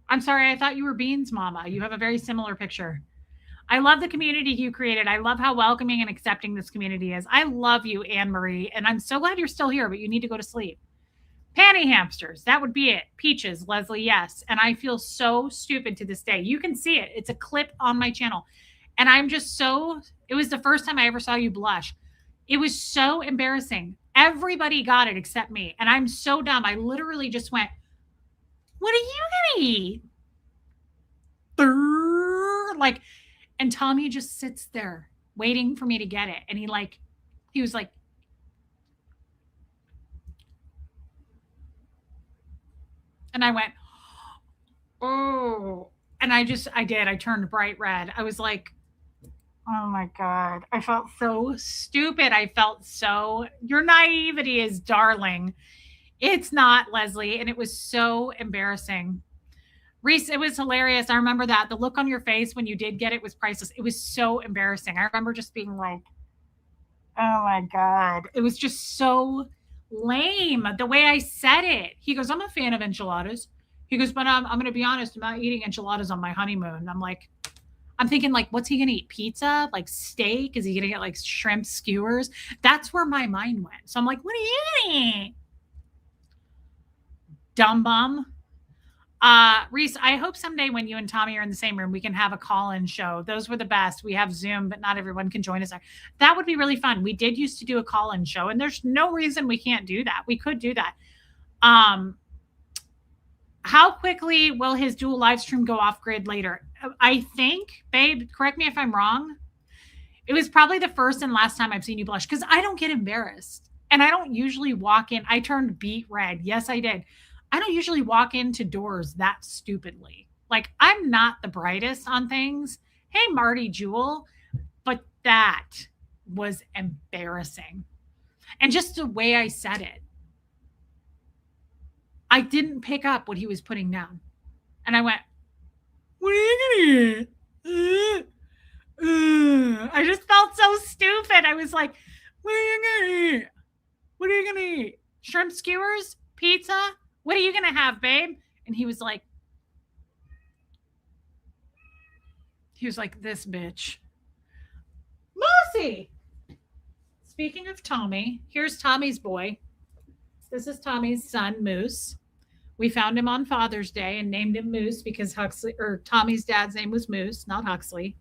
I'm sorry. I thought you were Beans, Mama. You have a very similar picture. I love the community you created. I love how welcoming and accepting this community is. I love you, Anne Marie. And I'm so glad you're still here, but you need to go to sleep. Panty hamsters. That would be it. Peaches, Leslie, yes. And I feel so stupid to this day. You can see it. It's a clip on my channel. And I'm just so, it was the first time I ever saw you blush. It was so embarrassing. Everybody got it except me. And I'm so dumb. I literally just went, what are you going to eat? Like, and Tommy just sits there waiting for me to get it. And he was like, and I went, oh, and I turned bright red. I was like, oh my God. I felt so stupid. Your naivety is darling. It's not, Leslie. And it was so embarrassing. Reese, it was hilarious. I remember that. The look on your face when you did get it was priceless. It was so embarrassing. I remember just being like, oh my God. It was just so lame the way I said it. He goes, I'm a fan of enchiladas. He goes, but I'm going to be honest, I'm not eating enchiladas on my honeymoon. I'm like, I'm thinking like, what's he going to eat? Pizza? Like steak? Is he going to get like shrimp skewers? That's where my mind went. So I'm like, what are you eating? Dumb bum. Reese, I hope someday when you and Tommy are in the same room, we can have a call-in show. Those were the best. We have Zoom, but not everyone can join us. That would be really fun. We did used to do a call-in show, and there's no reason we can't do that. We could do that. How quickly will his dual live stream go off grid later? I think, babe, correct me if I'm wrong. It was probably the first and last time I've seen you blush because I don't get embarrassed. And I don't usually walk in. I turned beet red. Yes, I did. I don't usually walk into doors that stupidly. Like, I'm not the brightest on things. Hey, Marty Jewel. But that was embarrassing. And just the way I said it, I didn't pick up what he was putting down. And I went, what are you going to eat? I just felt so stupid. I was like, what are you going to eat? What are you going to eat? Shrimp skewers? Pizza? What are you going to have, babe? And he was like, this bitch. Moosey! Speaking of Tommy, here's Tommy's boy. This is Tommy's son, Moose. We found him on Father's Day and named him Moose because Tommy's dad's name was Moose, not Huxley.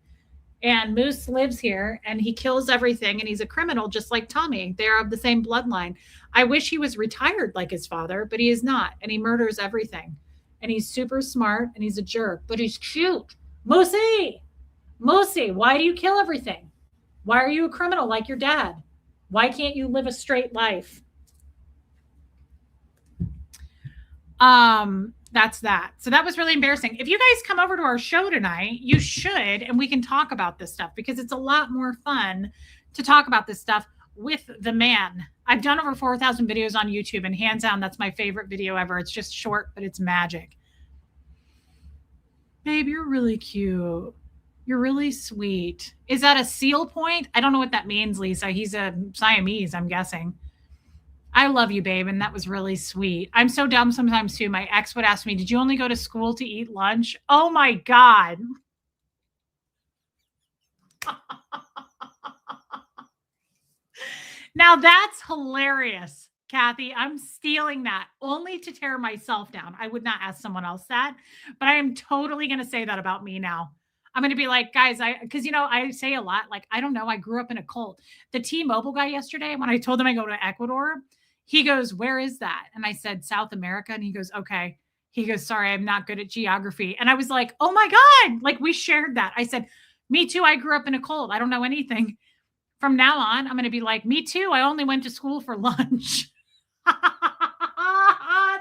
And Moose lives here and he kills everything and he's a criminal just like Tommy. They're of the same bloodline. I wish he was retired like his father, but he is not. And he murders everything. And he's super smart and he's a jerk, but he's cute. Moosey, why do you kill everything? Why are you a criminal like your dad? Why can't you live a straight life? That's that. So that was really embarrassing. If you guys come over to our show tonight, you should, and we can talk about this stuff because it's a lot more fun to talk about this stuff with the man. I've done over 4,000 videos on YouTube, and hands down, that's my favorite video ever. It's just short, but it's magic. Babe, you're really cute. You're really sweet. Is that a seal point? I don't know what that means, Lisa. He's a Siamese, I'm guessing. I love you, babe, and that was really sweet. I'm so dumb sometimes, too. My ex would ask me, did you only go to school to eat lunch? Oh, my God. Now, that's hilarious, Kathy. I'm stealing that only to tear myself down. I would not ask someone else that, but I am totally going to say that about me now. I'm going to be like, guys, because, I say a lot, like, I don't know. I grew up in a cult. The T-Mobile guy yesterday, when I told him I go to Ecuador, he goes, where is that? And I said, South America. And he goes, okay. He goes, sorry, I'm not good at geography. And I was like, oh my God, like we shared that. I said, me too. I grew up in a cult. I don't know anything. From now on, I'm going to be like, me too. I only went to school for lunch. That's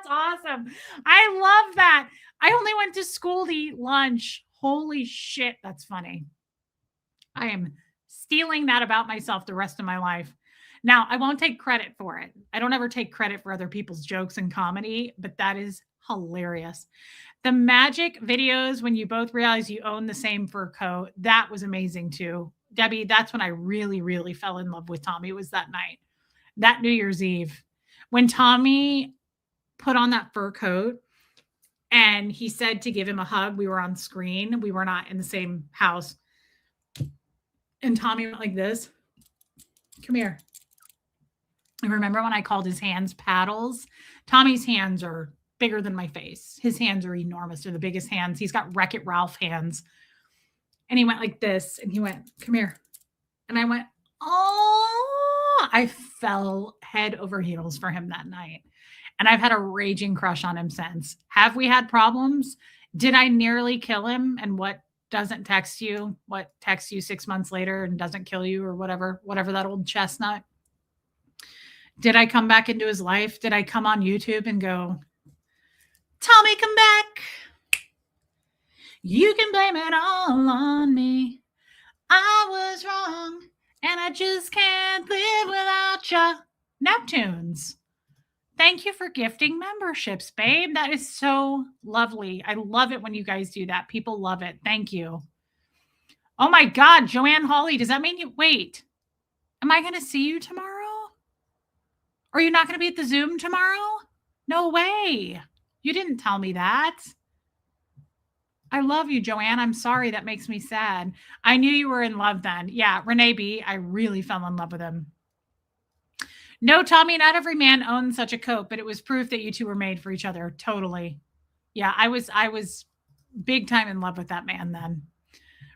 awesome. I love that. I only went to school to eat lunch. Holy shit. That's funny. I am stealing that about myself the rest of my life. Now, I won't take credit for it. I don't ever take credit for other people's jokes and comedy, but that is hilarious. The magic videos when you both realize you own the same fur coat, that was amazing too. Debbie, that's when I really, really fell in love with Tommy. It was that night, that New Year's Eve, when Tommy put on that fur coat and he said to give him a hug. We were on screen. We were not in the same house. And Tommy went like this. Come here. And remember when I called his hands paddles? Tommy's hands are bigger than my face. His hands are enormous. They're the biggest hands. He's got Wreck-It Ralph hands. And he went like this. And he went, come here. And I went, oh, I fell head over heels for him that night. And I've had a raging crush on him since. Have we had problems? Did I nearly kill him? And what doesn't text you? What texts you 6 months later and doesn't kill you or whatever that old chestnut? Did I come back into his life? Did I come on YouTube and go, Tommy, come back. You can blame it all on me. I was wrong and I just can't live without you. Neptunes. Thank you for gifting memberships, babe. That is so lovely. I love it when you guys do that. People love it. Thank you. Oh my God, Joanne Hawley, does that mean wait, am I going to see you tomorrow? Are you not going to be at the Zoom tomorrow? No way. You didn't tell me that. I love you, Joanne. I'm sorry. That makes me sad. I knew you were in love then. Yeah, Renee B. I really fell in love with him. No, Tommy, not every man owns such a coat, but it was proof that you two were made for each other. Totally. Yeah, I was big time in love with that man then.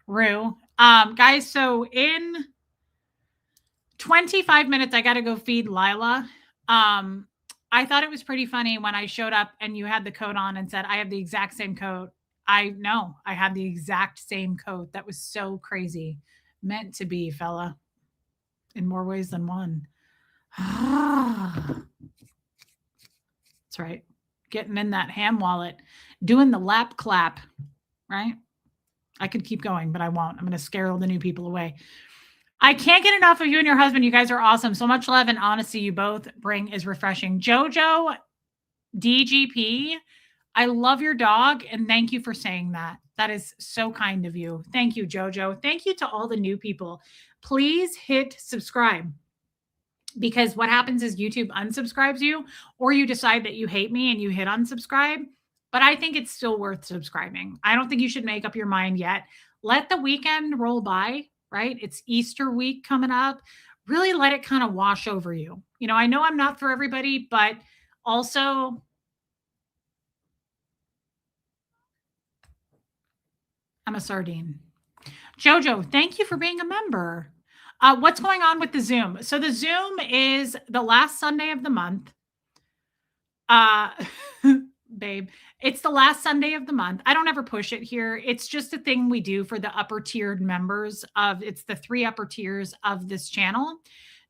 Rue. Guys, so in 25 minutes, I got to go feed Lila. I thought it was pretty funny when I showed up and you had the coat on and said, I have the exact same coat. I know I had the exact same coat. That was so crazy. Meant to be, fella, in more ways than one. That's right. Getting in that ham wallet, doing the lap clap, right? I could keep going, but I won't. I'm going to scare all the new people away. I can't get enough of you and your husband. You guys are awesome. So much love and honesty you both bring is refreshing. Jojo DGP, I love your dog and thank you for saying that. That is so kind of you. Thank you, Jojo. Thank you to all the new people. Please hit subscribe because what happens is YouTube unsubscribes you or you decide that you hate me and you hit unsubscribe. But I think it's still worth subscribing. I don't think you should make up your mind yet. Let the weekend roll by, right? It's Easter week coming up. Really let it kind of wash over you. You know, I know I'm not for everybody, but also I'm a sardine. Jojo, thank you for being a member. What's going on with the Zoom? So the Zoom is the last Sunday of the month. Babe, it's the last Sunday of the month. I don't ever push it here. It's just a thing we do for the upper tiered members of it's the 3 upper tiers of this channel.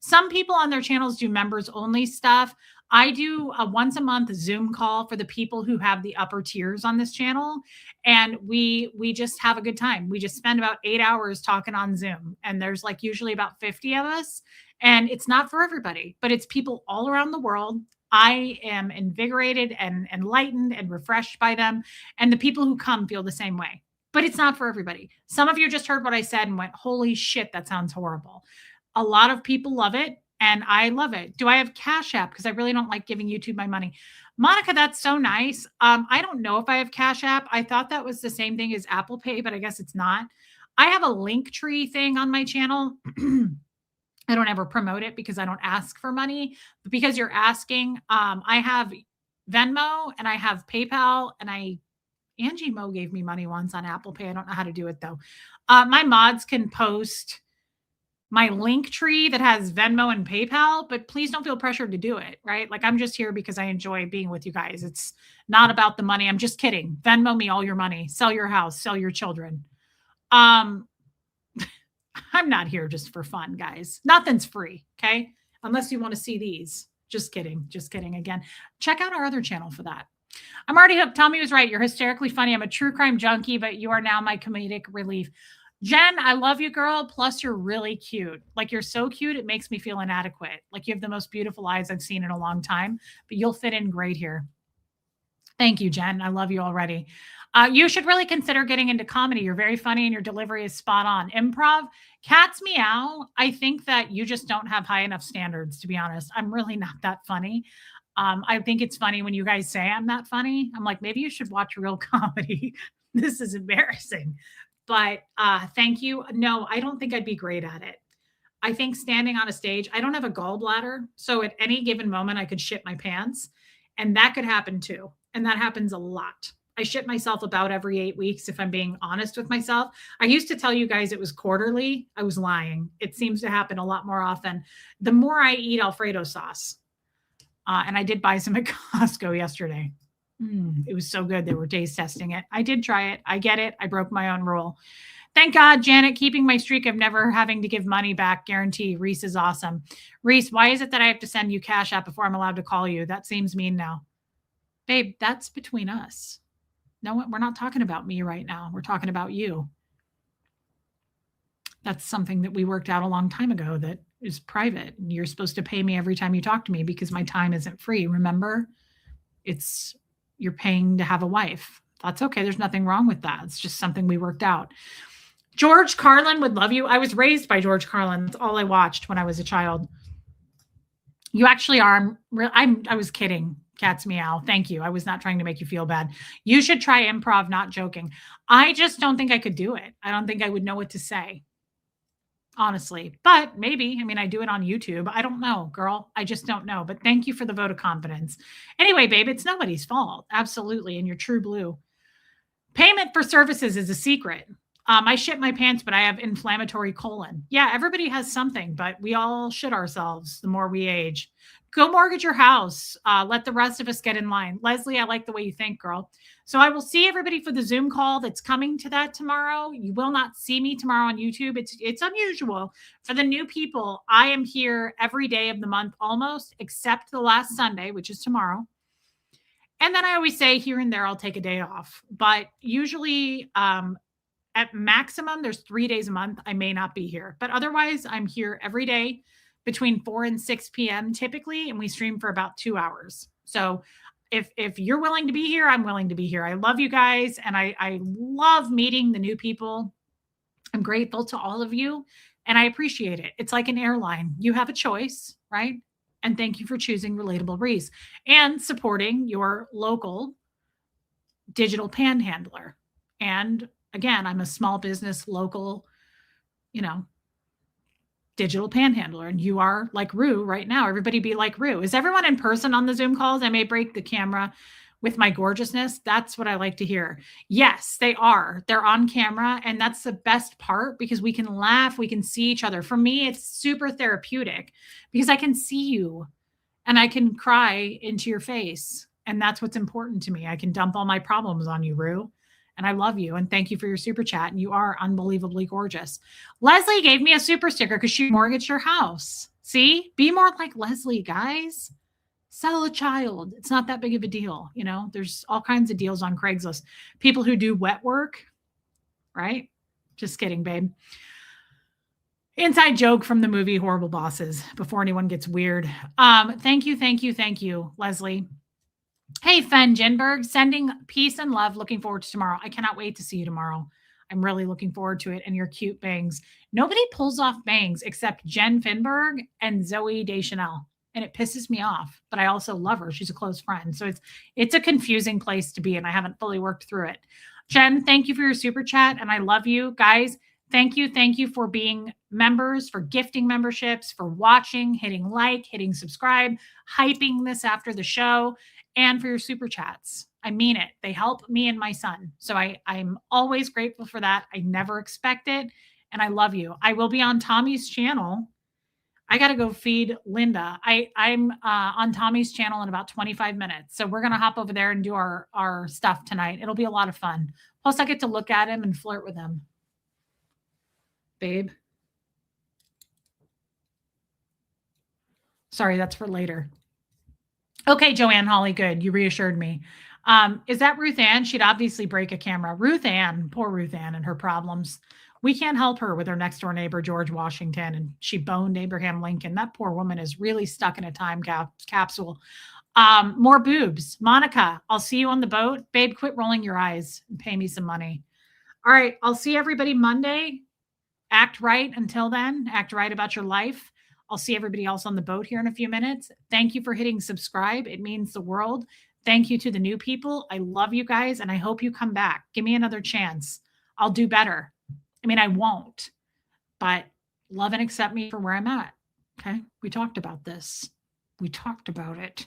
Some people on their channels do members only stuff. I do a once a month Zoom call for the people who have the upper tiers on this channel. And we just have a good time. We just spend about 8 hours talking on Zoom. And there's like usually about 50 of us. And it's not for everybody, but it's people all around the world. I am invigorated and enlightened and refreshed by them. And the people who come feel the same way. But it's not for everybody. Some of you just heard what I said and went, holy shit, that sounds horrible. A lot of people love it. And I love it. Do I have Cash App? Because I really don't like giving YouTube my money. Monica, that's so nice. I don't know if I have Cash App. I thought that was the same thing as Apple Pay, but I guess it's not. I have a Linktree thing on my channel. I don't ever promote it because I don't ask for money. But because you're asking, I have Venmo and I have PayPal and Angie Mo gave me money once on Apple Pay. I don't know how to do it though. My mods can post my Linktree that has Venmo and PayPal, but please don't feel pressured to do it, right? Like I'm just here because I enjoy being with you guys. It's not about the money. I'm just kidding. Venmo me all your money, sell your house, sell your children. I'm not here just for fun, guys. Nothing's free, okay? Unless you want to see these. Just kidding. Just kidding again. Check out our other channel for that. I'm already hooked. Tommy was right. You're hysterically funny. I'm a true crime junkie, but you are now my comedic relief. Jen, I love you, girl. Plus, you're really cute. Like, you're so cute, it makes me feel inadequate. Like, you have the most beautiful eyes I've seen in a long time, but you'll fit in great here. Thank you, Jen. I love you already. You should really consider getting into comedy. You're very funny and your delivery is spot on. Improv, Cat's Meow. I think that you just don't have high enough standards, to be honest. I'm really not that funny. I think it's funny when you guys say I'm not funny. I'm like, maybe you should watch real comedy. This is embarrassing. But thank you. No, I don't think I'd be great at it. I think standing on a stage, I don't have a gallbladder. So at any given moment, I could shit my pants. And that could happen too. And that happens a lot. I shit myself about every 8 weeks, if I'm being honest with myself. I used to tell you guys it was quarterly. I was lying. It seems to happen a lot more often. The more I eat Alfredo sauce. And I did buy some at Costco yesterday. It was so good. They were taste testing it. I did try it. I get it. I broke my own rule. Thank God, Janet, keeping my streak of never having to give money back. Guarantee. Reese is awesome. Reese, why is it that I have to send you Cash App before I'm allowed to call you? That seems mean now. Babe, that's between us. No, we're not talking about me right now. We're talking about you. That's something that we worked out a long time ago that is private. And you're supposed to pay me every time you talk to me because my time isn't free. Remember? You're paying to have a wife. That's okay. There's nothing wrong with that. It's just something we worked out. George Carlin would love you. I was raised by George Carlin. That's all I watched when I was a child. You actually are. I was kidding. Cat's meow. Thank you. I was not trying to make you feel bad. You should try improv, not joking. I just don't think I could do it. I don't think I would know what to say, honestly. But maybe, I mean, I do it on YouTube. I don't know, girl. I just don't know. But thank you for the vote of confidence. Anyway, babe, it's nobody's fault. Absolutely. And you're true blue. Payment for services is a secret. I shit my pants, but I have inflammatory colon. Yeah, everybody has something, but we all shit ourselves the more we age. Go mortgage your house. Let the rest of us get in line. Leslie, I like the way you think, girl. So I will see everybody for the Zoom call that's coming to that tomorrow. You will not see me tomorrow on YouTube. It's unusual. For the new people, I am here every day of the month almost, except the last Sunday, which is tomorrow. And then I always say here and there, I'll take a day off. But usually at maximum, there's 3 days a month. I may not be here. But otherwise, I'm here every day between 4 and 6 p.m. typically. And we stream for about 2 hours. So if you're willing to be here, I'm willing to be here. I love you guys. And I love meeting the new people. I'm grateful to all of you. And I appreciate it. It's like an airline. You have a choice, right? And thank you for choosing Relatable Reese and supporting your local digital panhandler. And again, I'm a small business, local, digital panhandler. And you are like Rue right now. Everybody be like Rue. Is everyone in person on the Zoom calls? I may break the camera with my gorgeousness. That's what I like to hear. Yes, they are. They're on camera. And that's the best part because we can laugh. We can see each other. For me, it's super therapeutic because I can see you and I can cry into your face. And that's what's important to me. I can dump all my problems on you, Rue. And I love you. And thank you for your super chat. And you are unbelievably gorgeous. Leslie gave me a super sticker because she mortgaged her house. See, be more like Leslie, guys. Sell a child. It's not that big of a deal. There's all kinds of deals on Craigslist. People who do wet work, right? Just kidding, babe. Inside joke from the movie Horrible Bosses before anyone gets weird. Thank you, Leslie. Hey, Fen Jenberg, sending peace and love. Looking forward to tomorrow. I cannot wait to see you tomorrow. I'm really looking forward to it. And your cute bangs. Nobody pulls off bangs except Jen Finberg and Zoe Deschanel. And it pisses me off, but I also love her. She's a close friend. So it's a confusing place to be. And I haven't fully worked through it. Jen, thank you for your super chat. And I love you guys. Thank you for being members, for gifting memberships, for watching, hitting like, hitting subscribe, hyping this after the show, and for your super chats. I mean it. They help me and my son. So I'm always grateful for that. I never expect it. And I love you. I will be on Tommy's channel. I got to go feed Linda. I'm on Tommy's channel in about 25 minutes. So we're going to hop over there and do our stuff tonight. It'll be a lot of fun. Plus I get to look at him and flirt with him. Babe. Sorry, that's for later. Okay, Joanne Holly, good. You reassured me. Is that Ruth Ann? She'd obviously break a camera. Ruth Ann, poor Ruth Ann and her problems. We can't help her with her next door neighbor, George Washington, and she boned Abraham Lincoln. That poor woman is really stuck in a time capsule. More boobs. Monica, I'll see you on the boat. Babe, quit rolling your eyes and pay me some money. All right, I'll see everybody Monday. Act right until then. Act right about your life. I'll see everybody else on the boat here in a few minutes. Thank you for hitting subscribe. It means the world. Thank you to the new people. I love you guys, and I hope you come back. Give me another chance. I'll do better. I mean, I won't, but love and accept me for where I'm at. Okay? We talked about this. We talked about it.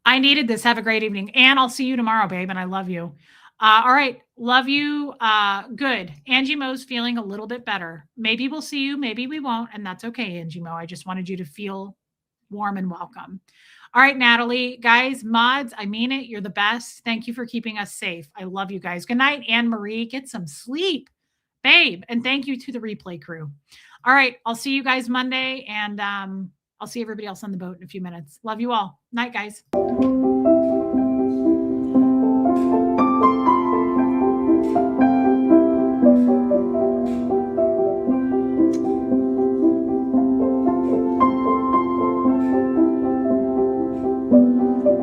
I needed this. Have a great evening. And I'll see you tomorrow, babe, and I love you. All right. Love you. Good. Angie Mo's feeling a little bit better. Maybe we'll see you. Maybe we won't. And that's okay, Angie Mo. I just wanted you to feel warm and welcome. All right, Natalie. Guys, mods, I mean it. You're the best. Thank you for keeping us safe. I love you guys. Good night, Anne Marie. Get some sleep, babe. And thank you to the replay crew. All right. I'll see you guys Monday. And I'll see everybody else on the boat in a few minutes. Love you all. Night, guys.